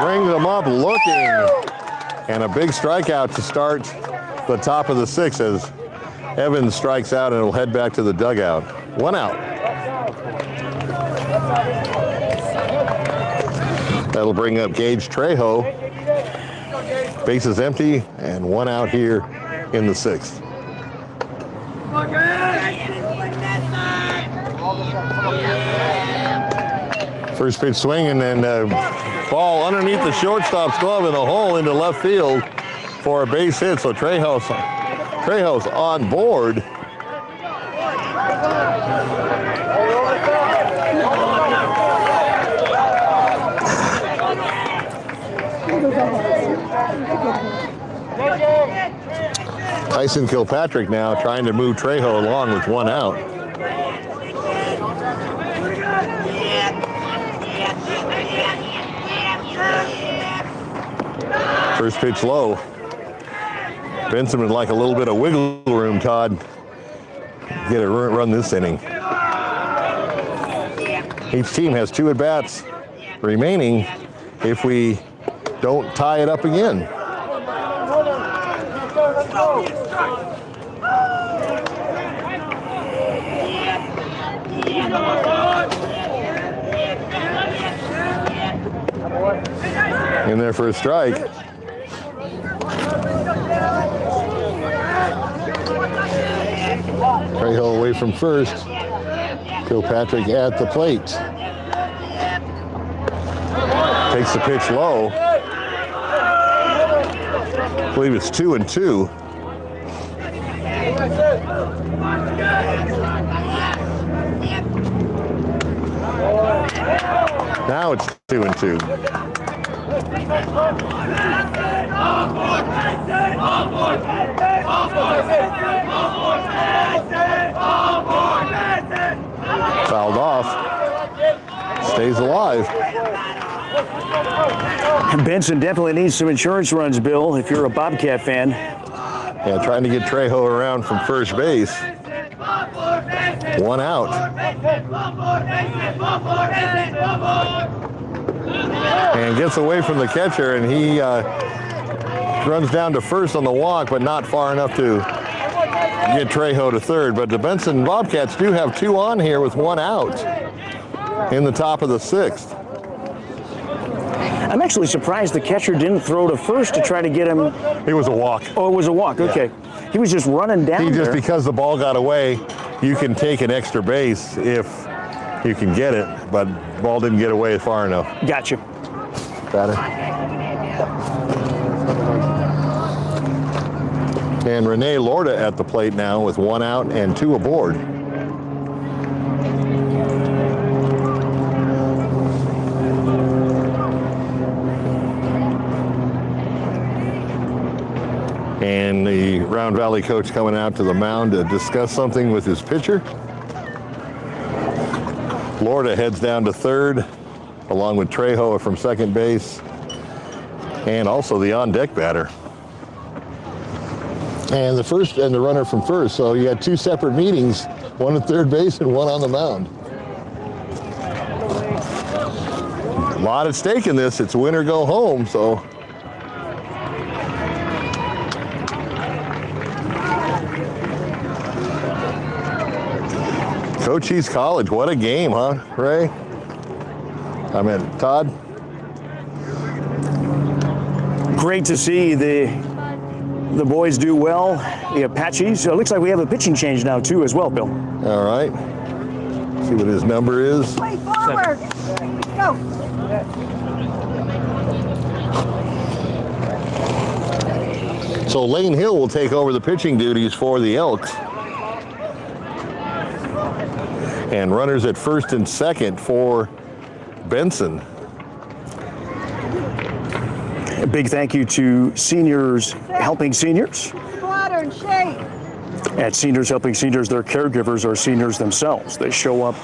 Brings them up looking, and a big strikeout to start the top of the 6th as Evans strikes out and it'll head back to the dugout. 1 out. That'll bring up Gage Trejo. Base is empty and 1 out here in the 6th. First pitch swinging and ball underneath the shortstop's glove in a hole into left field for a base hit. So Trejo's on board. Tyson Kilpatrick now trying to move Trejo along with 1 out. First pitch low. Benson would like a little bit of wiggle room, Todd. Get a run this inning. Each team has 2 at-bats remaining if we don't tie it up again. In there for a strike. Trejo away from first. Kilpatrick at the plate. Takes the pitch low. I believe it's 2-2. Now it's 2-2. Fouled off. Stays alive. Benson definitely needs some insurance runs, Bill, if you're a Bobcat fan. Yeah, trying to get Trejo around from first base. 1 out. And gets away from the catcher, and he runs down to first on the walk, but not far enough to get Trejo to third. But the Benson Bobcats do have 2 on here with 1 out in the top of the 6th. I'm actually surprised the catcher didn't throw to first to try to get him. It was a walk. Oh, it was a walk. Okay. He was just running down there. Because the ball got away, you can take an extra base if you can get it, but the ball didn't get away far enough. Gotcha. Batter. And Renee Lorda at the plate now with 1 out and 2 aboard. And the Round Valley coach coming out to the mound to discuss something with his pitcher. Lorda heads down to third, along with Trejo from second base, and also the on-deck batter. And the first and the runner from first. So you had 2 separate meetings, 1 at third base and 1 on the mound. A lot at stake in this. It's win or go home, so. Cochise College, what a game, huh, Ray? I mean, Todd? Great to see the boys do well. The Apaches. So it looks like we have a pitching change now, too, as well, Bill. All right. See what his number is. Way forward. Go. So Lane Hill will take over the pitching duties for the Elks. And runners at first and second for Benson. A big thank you to Seniors Helping Seniors. Water and shade. At Seniors Helping Seniors, their caregivers are seniors themselves. They show up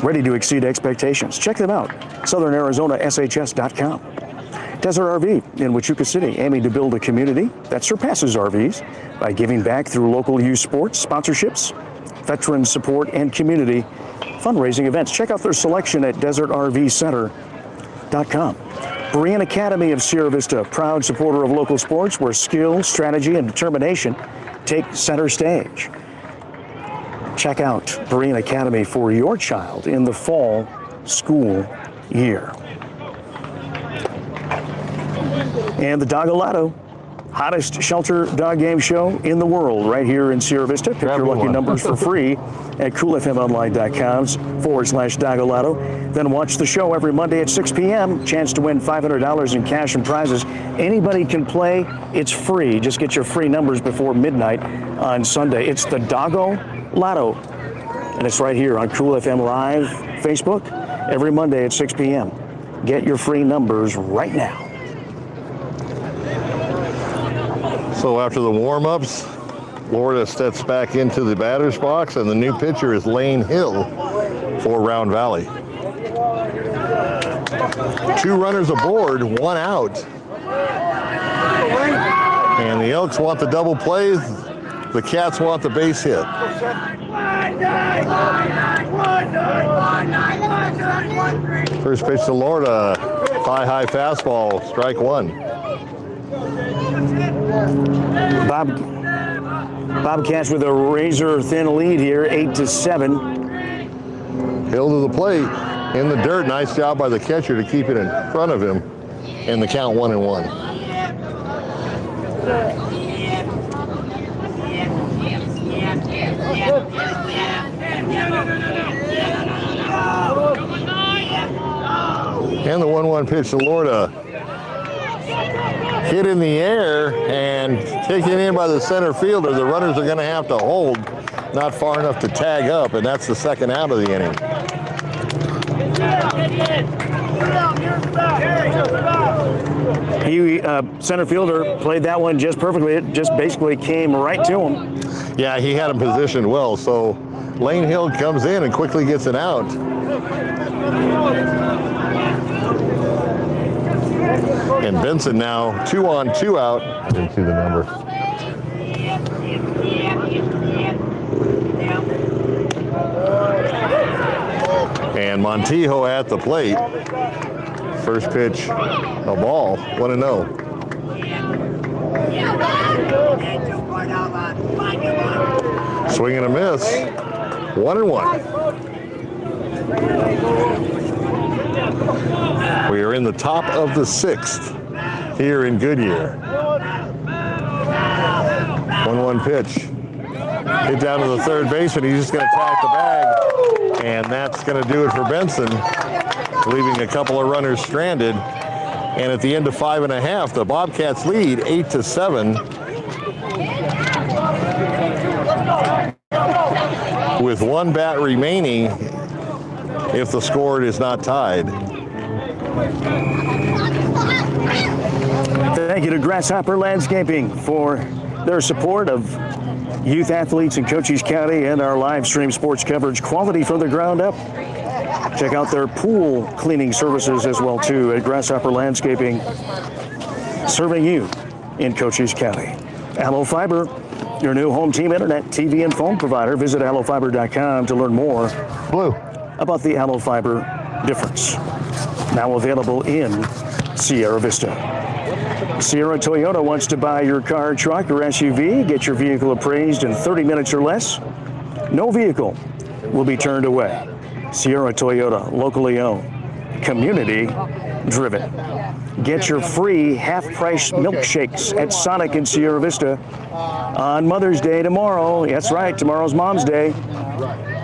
ready to exceed expectations. Check them out, SouthernArizonaSHS.com. Desert RV in Huachuca City, aiming to build a community that surpasses RVs by giving back through local youth sports, sponsorships, veteran support, and community fundraising events. Check out their selection at DesertRVCenter.com. Berean Academy of Sierra Vista, proud supporter of local sports where skill, strategy, and determination take center stage. Check out Berean Academy for your child in the fall school year. And the Dog-A-Lotto, hottest shelter dog game show in the world, right here in Sierra Vista. Pick your lucky numbers for free at coolfmonline.com/Dog-A-Lotto. Then watch the show every Monday at 6 p.m. Chance to win $500 in cash and prizes. Anybody can play. It's free. Just get your free numbers before midnight on Sunday. It's the Dog-A-Lotto. And it's right here on Cool FM Live Facebook every Monday at 6 p.m. Get your free numbers right now. So after the warm-ups, Florida steps back into the batter's box, and the new pitcher is Lane Hill for Round Valley. 2 runners aboard, 1 out. And the Elks want the double play. The Cats want the base hit. First pitch to Lorda, high fastball, strike 1. Bobcats with a razor-thin lead here, 8-7. Hill to the plate, in the dirt. Nice job by the catcher to keep it in front of him. And the count 1-1. And the 1-1 pitch to Lorda. Hit in the air and taken in by the center fielder. The runners are going to have to hold, not far enough to tag up, and that's the second out of the inning. Center fielder played that one just perfectly. It just basically came right to him. Yeah, he had him positioned well. So Lane Hill comes in and quickly gets an out. And Benson now 2 on, 2 out. I didn't see the number. And Montijo at the plate. First pitch, a ball, 1-0. Swing and a miss, 1-1. We are in the top of the 6th here in Goodyear. 1-1 pitch. Hit down to the third baseman. He's just going to tack the bag. And that's going to do it for Benson, leaving a couple of runners stranded. And at the end of 5.5, the Bobcats lead 8-7. With 1 bat remaining if the score is not tied. Thank you to Grasshopper Landscaping for their support of youth athletes in Cochise County and our live stream sports coverage. Quality from the ground up. Check out their pool cleaning services as well too at Grasshopper Landscaping, serving you in Cochise County. Allo Fiber, your new home team internet, TV, and phone provider. Visit allofiber.com to learn more about the Allo Fiber difference. Now available in Sierra Vista. Sierra Toyota wants to buy your car, truck, or SUV. Get your vehicle appraised in 30 minutes or less. No vehicle will be turned away. Sierra Toyota, locally owned, community driven. Get your free half-price milkshakes at Sonic in Sierra Vista on Mother's Day tomorrow. That's right, tomorrow's Mom's Day.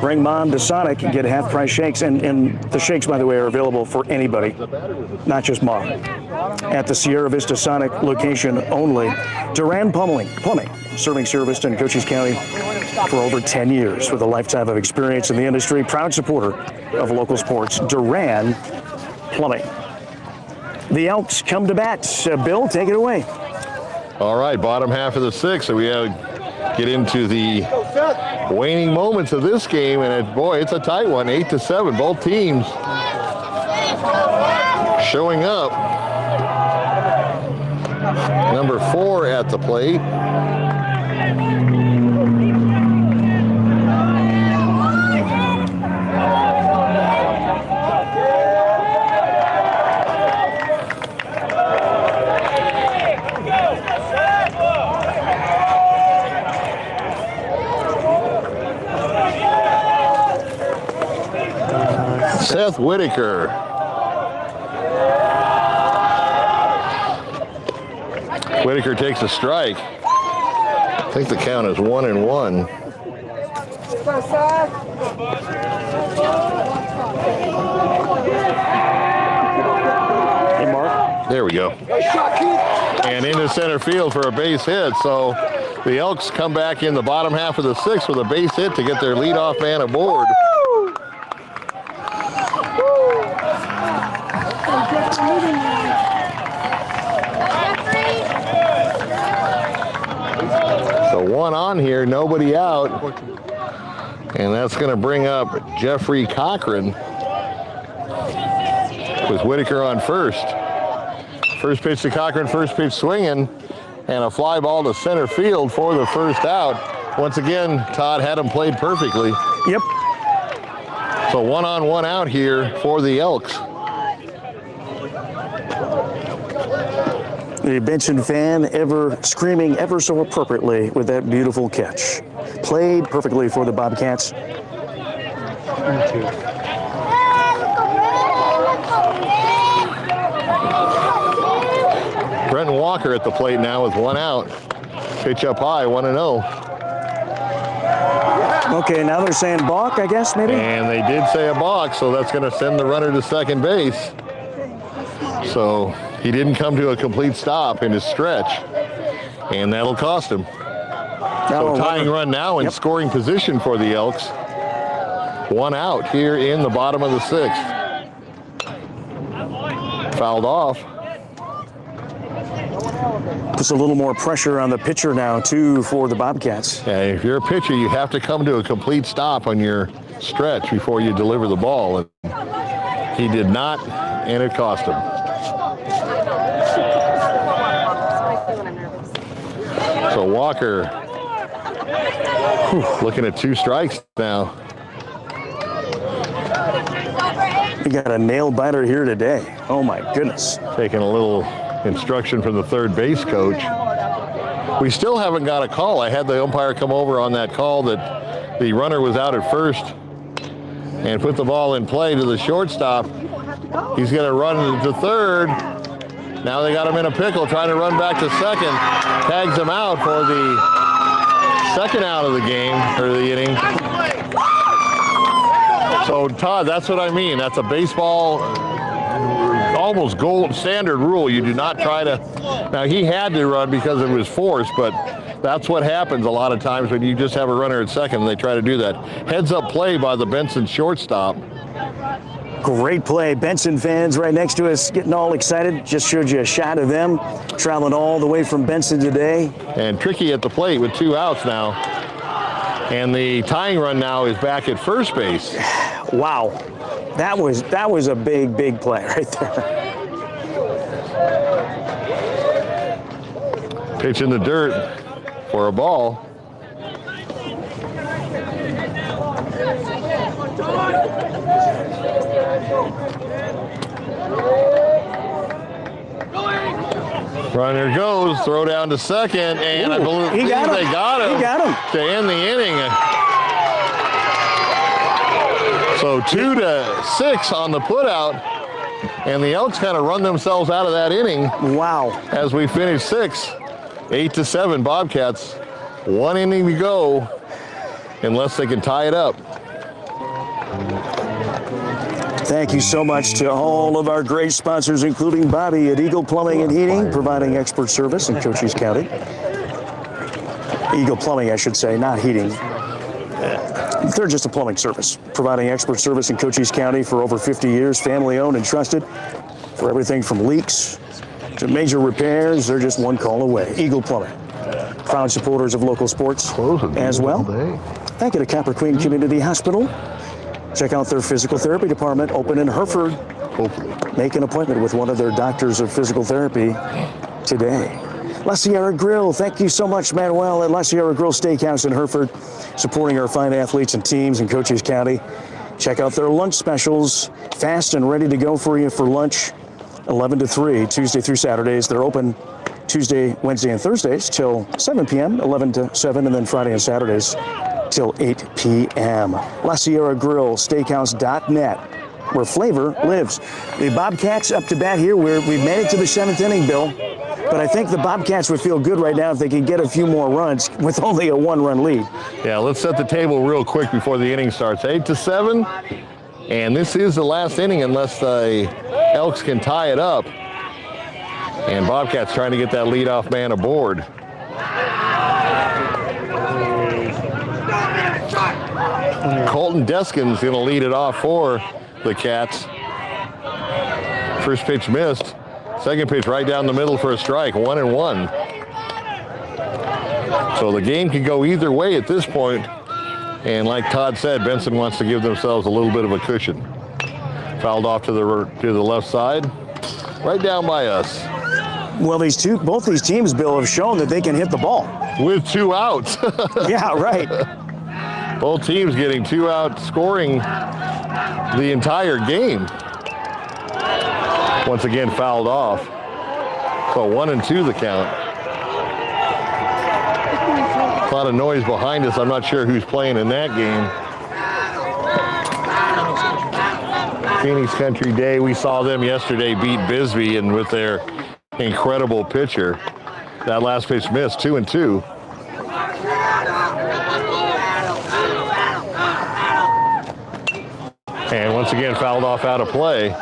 Bring mom to Sonic and get half-price shakes. And the shakes, by the way, are available for anybody, not just mom. at the Sierra Vista Sonic location only. Duran Plumbing, serving Sierra Vista and Cochise County for over 10 years with a lifetime of experience in the industry. Proud supporter of local sports. Duran Plumbing. The Elks come to bat. Bill, take it away. All right, bottom half of the sixth, so we get into the waning moments of this game, and boy, it's a tight one, 8-7. Both teams showing up. Number 4 at the plate. Seth Whitaker. Whitaker takes a strike. I think the count is 1-1. Hey, Mark. There we go. And into center field for a base hit. So the Elks come back in the bottom half of the sixth with a base hit to get their leadoff man aboard. So one on here, nobody out. And that's going to bring up Jeffrey Cochran with Whitaker on first. First pitch to Cochran, first pitch swinging, and a fly ball to center field for the first out. Once again, Todd had him played perfectly. Yep. So 1 on 1 out here for the Elks. The Benson fan ever screaming ever so appropriately with that beautiful catch. Played perfectly for the Bobcats. Brenton Walker at the plate now with 1 out. Pitch up high, 1-0. Okay, now they're saying balk, I guess, maybe? And they did say a balk, so that's going to send the runner to second base. So he didn't come to a complete stop in his stretch, and that'll cost him. So tying run now in scoring position for the Elks. 1 out here in the bottom of the sixth. Fouled off. Puts a little more pressure on the pitcher now, too, for the Bobcats. Yeah, if you're a pitcher, you have to come to a complete stop on your stretch before you deliver the ball. And he did not, and it cost him. So Walker looking at 2 strikes now. He got a nail biter here today. Oh, my goodness. Taking a little instruction from the third base coach. We still haven't got a call. I had the umpire come over on that call that the runner was out at first and put the ball in play to the shortstop. He's going to run to third. Now they got him in a pickle, trying to run back to second. Tags him out for the second out of the game, or the inning. So, Todd, that's what I mean. That's a baseball, almost gold standard rule. You do not try to, now he had to run because it was forced, but that's what happens a lot of times when you just have a runner at second and they try to do that. Heads up play by the Benson shortstop. Great play. Benson fans right next to us getting all excited. Just showed you a shot of them traveling all the way from Benson today. And Tricky at the plate with 2 outs now. And the tying run now is back at first base. Wow. That was a big play right there. Pitch in the dirt for a ball. Runner goes, throw down to second, and I believe they got him. He got him to end the inning. So 2-6 on the putout, and the Elks kind of run themselves out of that inning. Wow. As we finish 6, 8-7 Bobcats. 1 inning to go, unless they can tie it up. Thank you so much to all of our great sponsors, including Bobby at Eagle Plumbing and Heating, providing expert service in Cochise County. Eagle Plumbing, I should say, not heating. They're just a plumbing service, providing expert service in Cochise County for over 50 years, family owned and trusted for everything from leaks to major repairs. They're just one call away. Eagle Plumbing, proud supporters of local sports as well. Thank you to Copper Queen Community Hospital. Check out their physical therapy department, open in Hereford. Make an appointment with one of their doctors of physical therapy today. La Sierra Grill, thank you so much, Manuel, at La Sierra Grill Steakhouse in Hereford, supporting our fine athletes and teams in Cochise County. Check out their lunch specials, fast and ready to go for you for lunch, 11 to 3, Tuesday through Saturdays. They're open Tuesday, Wednesday, and Thursdays till 7 p.m., 11 to 7, and then Friday and Saturdays till 8 p.m. La Sierra Grill, Steakhouse.net, where flavor lives. The Bobcats up to bat here. We've made it to the 7th inning, Bill. But I think the Bobcats would feel good right now if they could get a few more runs with only a 1-run lead. Yeah, let's set the table real quick before the inning starts. 8-7, and this is the last inning unless the Elks can tie it up. And Bobcats trying to get that leadoff man aboard. Colton Deskin's going to lead it off for the Cats. First pitch missed. Second pitch right down the middle for a strike, 1-1. So the game can go either way at this point. And like Todd said, Benson wants to give themselves a little bit of a cushion. Fouled off to the left side, right down by us. Well, both these teams, Bill, have shown that they can hit the ball. With 2 outs. Yeah, right. Both teams getting 2 out, scoring the entire game. Once again fouled off. So 1-2 the count. A lot of noise behind us. I'm not sure who's playing in that game. Phoenix Country Day, we saw them yesterday beat Bisbee, and with their incredible pitcher. That last pitch missed, 2-2. And once again fouled off out of play.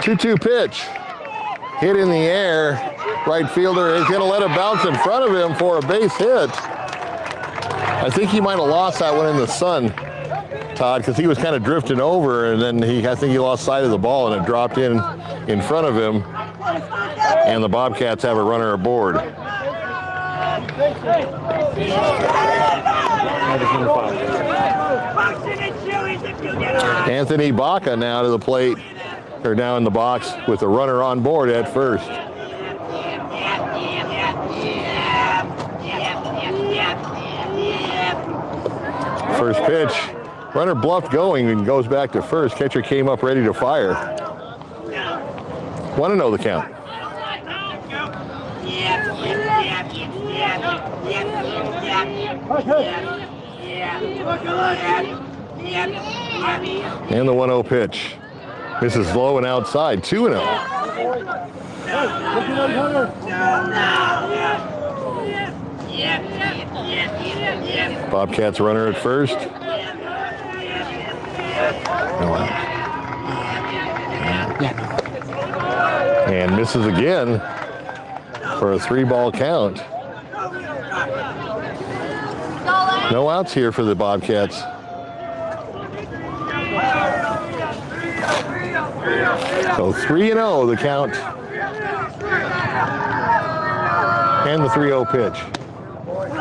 Two-two pitch. Hit in the air. Right fielder is going to let it bounce in front of him for a base hit. I think he might have lost that one in the sun, Todd, because he was kind of drifting over, and then I think he lost sight of the ball, and it dropped in front of him, and the Bobcats have a runner aboard. Anthony Baca now to the plate, or now in the box with a runner on board at first. First pitch, runner bluffed going and goes back to first. Catcher came up ready to fire. 1-0 the count. And the 1-0 pitch. Misses low and outside, 2-0. Bobcats runner at first. And misses again for a 3-ball count. No outs here for the Bobcats. So 3-0 the count. And the 3-0 pitch.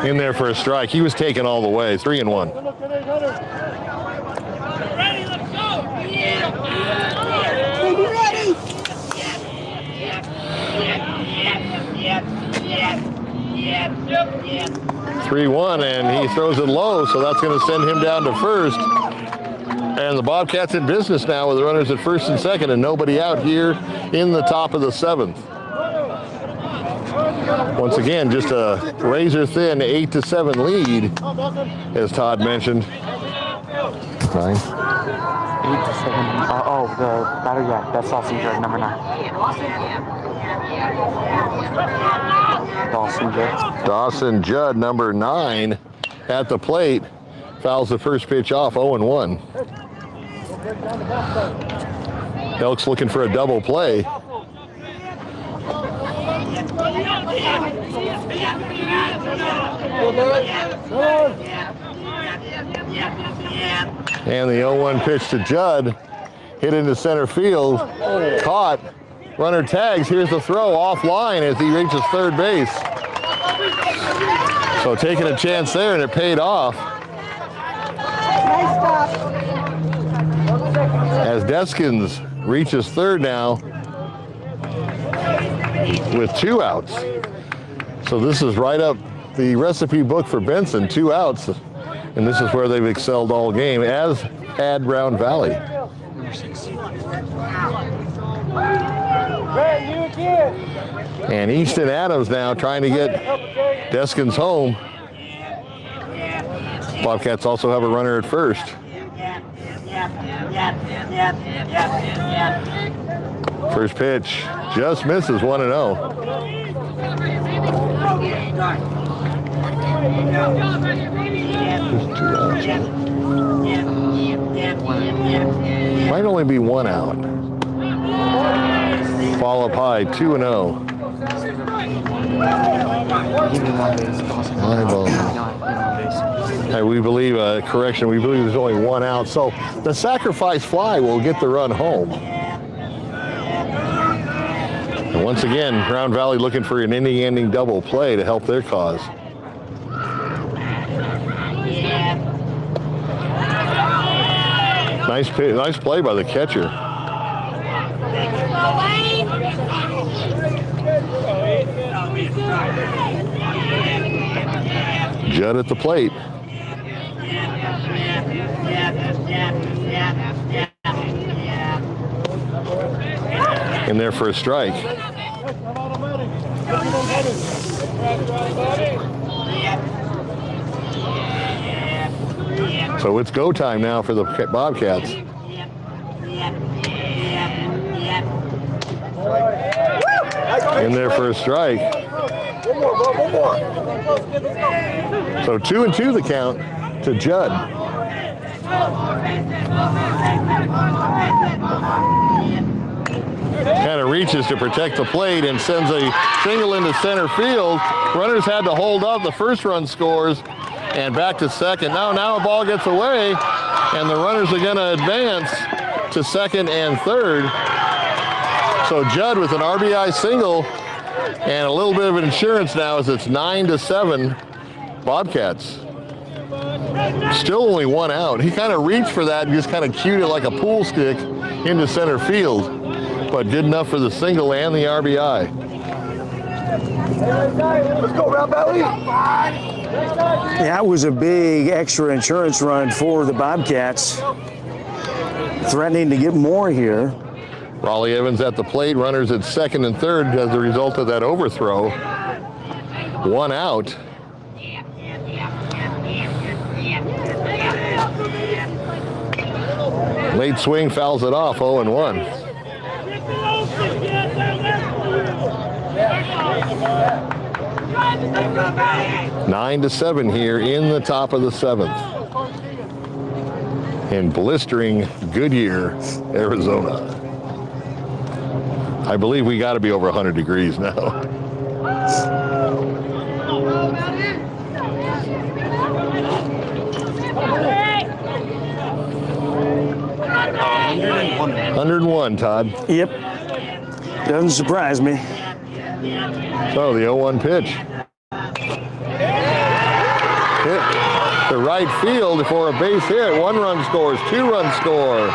In there for a strike. He was taken all the way. 3-1. Ready, let's go! Baby, ready! 3-1, and he throws it low, so that's going to send him down to first. And the Bobcats in business now with the runners at first and second, and nobody out here in the top of the 7th. Once again, just a razor-thin 8-7 lead, as Todd mentioned. Fine. Oh, the batter, yeah, that's Dawson Judd, number 9. Dawson Judd. Dawson Judd, number 9, at the plate. Fouls the first pitch off, 0-1. Elks looking for a double play. And the 0-1 pitch to Judd, hit into center field, caught, runner tags, here's the throw offline as he reaches third base. So taking a chance there, and it paid off. Nice stop. As Deskins reaches third now with 2 outs. So this is right up the recipe book for Benson, 2 outs. And this is where they've excelled all game, as had Round Valley. Number 6. And Easton Adams now trying to get Deskins home. Bobcats also have a runner at first. First pitch just misses, 1-0. Might only be 1 out. Fall up high, 2-0. We believe, correction, we believe there's only 1 out. So the sacrifice fly will get the run home. And once again, Round Valley looking for an inning-ending double play to help their cause. Nice play by the catcher. Judd at the plate. In there for a strike. So it's go time now for the Bobcats. In there for a strike. One more. So 2-2 the count to Judd. Kind of reaches to protect the plate and sends a single into center field. Runners had to hold up. The first run scores. And back to second. Now a ball gets away, and the runners are going to advance to second and third. So Judd with an RBI single and a little bit of insurance now as it's 9-7 Bobcats. Still only 1 out. He kind of reached for that and just kind of cued it like a pool stick into center field, but did enough for the single and the RBI. Let's go, Round Valley. That was a big extra insurance run for the Bobcats. Threatening to get more here. Raleigh Evans at the plate, runners at second and third as a result of that overthrow. 1 out. Late swing fouls it off, 0-1. 9-7 here in the top of the 7th. In blistering Goodyear, Arizona. I believe we got to be over 100 degrees now. $101. 101, Todd. Yep. Doesn't surprise me. So the 0-1 pitch. Hit to right field for a base hit. 1 run scores, 2 run score.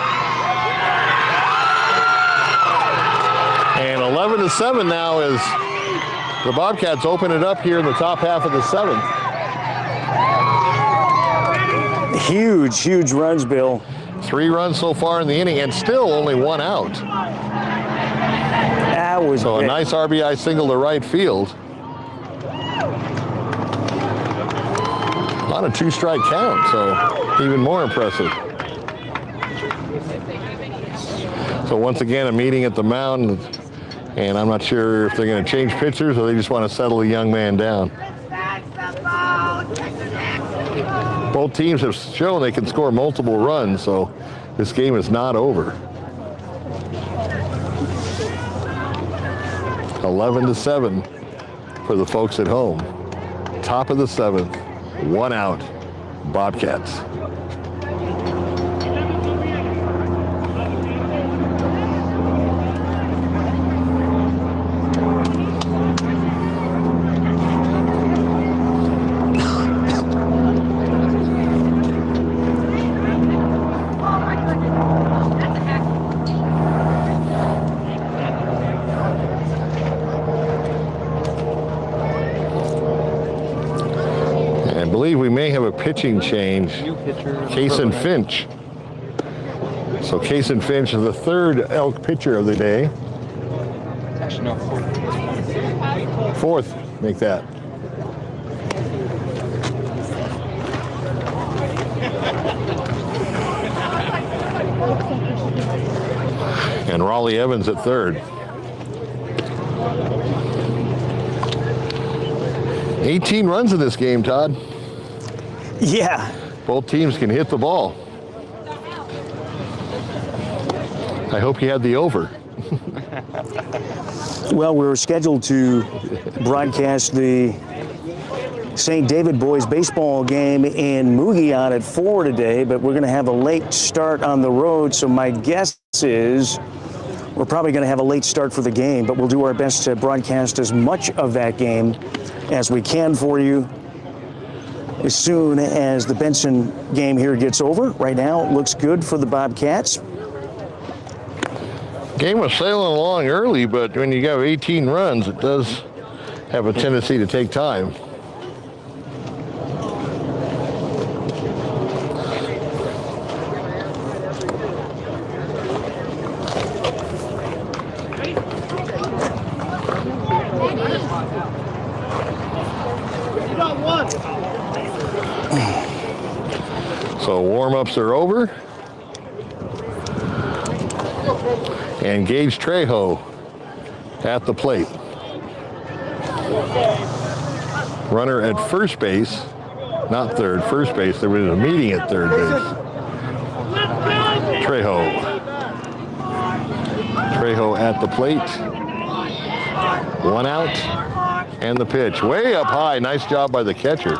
And 11-7 now as the Bobcats open it up here in the top half of the 7th. Huge runs, Bill. 3 runs so far in the inning and still only 1 out. That was So a big. nice RBI single to right field. On a 2-strike count, so even more impressive. So once again, a meeting at the mound, and I'm not sure if they're going to change pitchers or they just want to settle the young man down. Both teams have shown they can score multiple runs, so this game is not over. 11-7 for the folks at home. Top of the 7th, 1 out, Bobcats. I believe we may have a pitching change. Case and Finch. So Case and Finch is the 3rd Elk pitcher of the day. Actually, no, 4th. 4th, make that. And Raleigh Evans at 3rd. 18 runs in this game, Todd. Yeah. Both teams can hit the ball. I hope you had the over. Well, we were scheduled to broadcast the St. David boys baseball game in Mugion at 4 today, but we're going to have a late start on the road, so my guess is we're probably going to have a late start for the game, but we'll do our best to broadcast as much of that game as we can for you as soon as the Benson game here gets over. Right now, it looks good for the Bobcats. Game was sailing along early, but when you have 18 runs, it does have a tendency to take time. So warm-ups are over. And Gage Trejo at the plate. Runner at first base, not third, first base. There was a meeting at third base. Trejo at the plate. 1 out. And the pitch. Way up high. Nice job by the catcher.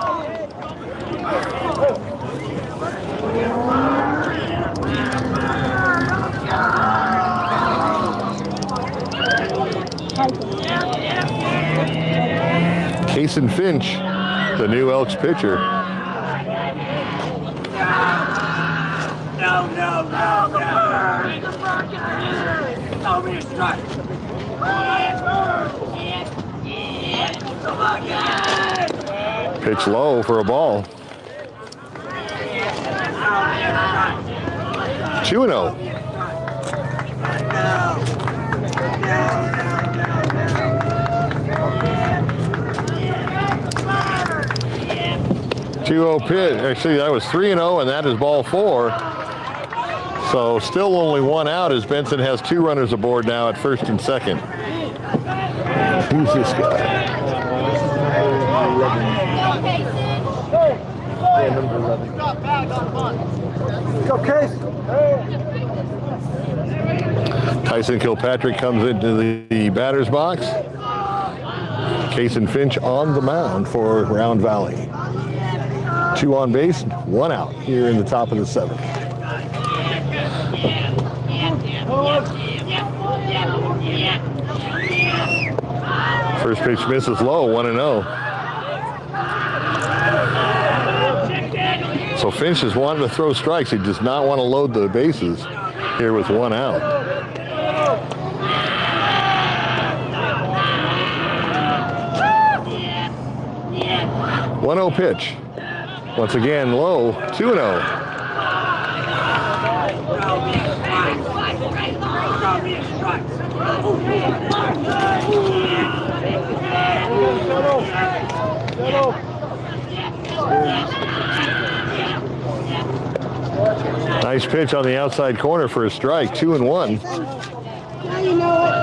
Case and Finch, the new Elks pitcher. Pitch low for a ball. 2-0. Pitch. Actually, that was 3-0, and that is ball 4. So still only 1 out as Benson has 2 runners aboard now at first and second. Who's this guy? Go, Case. Tyson Kilpatrick comes into the batter's box. Case and Finch on the mound for Round Valley. 2 on base, 1 out here in the top of the 7th. First pitch misses low, 1-0. So Finch is wanting to throw strikes. He does not want to load the bases here with 1 out. One-0 pitch. Once again, low, 2-0. Nice pitch on the outside corner for a strike. 2-1. Now you know it.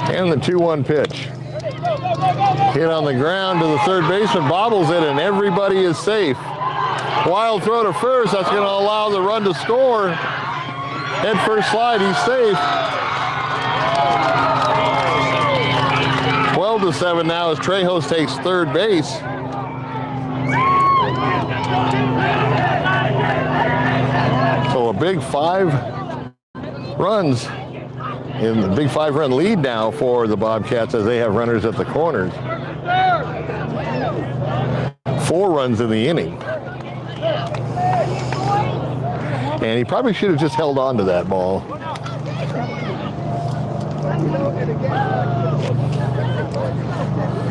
And the 2-1 pitch. Hit on the ground to the third baseman, bobbles it, and everybody is safe. Wild throw to first. That's going to allow the run to score. Head first slide. He's safe. 12-7 now as Trejos takes third base. So a big 5 runs in the big 5-run lead now for the Bobcats as they have runners at the corners. 4 runs in the inning. And he probably should have just held on to that ball.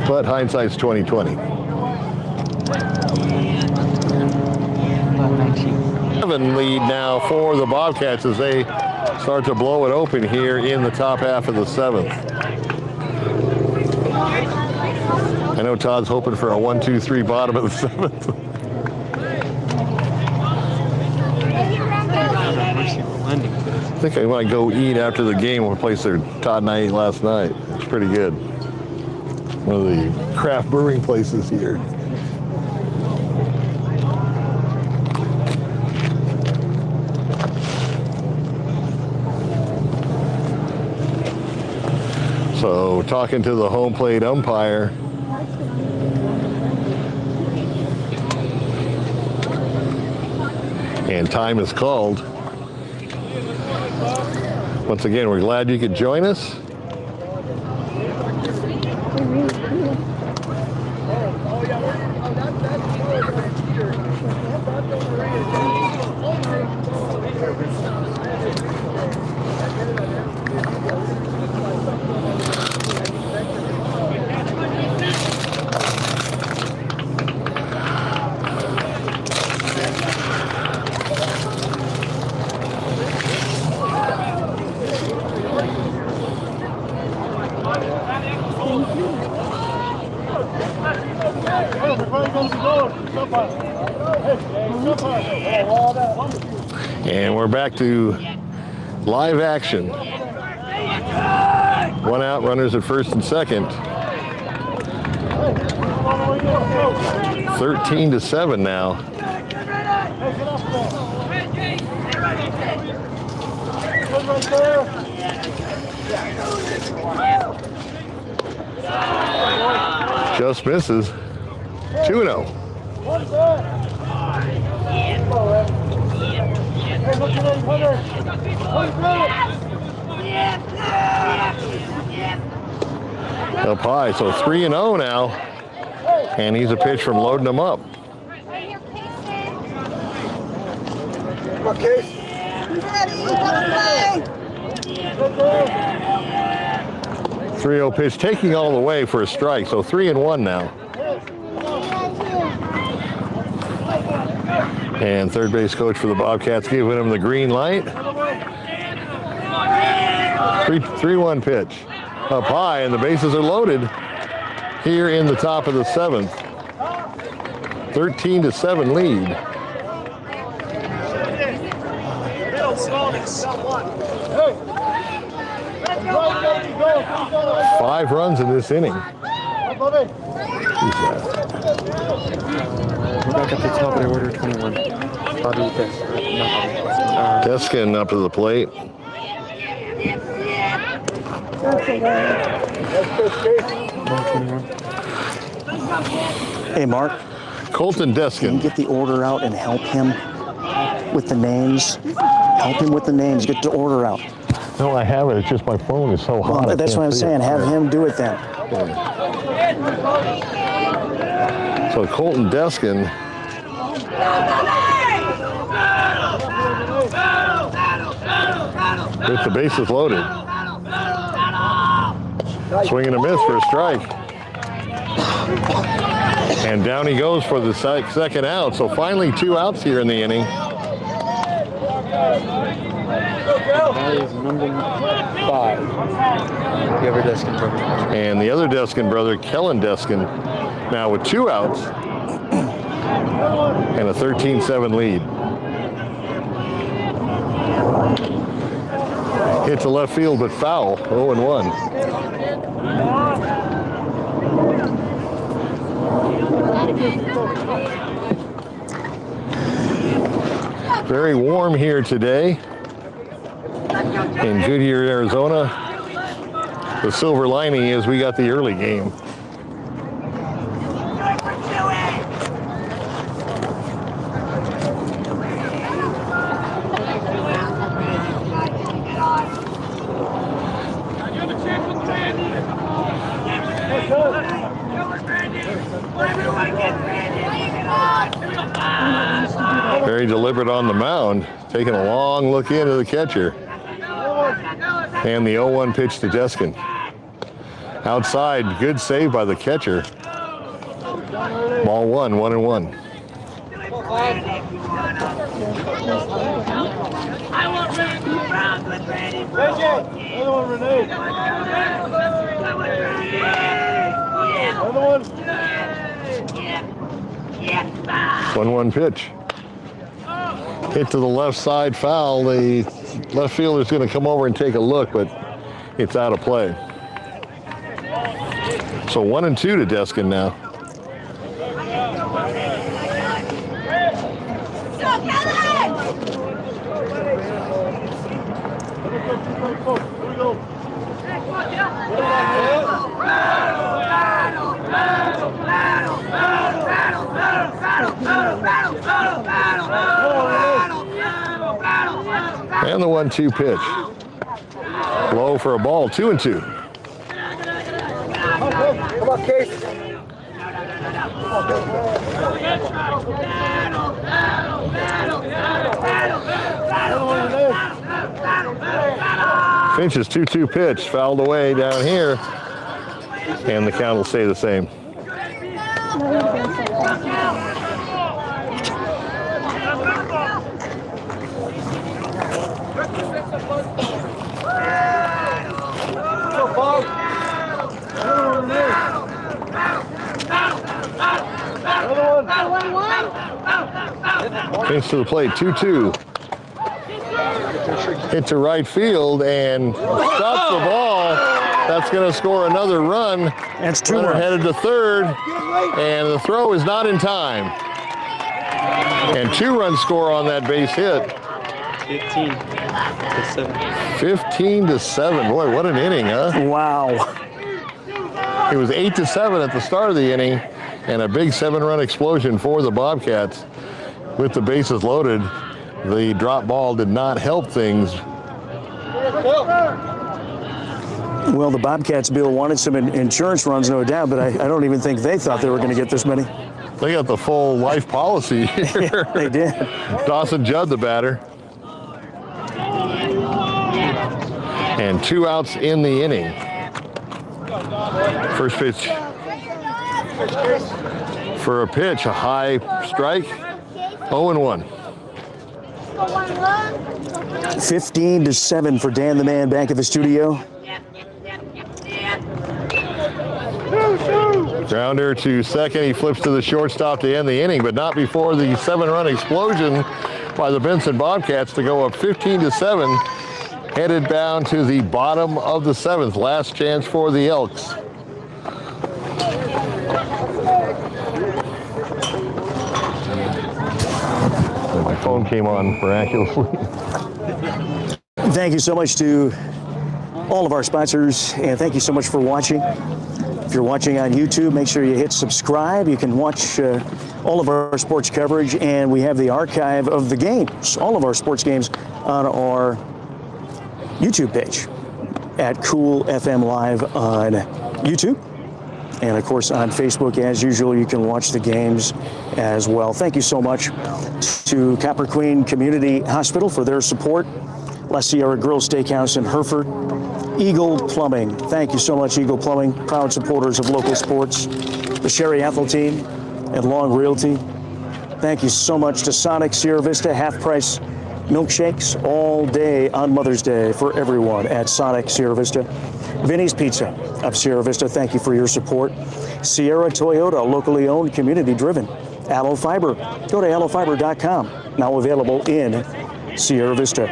But hindsight's 20/20. 7 lead now for the Bobcats as they start to blow it open here in the top half of the 7th. I know Todd's hoping for a 1-2-3 bottom of the 7th. I think I might go eat after the game. One place there Todd and I ate last night. It's pretty good. One of the craft brewing places here. So talking to the home plate umpire. And time is called. Once again, we're glad you could join us. And we're back to live action. 1 out, runners at first and second. 13-7 now. Just misses. 2-0. Up high, so 3-0 now. And he's a pitch from loading him up. Okay. 3-0 pitch, taking all the way for a strike, so 3-1 now. And third base coach for the Bobcats giving him the green light. 3-1 pitch. Up high, and the bases are loaded here in the top of the 7th. 13-7 lead. 5 runs in this inning. We're back at the top of the order, 21. Bobby Deskin up to the plate. Hey, Mark. Colton Can you Deskin. get the order out and help him with the names? Help him with the names. Get the order out. No, I have it. It's just my phone is so hot. Well, that's what I'm saying. Have him do it then. So Colton Deskin. With the bases loaded. Swing and a miss for a strike. And down he goes for the second out. So finally 2 outs here in the inning. is number 5. The other Deskin brother. And the other Deskin brother, Kellen Deskin, now with 2 outs and a 13-7 lead. Hit to left field, but foul, 0-1. Very warm here today in Goodyear, Arizona. The silver lining is we got the early game. Very deliberate on the mound, taking a long look into the catcher. And the 0-1 pitch to Deskin. Outside, good save by the catcher. Ball 1, 1-1. Another one. 1-1 pitch. Hit to the left side, foul. The left fielder's going to come over and take a look, but it's out of play. So 1-2 to Deskin now. And the 1-2 pitch. Low for a ball, 2-2. Come on, Case. Finch's 2-2 pitch, fouled away down here, and the count will stay the same. Finch to the plate, 2-2. Hit to right field and stops the ball. That's going to score another run. That's 2 Runner runs. headed to third, and the throw is not in time. And 2-run score on that base hit. 15-7. 15-7. Boy, what an inning, huh? Wow. It was 8-7 at the start of the inning, and a big 7-run explosion for the Bobcats. With the bases loaded, the drop ball did not help things. Well, the Bobcats, Bill, wanted some insurance runs, no doubt, but I don't even think they thought they were going to get this many. They got the full life policy here. They did. Dawson Judd, the batter. And 2 outs in the inning. First pitch for a pitch, a high strike, 0-1. 15-7 for Dan the Man back at the studio. Grounder to second. He flips to the shortstop to end the inning, but not before the 7-run explosion by the Benson Bobcats to go up 15-7, headed down to the bottom of the 7th. Last chance for the Elks. My phone came on miraculously. Thank you so much to all of our sponsors, and thank you so much for watching. If you're watching on YouTube, make sure you hit subscribe. You can watch all of our sports coverage, and we have the archive of the games, all of our sports games, on our YouTube page at Cool FM Live on YouTube. And of course, on Facebook, as usual, you can watch the games as well. Thank you so much to Copper Queen Community Hospital for their support. La Sierra Grill Steakhouse in Hereford. Eagle Plumbing. Thank you so much, Eagle Plumbing, proud supporters of local sports. The Sherry Ethel team and Long Realty. Thank you so much to Sonic, Sierra Vista, Half Price Milkshakes all day on Mother's Day for everyone at Sonic Sierra Vista. Vinny's Pizza of Sierra Vista, thank you for your support. Sierra Toyota, locally owned, community driven. Aloe Fiber, go to aloefiber.com, now available in Sierra Vista.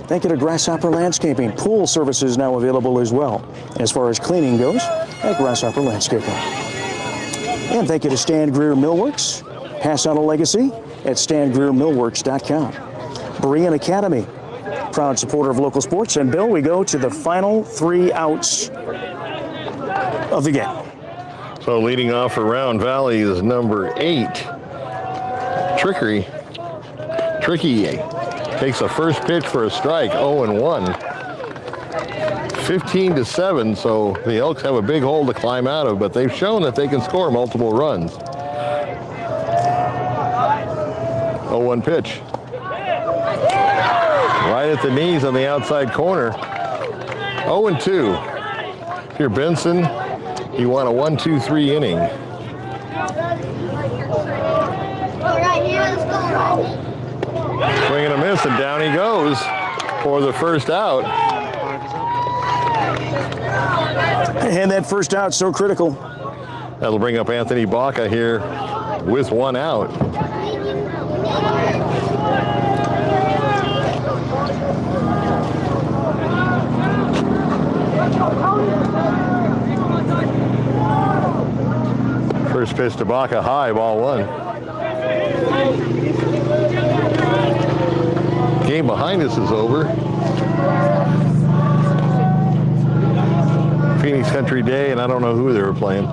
Thank you to Grasshopper Landscaping. Pool services now available as well, as far as cleaning goes, at Grasshopper Landscaping. And thank you to Stan Greer Millworks. Pass on a legacy at stangreermillworks.com. Berean Academy, proud supporter of local sports. And Bill, we go to the final 3 outs of the game. So leading off for Round Valley is number 8, Tricky takes a first pitch for a strike, 0-1. 15-7, so the Elks have a big hole to climb out of, but they've shown that they can score multiple runs. 0-1 pitch. Right at the knees on the outside corner. 0-2. Here Benson, he won a 1-2-3 inning. Swing and a miss, and down he goes for the first out. And that first out so critical. That'll bring up Anthony Baca here with 1 out. First pitch to Baca, high, ball 1. Game behind us is over. Phoenix Country Day, and I don't know who they were playing.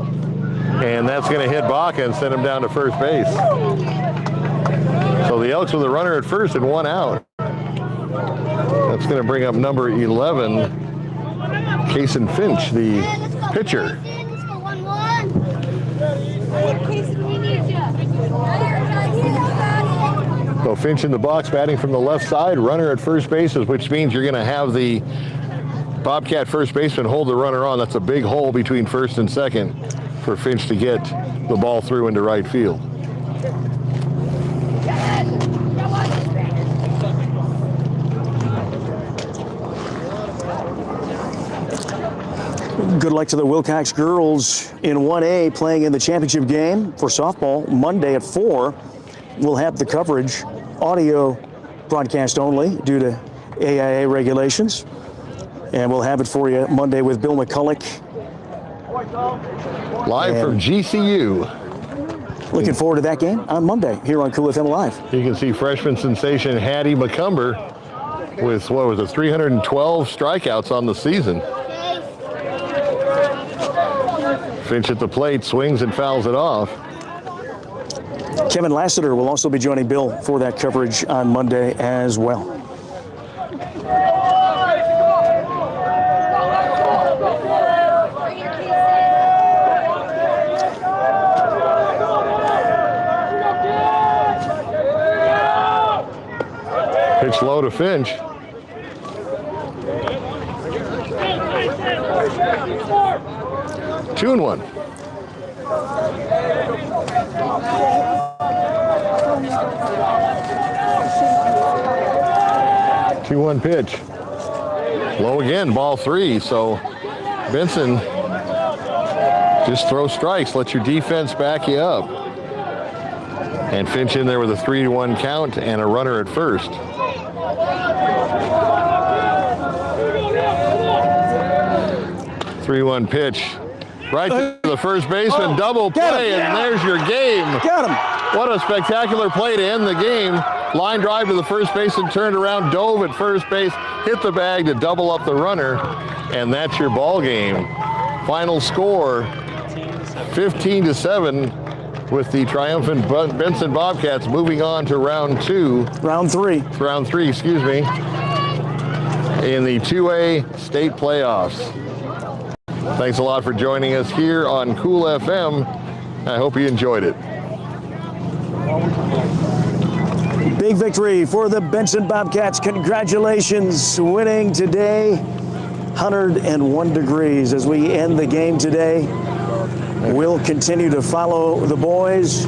And that's going to hit Baca and send him down to first base. So the Elks with a runner at first and 1 out. That's going to bring up number 11, Kason Finch, the pitcher. So Finch in the box, batting from the left side, runner at first base, which means you're going to have the Bobcat first baseman hold the runner on. That's a big hole between first and second for Finch to get the ball through into right field. Good luck to the Wilcox girls in 1A playing in the championship game for softball Monday at 4. We'll have the coverage, audio broadcast only due to AIA regulations. And we'll have it for you Monday with Bill McCulloch. Live from GCU. Looking forward to that game on Monday here on Cool FM Live. You can see freshman sensation Hattie McCumber with, 312 strikeouts on the season. Finch at the plate, swings and fouls it off. Kevin Lassiter will also be joining Bill for that coverage on Monday as well. Pitch low to Finch. Two and 1. Two 1 pitch. Low again, ball 3. So Benson, just throw strikes. Let your defense back you up. And Finch in there with a 3-1 count and a runner at first. Three-one pitch. Right to the first baseman, double play, and there's your game. Got him. What a spectacular play to end the game. Line drive to the first baseman, turned around, dove at first base, hit the bag to double up the runner, and that's your ball game. Final score, 15-7, with the triumphant Benson Bobcats moving on to round 3, excuse me, in the 2A state playoffs. Thanks a lot for joining us here on Cool FM. I hope you enjoyed it. Big victory for the Benson Bobcats. Congratulations, winning today. 101 degrees as we end the game today. We'll continue to follow the boys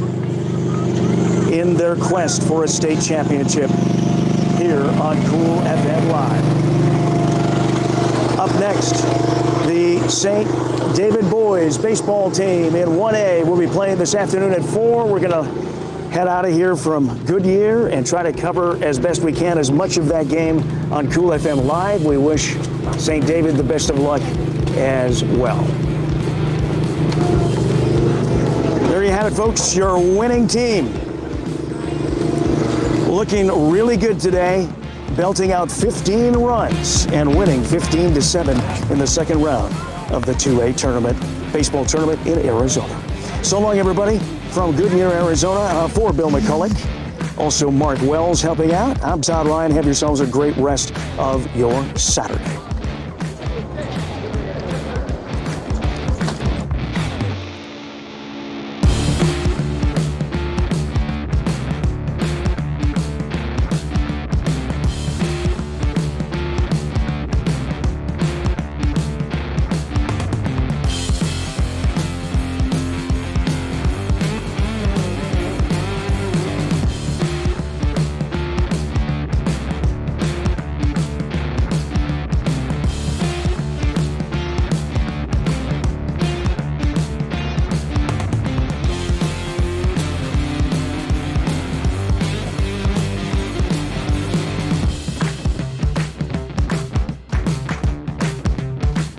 in their quest for a state championship here here on Cool FM Live. Up next, the St. David Boys baseball team in 1A will be playing this afternoon at 4. We're going to head out of here from Goodyear and try to cover as best we can as much of that game on Cool FM Live. We wish St. David the best of luck as well. There you have it, folks, your winning team. Looking really good today, belting out 15 runs and winning 15-7 in the second round of the 2A tournament, baseball tournament in Arizona. So long, everybody, from Goodyear, Arizona, for Bill McCulloch. Also, Mark Wells helping out. I'm Todd Ryan. Have yourselves a great rest of your Saturday.